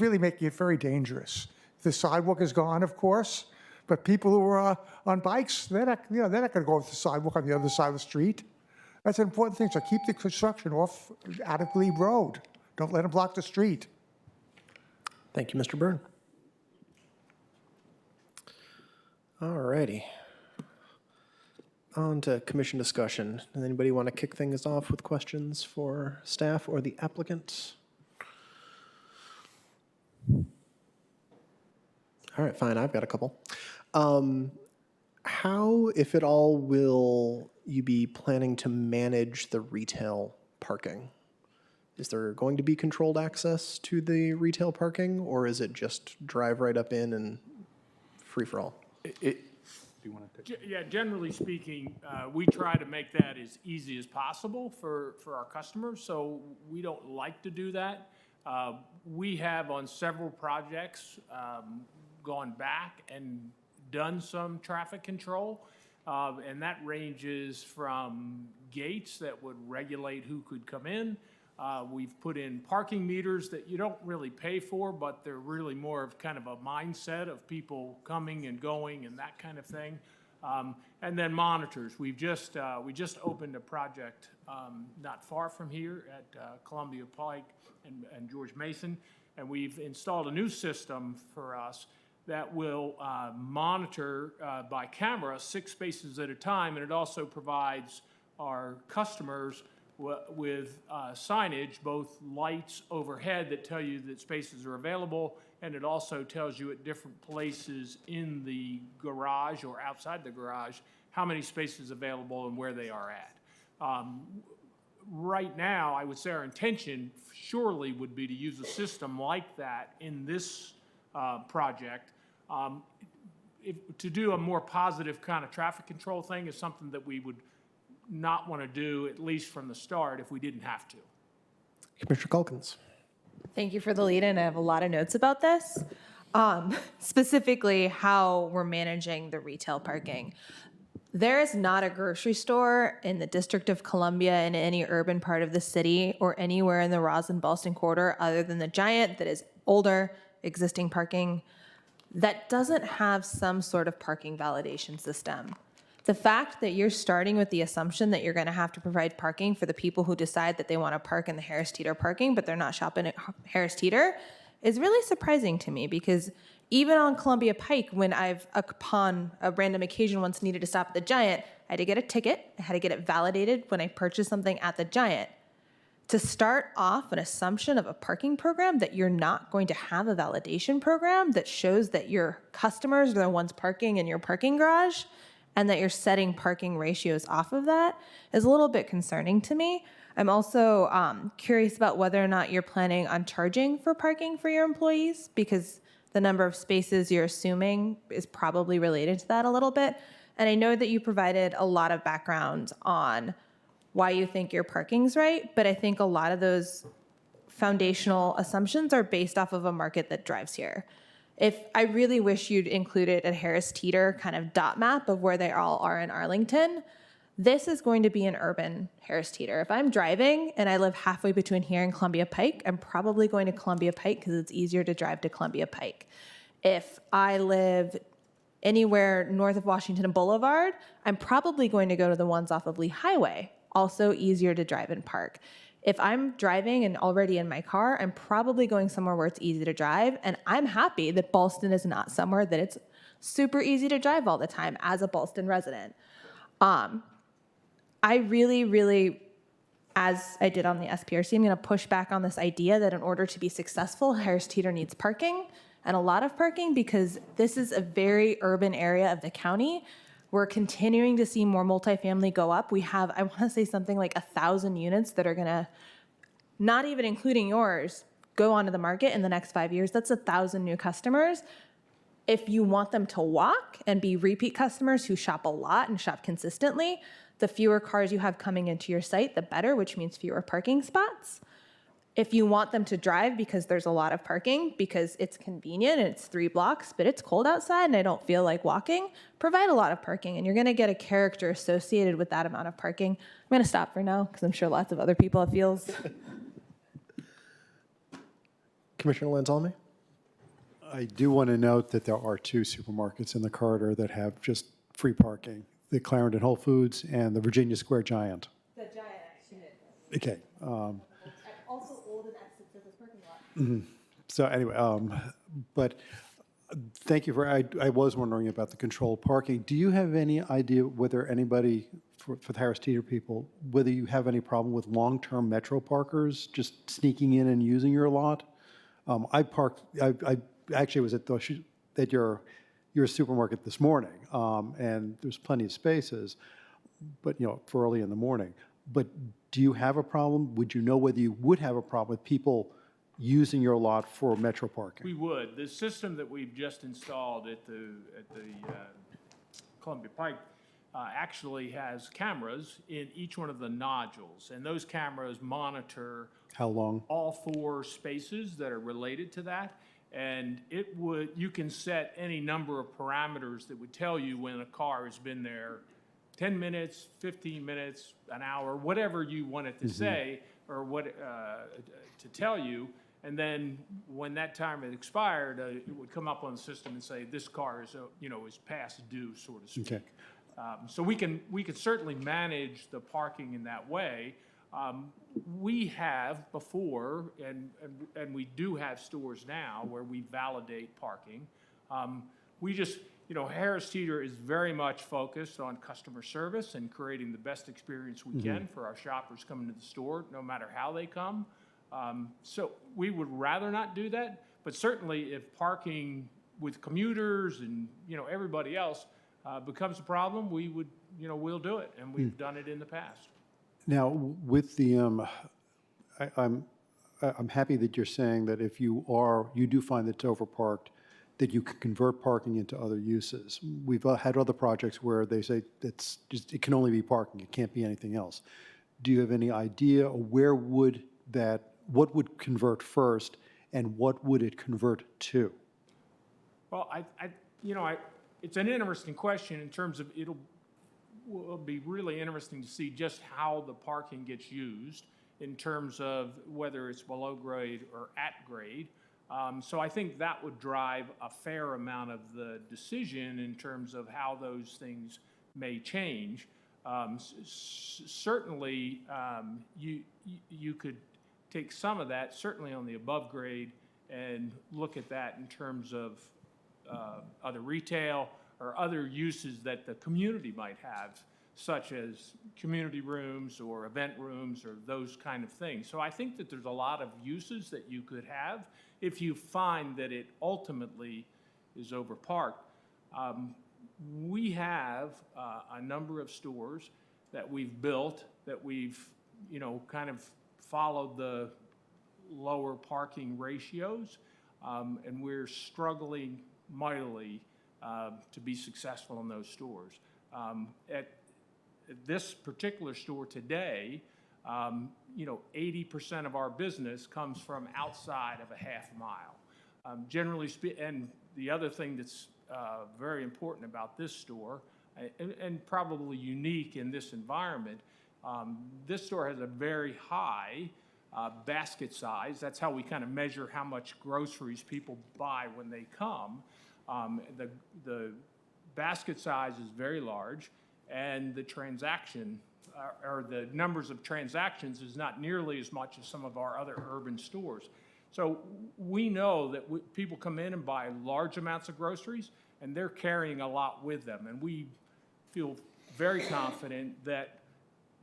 really making it very dangerous. The sidewalk is gone, of course, but people who are on bikes, they're not going to go off the sidewalk on the other side of the street. That's an important thing. So keep the construction out of Glebe Road. Don't let them block the street. Thank you, Mr. Byrne. All righty. On to commission discussion. Does anybody want to kick things off with questions for staff or the applicant? All right, fine. I've got a couple. How, if at all, will you be planning to manage the retail parking? Is there going to be controlled access to the retail parking, or is it just drive right up in and free for all? Yeah, generally speaking, we try to make that as easy as possible for our customers, so we don't like to do that. We have on several projects gone back and done some traffic control, and that ranges from gates that would regulate who could come in. We've put in parking meters that you don't really pay for, but they're really more of kind of a mindset of people coming and going and that kind of thing. And then monitors. We just opened a project not far from here at Columbia Pike and George Mason, and we've installed a new system for us that will monitor by camera 6 spaces at a time, and it also provides our customers with signage, both lights overhead that tell you that spaces are available, and it also tells you at different places in the garage or outside the garage how many spaces available and where they are at. Right now, I would say our intention surely would be to use a system like that in this project. To do a more positive kind of traffic control thing is something that we would not want to do, at least from the start, if we didn't have to. Commissioner Culkins. Thank you for the lead-in. I have a lot of notes about this, specifically how we're managing the retail parking. There is not a grocery store in the District of Columbia in any urban part of the city or anywhere in the Roslyn-Ballston corridor other than the Giant that is older, existing parking, that doesn't have some sort of parking validation system. The fact that you're starting with the assumption that you're going to have to provide parking for the people who decide that they want to park in the Harris Teeter parking, but they're not shopping at Harris Teeter, is really surprising to me, because even on Columbia Pike, when I've, upon a random occasion, once needed to stop at the Giant, I had to get a ticket. I had to get it validated when I purchased something at the Giant. To start off an assumption of a parking program that you're not going to have a validation program that shows that your customers are the ones parking in your parking garage and that you're setting parking ratios off of that is a little bit concerning to me. I'm also curious about whether or not you're planning on charging for parking for your employees, because the number of spaces you're assuming is probably related to that a little bit. And I know that you provided a lot of background on why you think your parking's right, but I think a lot of those foundational assumptions are based off of a market that drives here. I really wish you'd included a Harris Teeter kind of dot map of where they all are in Arlington, This is going to be an urban Harris Teeter. If I'm driving and I live halfway between here and Columbia Pike, I'm probably going to Columbia Pike because it's easier to drive to Columbia Pike. If I live anywhere north of Washington Boulevard, I'm probably going to go to the ones off of Lee Highway, also easier to drive and park. If I'm driving and already in my car, I'm probably going somewhere where it's easy to drive, and I'm happy that Ballston is not somewhere that it's super easy to drive all the time as a Ballston resident. I really, really, as I did on the SPRC, I'm going to push back on this idea that in order to be successful, Harris Teeter needs parking, and a lot of parking, because this is a very urban area of the county. We're continuing to see more multifamily go up. We have, I want to say something like 1,000 units that are going to, not even including yours, go onto the market in the next 5 years. That's 1,000 new customers. If you want them to walk and be repeat customers who shop a lot and shop consistently, the fewer cars you have coming into your site, the better, which means fewer parking spots. If you want them to drive because there's a lot of parking, because it's convenient and it's 3 blocks, but it's cold outside and I don't feel like walking, provide a lot of parking, and you're going to get a character associated with that amount of parking. I'm going to stop for now because I'm sure lots of other people have feels. Commissioner Lanzalme? I do want to note that there are 2 supermarkets in the corridor that have just free parking, the Clarendon Whole Foods and the Virginia Square Giant. The Giant actually. Okay. Also old and exits of this parking lot. So anyway, but thank you for, I was wondering about the controlled parking. Do you have any idea whether anybody, for the Harris Teeter people, whether you have any problem with long-term Metro parkers just sneaking in and using your lot? I actually was at your supermarket this morning, and there's plenty of spaces, but, for early in the morning. But do you have a problem? Would you know whether you would have a problem with people using your lot for Metro parking? We would. The system that we've just installed at the Columbia Pike actually has cameras in each one of the nodules, and those cameras monitor How long? all 4 spaces that are related to that. And you can set any number of parameters that would tell you when a car has been there 10 minutes, 15 minutes, an hour, whatever you want it to say, or what to tell you. And then when that time had expired, it would come up on the system and say, this car is, is past due, so to speak. Okay. So we can certainly manage the parking in that way. We have before, and we do have stores now where we validate parking. We just, Harris Teeter is very much focused on customer service and creating the best experience we can for our shoppers coming to the store, no matter how they come. So we would rather not do that, but certainly if parking with commuters and, everybody else becomes a problem, we would, we'll do it, and we've done it in the past. Now, with the, I'm happy that you're saying that if you do find that it's overparked, that you can convert parking into other uses. We've had other projects where they say it can only be parking, it can't be anything else. Do you have any idea where what would convert first, and what would it convert to? Well, it's an interesting question in terms of will be really interesting to see just how the parking gets used in terms of whether it's below grade or at grade. So I think that would drive a fair amount of the decision in terms of how those things may change. Certainly, you could take some of that, certainly on the above grade, and look at that in terms of other retail or other uses that the community might have, such as community rooms or event rooms or those kind of things. So I think that there's a lot of uses that you could have if you find that it ultimately is overparked. We have a number of stores that we've built that we've, kind of followed the lower parking ratios, and we're struggling mightily to be successful in those stores. At this particular store today, 80% of our business comes from outside of a half mile. Generally speaking, and the other thing that's very important about this store, and probably unique in this environment. This store has a very high basket size. That's how we kind of measure how much groceries people buy when they come. The basket size is very large, and the transaction or the numbers of transactions is not nearly as much as some of our other urban stores. So we know that people come in and buy large amounts of groceries, and they're carrying a lot with them. And we feel very confident that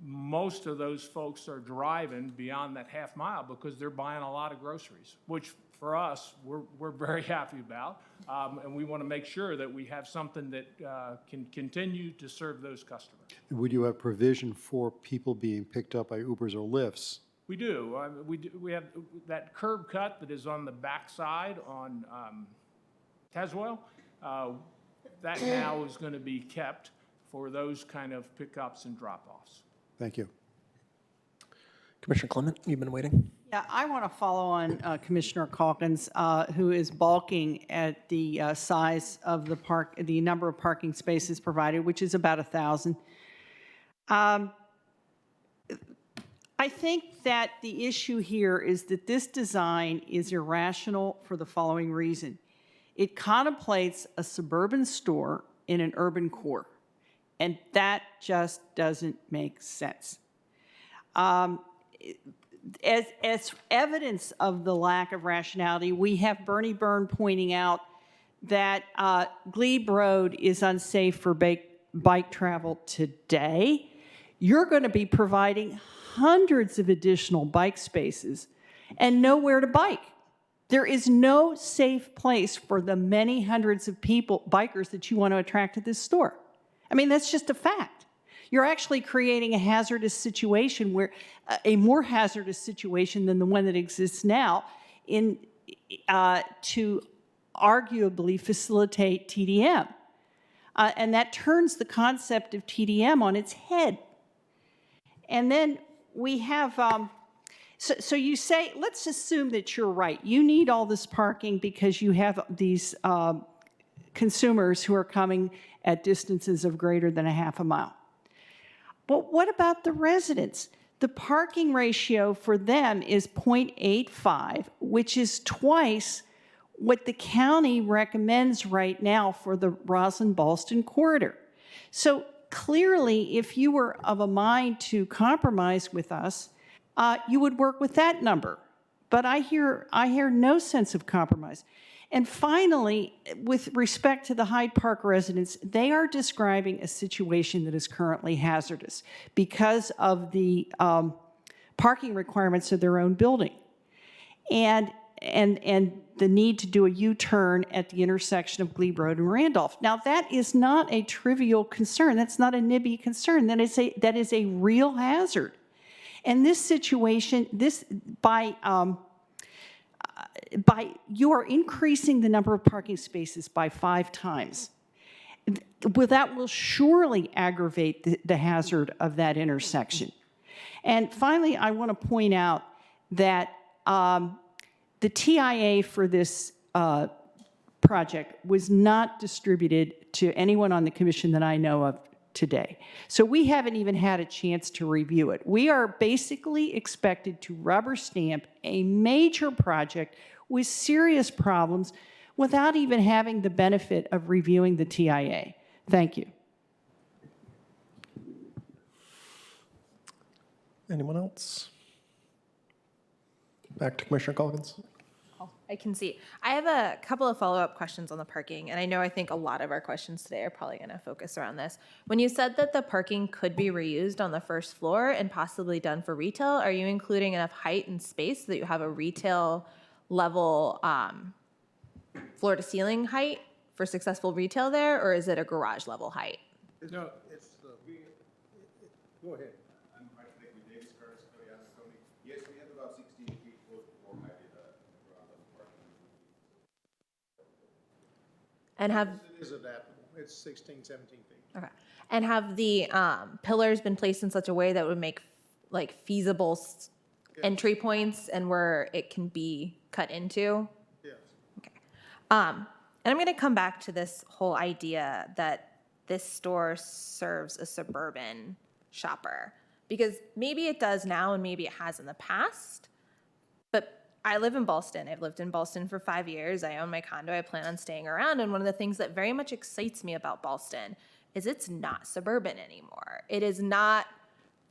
most of those folks are driving beyond that half mile because they're buying a lot of groceries, which for us, we're very happy about. And we want to make sure that we have something that can continue to serve those customers. Would you have provision for people being picked up by Ubers or Lyfts? We do. We have that curb cut that is on the back side on Tazewell. That now is going to be kept for those kind of pickups and drop-offs. Thank you. Commissioner Clement, you've been waiting. Yeah, I want to follow on Commissioner Calkins, who is balking at the size of the park, the number of parking spaces provided, which is about 1,000. I think that the issue here is that this design is irrational for the following reason. It contemplates a suburban store in an urban core, and that just doesn't make sense. As evidence of the lack of rationality, we have Bernie Byrne pointing out that Glebe Road is unsafe for bike travel today. You're going to be providing hundreds of additional bike spaces and nowhere to bike. There is no safe place for the many hundreds of bikers that you want to attract to this store. I mean, that's just a fact. You're actually creating a hazardous situation where a more hazardous situation than the one that exists now to arguably facilitate TDM. And that turns the concept of TDM on its head. And then we have, so you say, let's assume that you're right. You need all this parking because you have these consumers who are coming at distances of greater than a half a mile. But what about the residents? The parking ratio for them is 0.85, which is twice what the county recommends right now for the Roslyn-Ballston corridor. So clearly, if you were of a mind to compromise with us, you would work with that number. But I hear no sense of compromise. And finally, with respect to the Hyde Park residents, they are describing a situation that is currently hazardous because of the parking requirements of their own building and the need to do a U-turn at the intersection of Glebe Road and Randolph. Now, that is not a trivial concern. That's not a NIMBY concern. That is a real hazard. And this situation, you are increasing the number of parking spaces by 5 times. Well, that will surely aggravate the hazard of that intersection. And finally, I want to point out that the TIA for this project was not distributed to anyone on the commission that I know of today. So we haven't even had a chance to review it. We are basically expected to rubber stamp a major project with serious problems without even having the benefit of reviewing the TIA. Thank you. Anyone else? Back to Commissioner Calkins. I can see. I have a couple of follow-up questions on the parking, and I think a lot of our questions today are probably going to focus around this. When you said that the parking could be reused on the first floor and possibly done for retail, are you including enough height and space so that you have a retail level floor-to-ceiling height for successful retail there, or is it a garage level height? No, go ahead. Yes, we have about 16 feet floor height around the parking. And have It is adaptable. It's 16, 17 feet. okay. And have the pillars been placed in such a way that would make like feasible entry points and where it can be cut into? Yes. Okay. And I'm going to come back to this whole idea that this store serves a suburban shopper. Because maybe it does now and maybe it has in the past, but I live in Ballston. I've lived in Ballston for 5 years. I own my condo. I plan on staying around. And one of the things that very much excites me about Ballston is it's not suburban anymore. It is not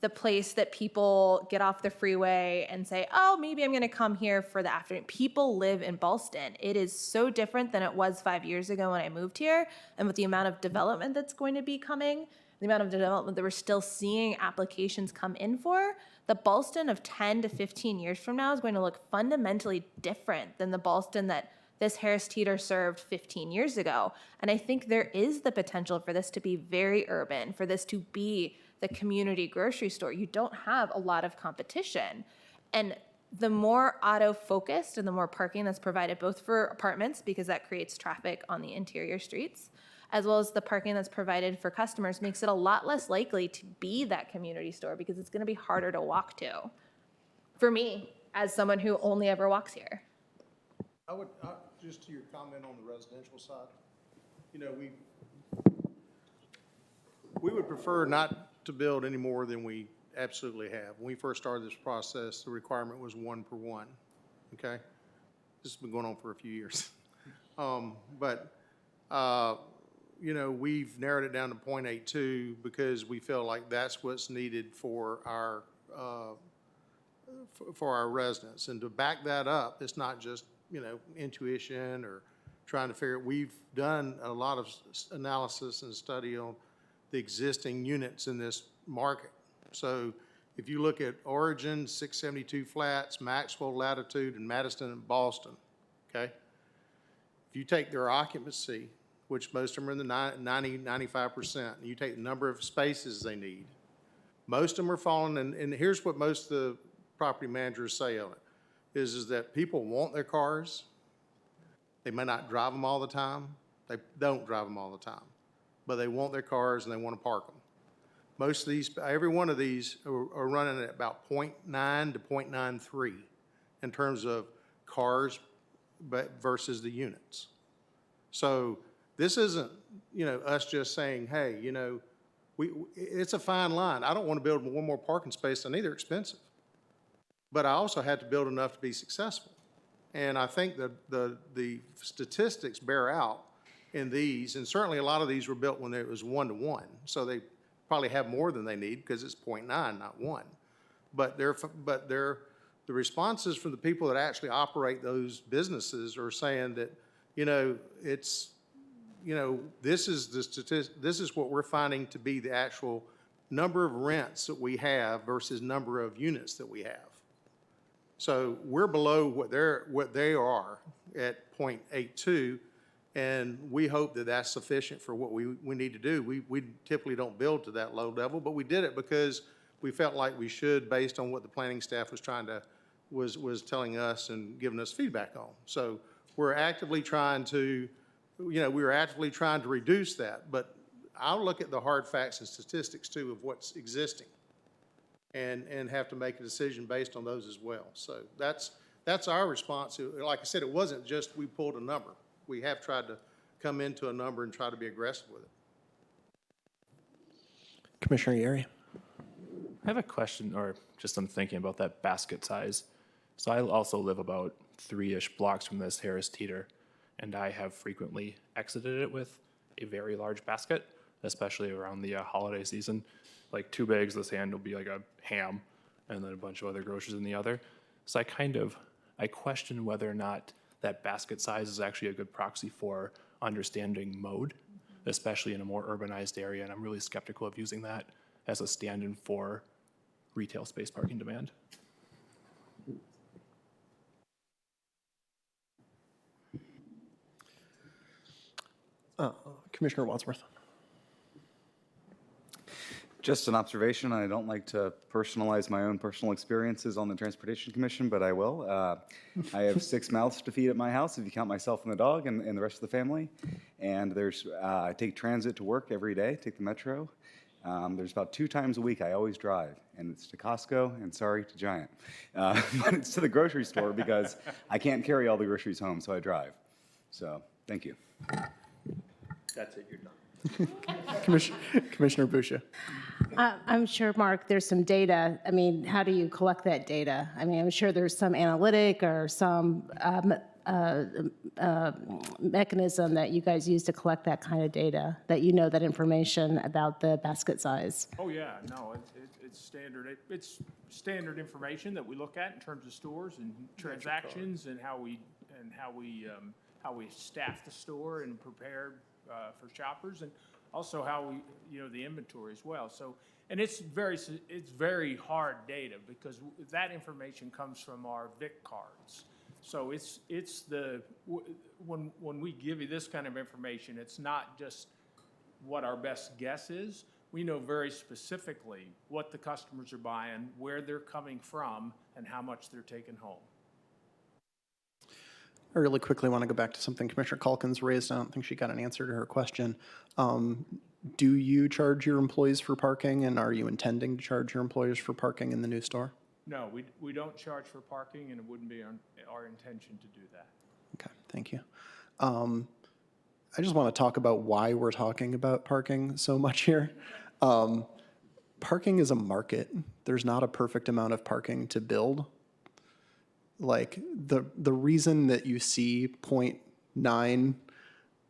the place that people get off the freeway and say, oh, maybe I'm going to come here for the afternoon. People live in Ballston. It is so different than it was 5 years ago when I moved here. And with the amount of development that's going to be coming, the amount of development that we're still seeing applications come in for, the Ballston of 10 to 15 years from now is going to look fundamentally different than the Ballston that this Harris Teeter served 15 years ago. And I think there is the potential for this to be very urban, for this to be the community grocery store. You don't have a lot of competition. And the more auto-focused and the more parking that's provided both for apartments, because that creates traffic on the interior streets, as well as the parking that's provided for customers, makes it a lot less likely to be that community store because it's going to be harder to walk to. For me, as someone who only ever walks here. Just to your comment on the residential side, you know, we would prefer not to build any more than we absolutely have. When we first started this process, the requirement was 1 per 1, okay? This has been going on for a few years. You know, we've narrowed it down to 0.82 because we feel like that's what's needed for our residents. And to back that up, it's not just, you know, intuition or trying to figure it. We've done a lot of analysis and study on the existing units in this market. So if you look at Origin, 672 Flats, Maxwell, Latitude, and Madison and Boston, okay? If you take their occupancy, which most of them are in the 90, 95%, and you take the number of spaces they need, most of them are falling, and here's what most of the property managers say of it, is that people want their cars. They may not drive them all the time. They don't drive them all the time, but they want their cars and they want to park them. Most of these, every one of these are running at about 0.9 to 0.93 in terms of cars versus the units. So this isn't, you know, us just saying, hey, you know, it's a fine line. I don't want to build one more parking space. I need they're expensive. But I also had to build enough to be successful. And I think that the statistics bear out in these, and certainly a lot of these were built when it was 1 to 1. So they probably have more than they need because it's 0.9, not 1. But the responses from the people that actually operate those businesses are saying that, you know, it's, you know, this is what we're finding to be the actual number of rents that we have versus number of units that we have. So we're below what they are at 0.82, and we hope that that's sufficient for what we need to do. We typically don't build to that low level, but we did it because we felt like we should based on what the planning staff was was telling us and giving us feedback on. So we're actively trying to, you know, we were actively trying to reduce that, but I'll look at the hard facts and statistics too of what's existing and have to make a decision based on those as well. So that's our response. Like I said, it wasn't just we pulled a number. We have tried to come into a number and try to be aggressive with it. Commissioner Yeri. I have a question, or just I'm thinking about that basket size. So I also live about 3-ish blocks from this Harris Teeter, and I have frequently exited it with a very large basket, especially around the holiday season. Like 2 bags this hand will be like a ham, and then a bunch of other groceries in the other. So I question whether or not that basket size is actually a good proxy for understanding mode, especially in a more urbanized area, and I'm really skeptical of using that as a stand-in for retail space parking demand. Commissioner Wadsworth. Just an observation. I don't like to personalize my own personal experiences on the Transportation Commission, but I will. I have 6 mouths to feed at my house, if you count myself and the dog and the rest of the family. And I take transit to work every day, take the metro. There's about 2 times a week I always drive, and it's to Costco and sorry to Giant. But it's to the grocery store because I can't carry all the groceries home, so I drive. So, thank you. That's it, you're done. Commissioner Busha. I'm sure, Mark, there's some data. I mean, how do you collect that data? I mean, I'm sure there's some analytic or some mechanism that you guys use to collect that kind of data, that you know that information about the basket size. Oh, yeah, no, it's standard. It's standard information that we look at in terms of stores and transactions and how we staff the store and prepare for shoppers, and also how we, the inventory as well. So, and it's very hard data because that information comes from our VIC cards. So when we give you this kind of information, it's not just what our best guess is. We know very specifically what the customers are buying, where they're coming from, and how much they're taking home. I really quickly want to go back to something Commissioner Calkins raised. I don't think she got an answer to her question. Do you charge your employees for parking, and are you intending to charge your employees for parking in the new store? No, we don't charge for parking, and it wouldn't be our intention to do that. Okay, thank you. I just want to talk about why we're talking about parking so much here. Parking is a market. There's not a perfect amount of parking to build. Like the reason that you see 0.9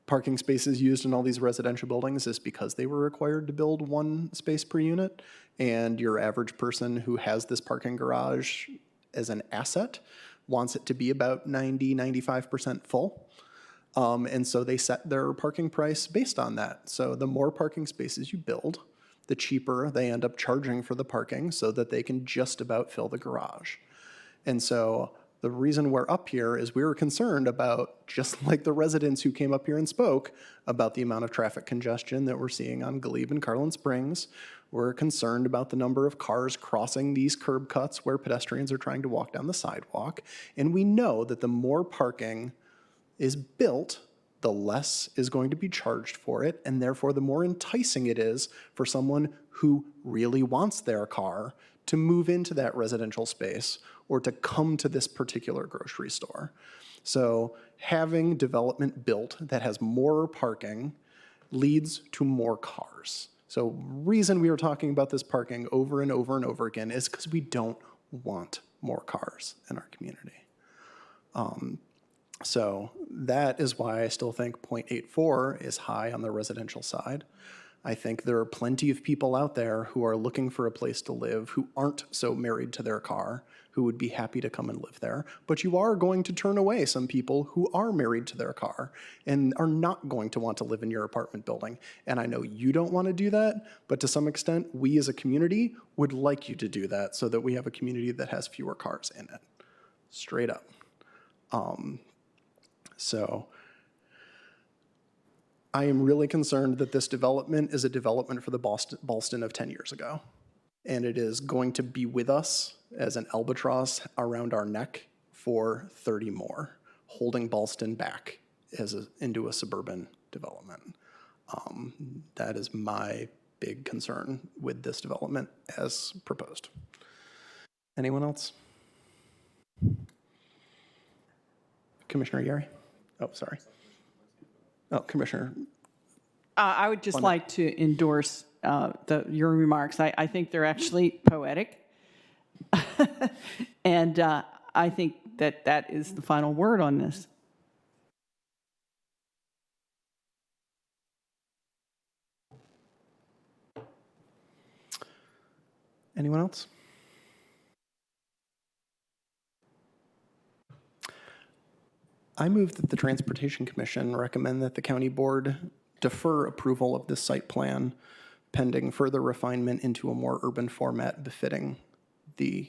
parking spaces used in all these residential buildings is because they were required to build one space per unit, and your average person who has this parking garage as an asset wants it to be about 90-95% full. And so they set their parking price based on that. So the more parking spaces you build, the cheaper they end up charging for the parking so that they can just about fill the garage. And so the reason we're up here is we were concerned about, just like the residents who came up here and spoke, about the amount of traffic congestion that we're seeing on Glebe and Carlin Springs. We're concerned about the number of cars crossing these curb cuts where pedestrians are trying to walk down the sidewalk. And we know that the more parking is built, the less is going to be charged for it, and therefore the more enticing it is for someone who really wants their car to move into that residential space or to come to this particular grocery store. So having development built that has more parking leads to more cars. So reason we are talking about this parking over and over and over again is because we don't want more cars in our community. So that is why I still think 0.84 is high on the residential side. I think there are plenty of people out there who are looking for a place to live, who aren't so married to their car, who would be happy to come and live there. But you are going to turn away some people who are married to their car and are not going to want to live in your apartment building. And I know you don't want to do that, but to some extent, we as a community would like you to do that so that we have a community that has fewer cars in it. Straight up. So I am really concerned that this development is a development for the Ballston of 10 years ago. And it is going to be with us as an albatross around our neck for 30 more, holding Ballston back into a suburban development. That is my big concern with this development as proposed. Anyone else? Commissioner Yeri? Oh, sorry. Oh, Commissioner. I would just like to endorse your remarks. I think they're actually poetic. And I think that is the final word on this. Anyone else? I move that the Transportation Commission recommend that the County Board defer approval of this site plan pending further refinement into a more urban format befitting the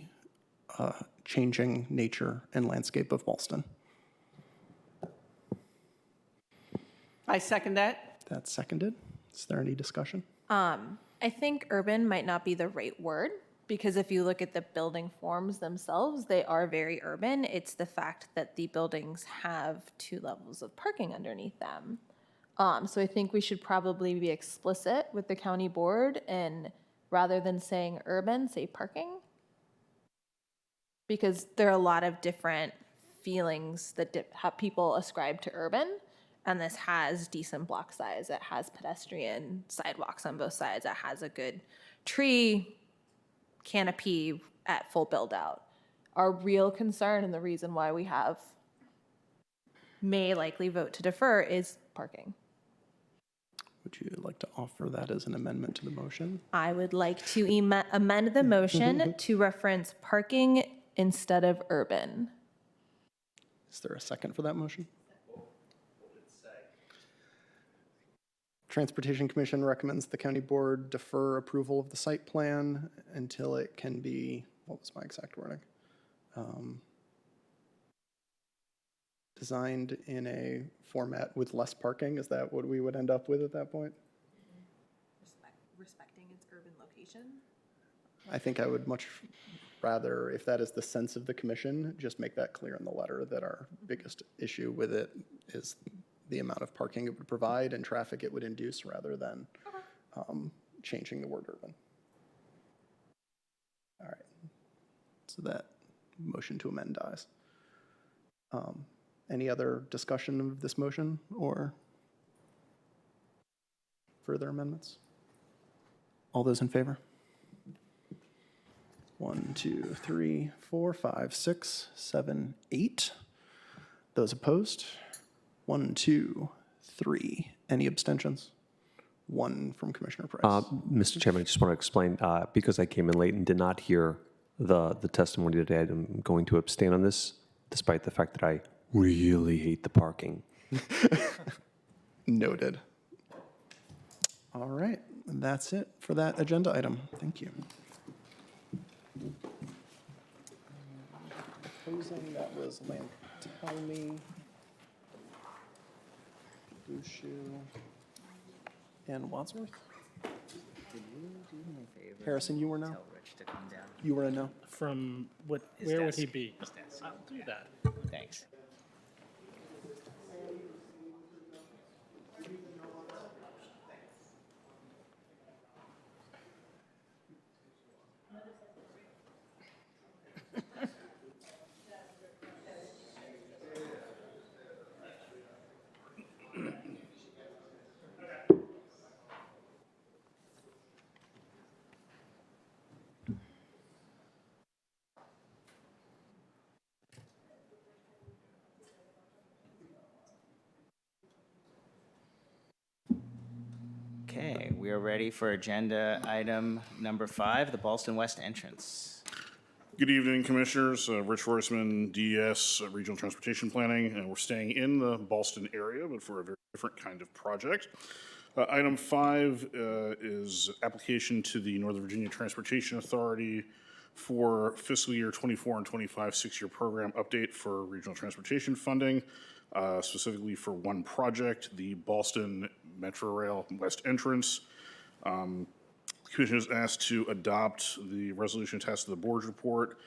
changing nature and landscape of Ballston. I second that. That's seconded. Is there any discussion? I think urban might not be the right word, because if you look at the building forms themselves, they are very urban. It's the fact that the buildings have 2 levels of parking underneath them. So I think we should probably be explicit with the county board, and rather than saying urban, say parking. Because there are a lot of different feelings that people ascribe to urban. and this has decent block size. It has pedestrian sidewalks on both sides. It has a good tree canopy at full build out. Our real concern and the reason why we may likely vote to defer is parking. Would you like to offer that as an amendment to the motion? I would like to amend the motion to reference parking instead of urban. Is there a second for that motion? Transportation Commission recommends the county board defer approval of the site plan until it can be, what was my exact wording? Designed in a format with less parking. Is that what we would end up with at that point? Respecting its urban location? I think I would much rather, if that is the sense of the commission, just make that clear in the letter that our biggest issue with it is the amount of parking it would provide and traffic it would induce rather than changing the word urban. All right. So that motion to amend dies. Any other discussion of this motion or further amendments? All those in favor? 1, 2, 3, 4, 5, 6, 7, 8. Those opposed? 1, 2, 3. Any abstentions? 1 from Commissioner Price. Mr. Chairman, I just want to explain, because I came in late and did not hear the testimony today, I'm going to abstain on this, despite the fact that I really hate the parking. Noted. All right, that's it for that agenda item. Thank you. Proposing that was Lantelmi, Bushu, and Wadsworth. Can you do me a favor? Harrison, you were no? Tell Rich to come down. You were a no? From what? His Where would desk. he be? His desk. I'll do that. Thanks. Okay, we are ready for agenda item number 5, the Ballston West entrance. Good evening, Commissioners. Rich Horseman, DES, Regional Transportation Planning, and we're staying in the Ballston area, but for a very different kind of project. Item 5 is application to the Northern Virginia Transportation Authority for fiscal year 24 and 25 6-year program update for regional transportation funding, specifically for one project, the Ballston Metro Rail West Entrance. The Commission is asked to adopt the resolution attached to the board's report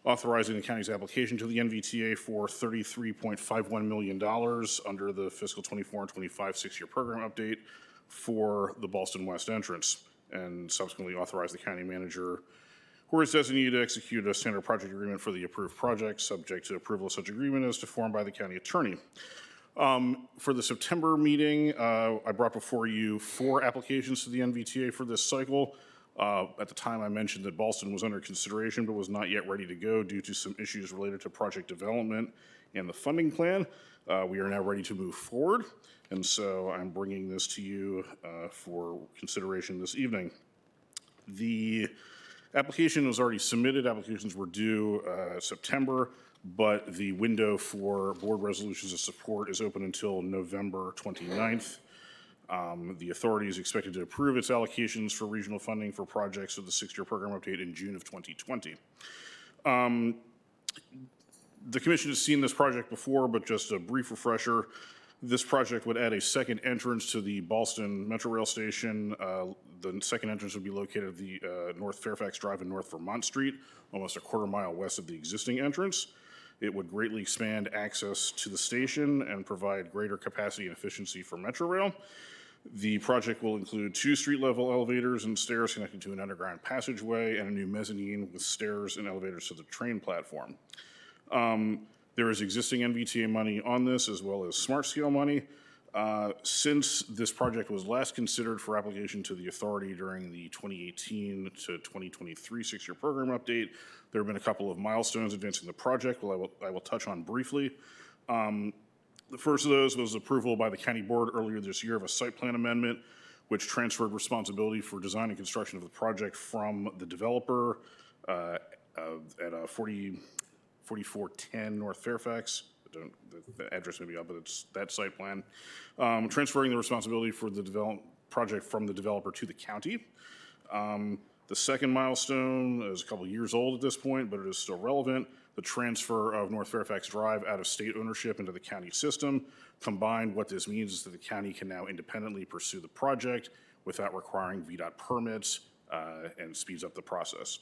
authorizing the county's application to the NVTA for $33.51 million under the fiscal 24 and 25 6-year program update for the Ballston West Entrance, and subsequently authorize the county manager who is designated to execute a standard project agreement for the approved project, subject to approval of such agreement as defined by the county attorney. For the September meeting, I brought before you 4 applications to the NVTA for this cycle. At the time, I mentioned that Ballston was under consideration but was not yet ready to go due to some issues related to project development and the funding plan. We are now ready to move forward, and so I'm bringing this to you for consideration this evening. The application was already submitted. Applications were due September, but the window for board resolutions of support is open until November 29th. The authority is expected to approve its allocations for regional funding for projects of the 6-year program update in June of 2020. The Commission has seen this project before, but just a brief refresher. This project would add a second entrance to the Ballston Metro Rail Station. The second entrance would be located at the North Fairfax Drive and North Vermont Street, almost a quarter-mile west of the existing entrance. It would greatly expand access to the station and provide greater capacity and efficiency for Metro Rail. The project will include 2 street-level elevators and stairs connected to an underground passageway and a new mezzanine with stairs and elevators to the train platform. There is existing NVTA money on this as well as smart scale money. Since this project was last considered for application to the authority during the 2018 to 2023 six-year program update, there have been a couple of milestones advancing the project, I will touch on briefly. The first of those was approval by the county board earlier this year of a site plan amendment, which transferred responsibility for design and construction of the project from the developer at 4410 North Fairfax. The address may be up, but it's that site plan. Transferring the responsibility for the project from the developer to the county. The second milestone is a couple years old at this point, but it is still relevant. The transfer of North Fairfax Drive out of state ownership into the county system. Combined, what this means is that the county can now independently pursue the project without requiring VDOT permits and speeds up the process.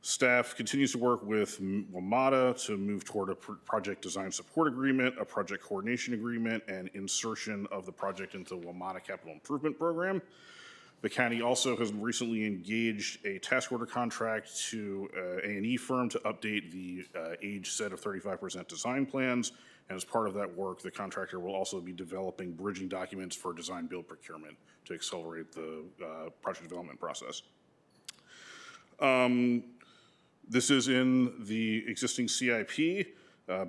Staff continues to work with WMATA to move toward a project design support agreement, a project coordination agreement, and insertion of the project into the WMATA capital improvement program. The county also has recently engaged a task order contract to A&E firm to update the age set of 35% design plans. And as part of that work, the contractor will also be developing bridging documents for design build procurement to accelerate the project development process. This is in the existing CIP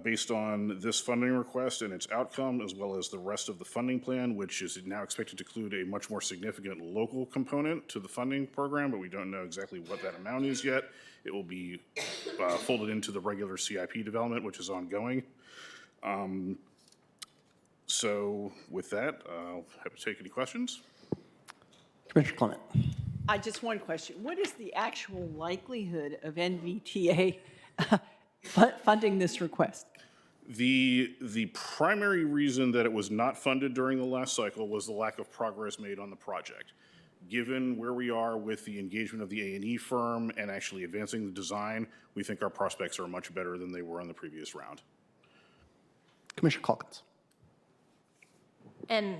based on this funding request and its outcome, as well as the rest of the funding plan, which is now expected to include a much more significant local component to the funding program, but we don't know exactly what that amount is yet. It will be folded into the regular CIP development, which is ongoing. So with that, I'll have to take any questions. Commissioner Clement. I just one question. What is the actual likelihood of NVTA funding this request? The primary reason that it was not funded during the last cycle was the lack of progress made on the project. Given where we are with the engagement of the A&E firm and actually advancing the design, we think our prospects are much better than they were on the previous round. Commissioner Calkins. And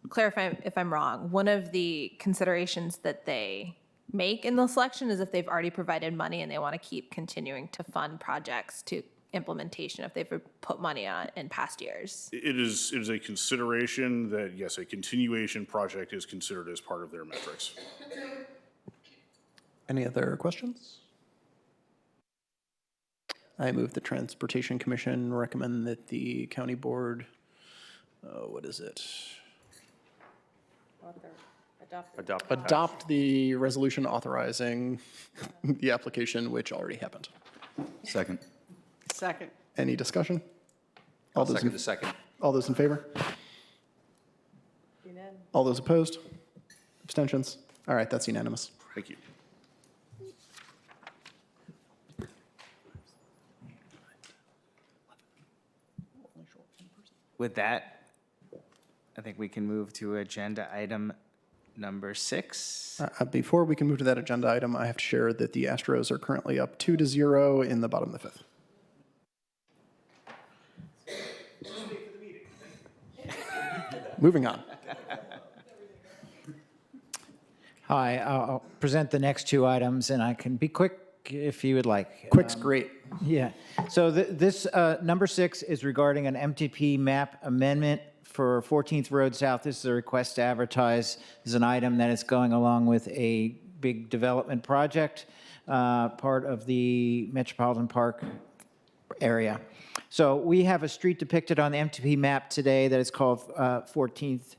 clarify if I'm wrong, one of the considerations that they make in the selection is if they've already provided money and they want to keep continuing to fund projects to implementation if they've put money on in past years. It is a consideration that, yes, a continuation project is considered as part of their metrics. Any other questions? I move the Transportation Commission recommend that the county board, what is it? Adopt the resolution authorizing the application, which already happened. Second. Second. Any discussion? I'll second the second. All those in favor? All those opposed? Abstentions? All right, that's unanimous. Thank you. With that, I think we can move to agenda item number 6. Before we can move to that agenda item, I have to share that the Astros are currently up 2-0 in the bottom of the 5th. Moving on. Hi, I'll present the next two items, and I can be quick if you would like. Quick's great. Yeah. So this number 6 is regarding an MTP map amendment for 14th Road South. This is a request to advertise. This is an item that is going along with a big development project, part of the Metropolitan Park area. So we have a street depicted on the MTP map today that is called 14th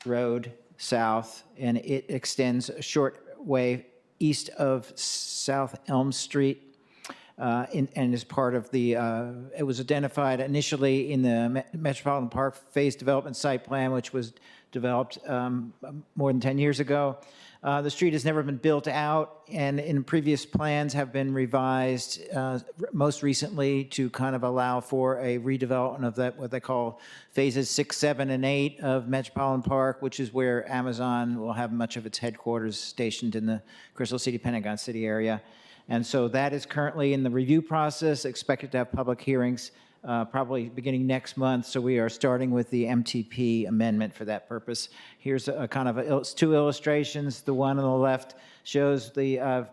Road South, and it extends a short way east of South Elm Street. And is part of the, it was identified initially in the Metropolitan Park Phase Development Site Plan, which was developed more than 10 years ago. The street has never been built out, and in previous plans have been revised most recently to kind of allow for a redevelopment of that, what they call phases 6, 7, and 8 of Metropolitan Park, which is where Amazon will have much of its headquarters stationed in the Crystal City, Pentagon City area. And so that is currently in the review process, expected to have public hearings probably beginning next month. So we are starting with the MTP amendment for that purpose. Here's a kind of two illustrations. The one on the left shows the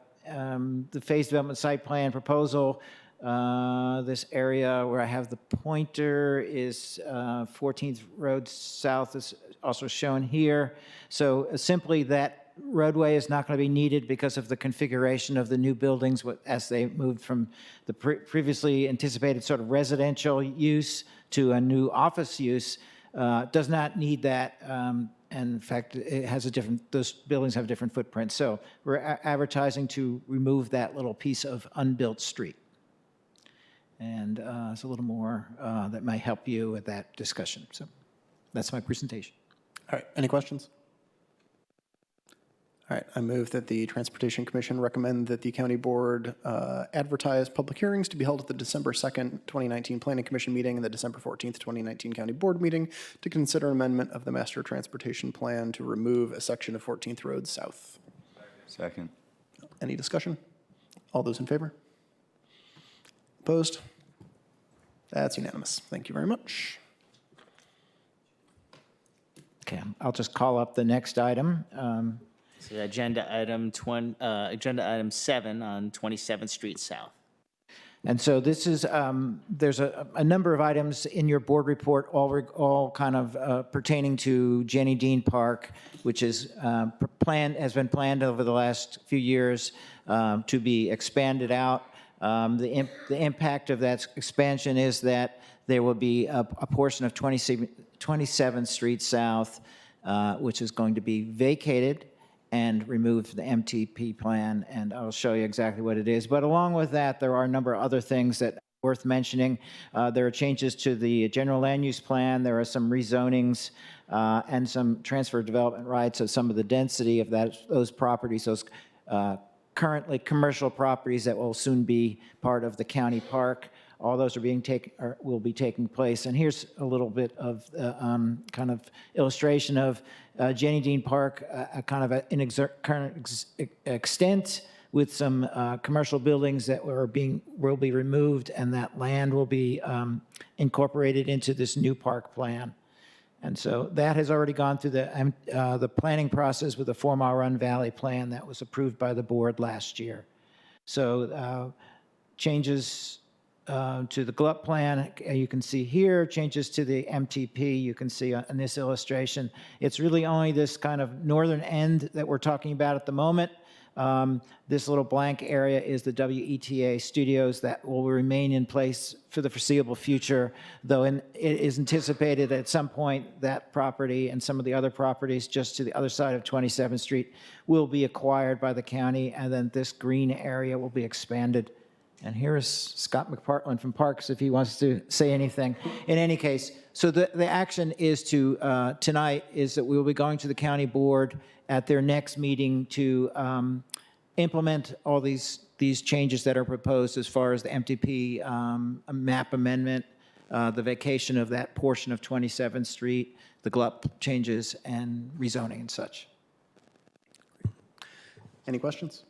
phase development site plan proposal This area where I have the pointer is 14th Road South is also shown here. So simply that roadway is not going to be needed because of the configuration of the new buildings as they moved from the previously anticipated sort of residential use to a new office use. Does not need that. And in fact, it has those buildings have different footprints. So we're advertising to remove that little piece of unbuilt street. And it's a little more that might help you with that discussion. So that's my presentation. All right, any questions? All right, I move that the Transportation Commission recommend that the county board advertise public hearings to be held at the December 2nd, 2019 Planning Commission meeting and the December 14th, 2019 County Board meeting to consider amendment of the Master Transportation Plan to remove a section of 14th Road South. Second. Any discussion? All those in favor? Opposed? That's unanimous. Thank you very much. Okay, I'll just call up the next item. So agenda item 7 on 27th Street South. And so this is, there's a number of items in your board report, all kind of pertaining to Jenny Dean Park, which is has been planned over the last few years to be expanded out. The impact of that expansion is that there will be a portion of 27th Street South, which is going to be vacated and remove the MTP plan, and I'll show you exactly what it is. But along with that, there are a number of other things that are worth mentioning. There are changes to the general land use plan. There are some rezonings and some transfer of development rights of some of the density of those properties, those currently commercial properties that will soon be part of the county park. All those will be taking place. And here's a little bit of kind of illustration of Jenny Dean Park, kind of an current extent with some commercial buildings that will be removed, and that land will be incorporated into this new park plan. And so that has already gone through the planning process with the 4 Mile Run Valley plan that was approved by the board last year. So changes to the GLUP plan, you can see here, changes to the MTP, you can see in this illustration. It's really only this kind of northern end that we're talking about at the moment. This little blank area is the WETA studios that will remain in place for the foreseeable future, though it is anticipated at some point that property and some of the other properties just to the other side of 27th Street will be acquired by the county, and then this green area will be expanded. And here is Scott McPartland from Parks if he wants to say anything. In any case, so the action is tonight is that we will be going to the county board at their next meeting to implement all these changes that are proposed as far as the MTP map amendment, the vacation of that portion of 27th Street, the GLUP changes, and rezoning and such. Any questions?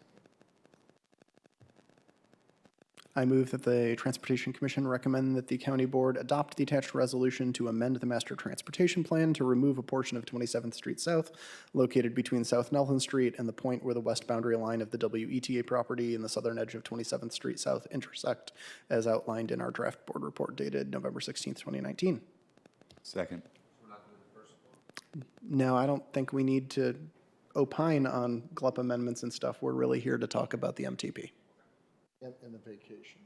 I move that the Transportation Commission recommend that the county board adopt the attached resolution to amend the master transportation plan to remove a portion of 27th Street South located between South Nelson Street and the point where the west boundary line of the WETA property and the southern edge of 27th Street South intersect as outlined in our draft board report dated November 16th, 2019. Second. No, I don't think we need to opine on GLUP amendments and stuff. We're really here to talk about the MTP. And the vacation.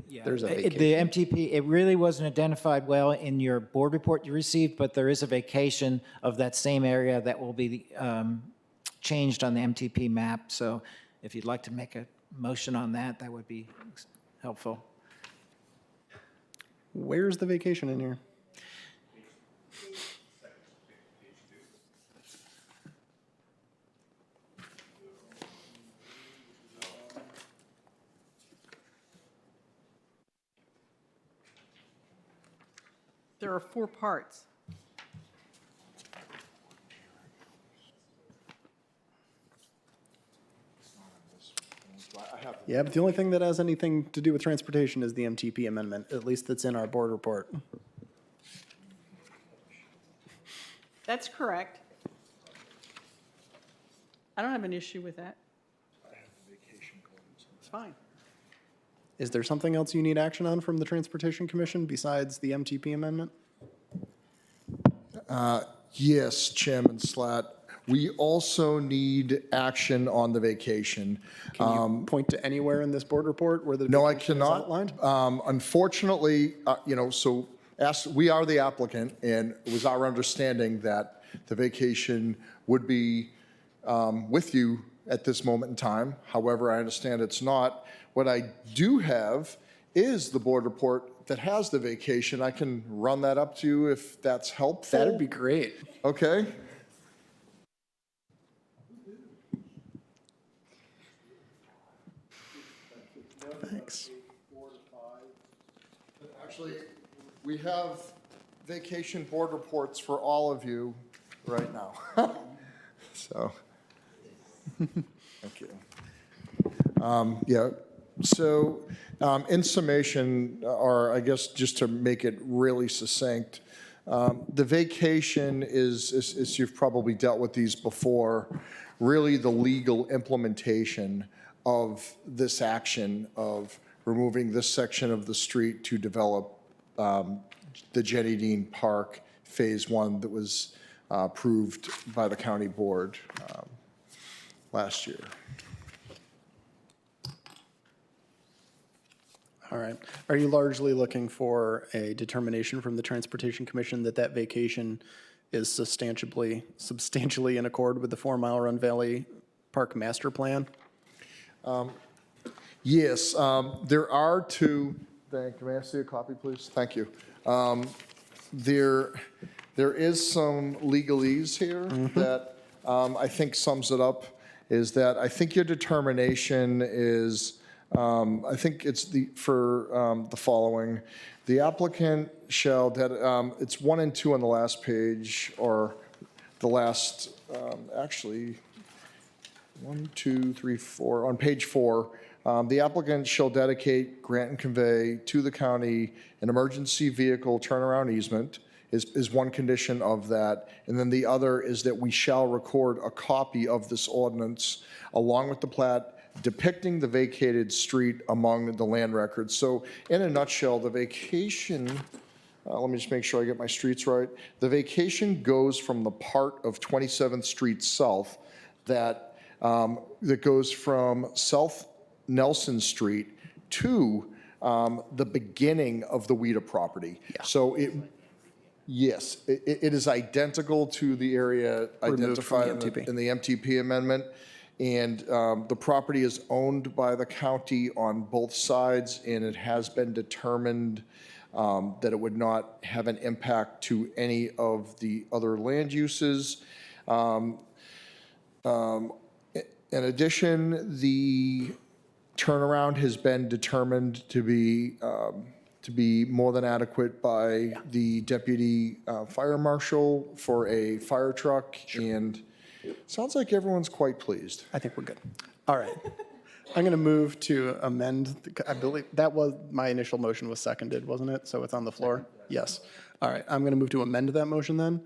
Yeah. There's a vacation. The MTP, it really wasn't identified well in your board report you received, but there is a vacation of that same area that will be changed on the MTP map. So if you'd like to make a motion on that, that would be helpful. Where's the vacation in here? There are 4 parts. Yeah, but the only thing that has anything to do with transportation is the MTP amendment, at least that's in our board report. That's correct. I don't have an issue with that. It's fine. Is there something else you need action on from the Transportation Commission besides the MTP amendment? Yes, Chairman Slatt. We also need action on the vacation. Can you point to anywhere in this board report where the No, I vacation is cannot. outlined? Unfortunately, so we are the applicant, and it was our understanding that the vacation would be with you at this moment in time. However, I understand it's not. What I do have is the board report that has the vacation. I can run that up to you if that's helpful. That'd be great. Okay. Thanks. Actually, we have vacation board reports for all of you right now. So, thank you. Yeah, so in summation, or I guess just to make it really succinct, the vacation is, as you've probably dealt with these before, really the legal implementation of this action of removing this section of the street to develop the Jenny Dean Park Phase 1 that was approved by the county board last year. All right. Are you largely looking for a determination from the Transportation Commission that that vacation is substantially in accord with the 4 Mile Run Valley Park Master Plan? Yes, there are two. Thank you. May I see a copy, please? Thank you. There is some legalese here that I think sums it up. Is that I think your determination is. I think it's the following. The applicant shall, it's 1 and 2 on the last page, or the last, actually, 1, 2, 3, 4, on page 4. The applicant shall dedicate, grant, and convey to the county an emergency vehicle turnaround easement is one condition of that. And then the other is that we shall record a copy of this ordinance along with the plat depicting the vacated street among the land records. So in a nutshell, the vacation, let me just make sure I get my streets right. The vacation goes from the part of 27th Street South that goes from South Nelson Street to the beginning of the Weeda property. Yeah. So yes, it is identical to the area identified in the MTP amendment. And the property is owned by the county on both sides, and it has been determined that it would not have an impact to any of the other land uses. In addition, the turnaround has been determined to be more than adequate by the deputy fire marshal for a fire truck. Sure. And sounds like everyone's quite pleased. I think we're good. All right. I'm going to move to amend, I believe that was, my initial motion was seconded, wasn't it? So it's on the floor? Yes. All right. I'm going to move to amend that motion then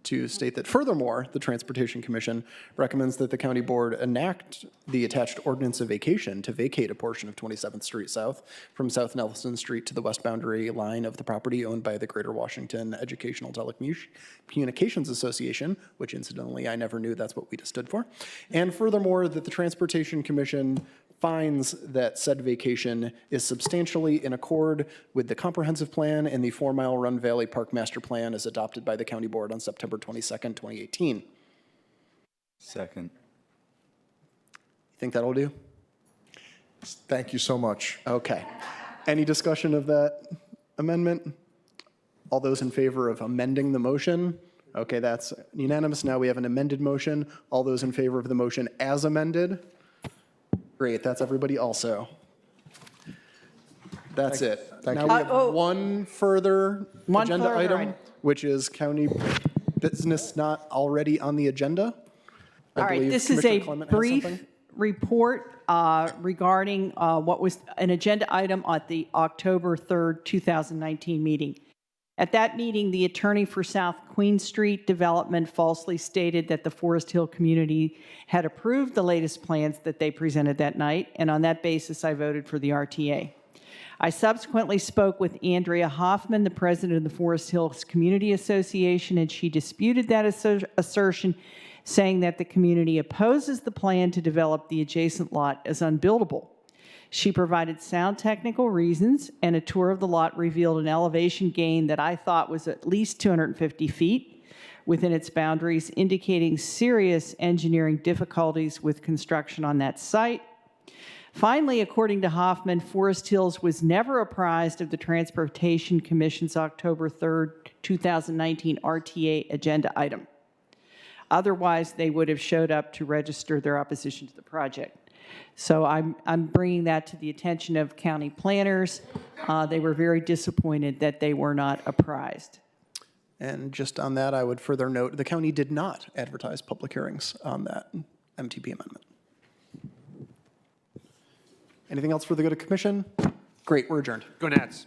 to state that furthermore, the Transportation Commission recommends that the county board enact the attached ordinance of vacation to vacate a portion of 27th Street South from South Nelson Street to the west boundary line of the property owned by the Greater Washington Educational Telecommunications Association, which incidentally I never knew that's what WEDA stood for. And furthermore, that the Transportation Commission finds that said vacation is substantially in accord with the comprehensive plan and the 4 Mile Run Valley Park Master Plan as adopted by the county board on September 22nd, 2018. Second. You think that'll do? Thank you so much. Okay. Any discussion of that amendment? All those in favor of amending the motion? Okay, that's unanimous. Now we have an amended motion. All those in favor of the motion as amended? Great, that's everybody also. That's it. Thank now you. we have one further agenda item, which is county business not already on the agenda. All right, this is a brief report regarding what was an agenda item at the October 3rd, 2019 meeting. At that meeting, the attorney for South Queen Street development falsely stated that the Forest Hill community had approved the latest plans that they presented that night, and on that basis, I voted for the RTA. I subsequently spoke with Andrea Hoffman, the president of the Forest Hills Community Association, and she disputed that assertion, saying that the community opposes the plan to develop the adjacent lot as unbuildable. She provided sound technical reasons, and a tour of the lot revealed an elevation gain that I thought was at least 250 feet within its boundaries, indicating serious engineering difficulties with construction on that site. Finally, according to Hoffman, Forest Hills was never apprised of the Transportation Commission's October 3rd, 2019 RTA agenda item. Otherwise, they would have showed up to register their opposition to the project. So I'm bringing that to the attention of county planners. They were very disappointed that they were not apprised. And just on that, I would further note, the county did not advertise public hearings on that MTP amendment. Anything else for the good of commission? Great, we're adjourned. Go Nats.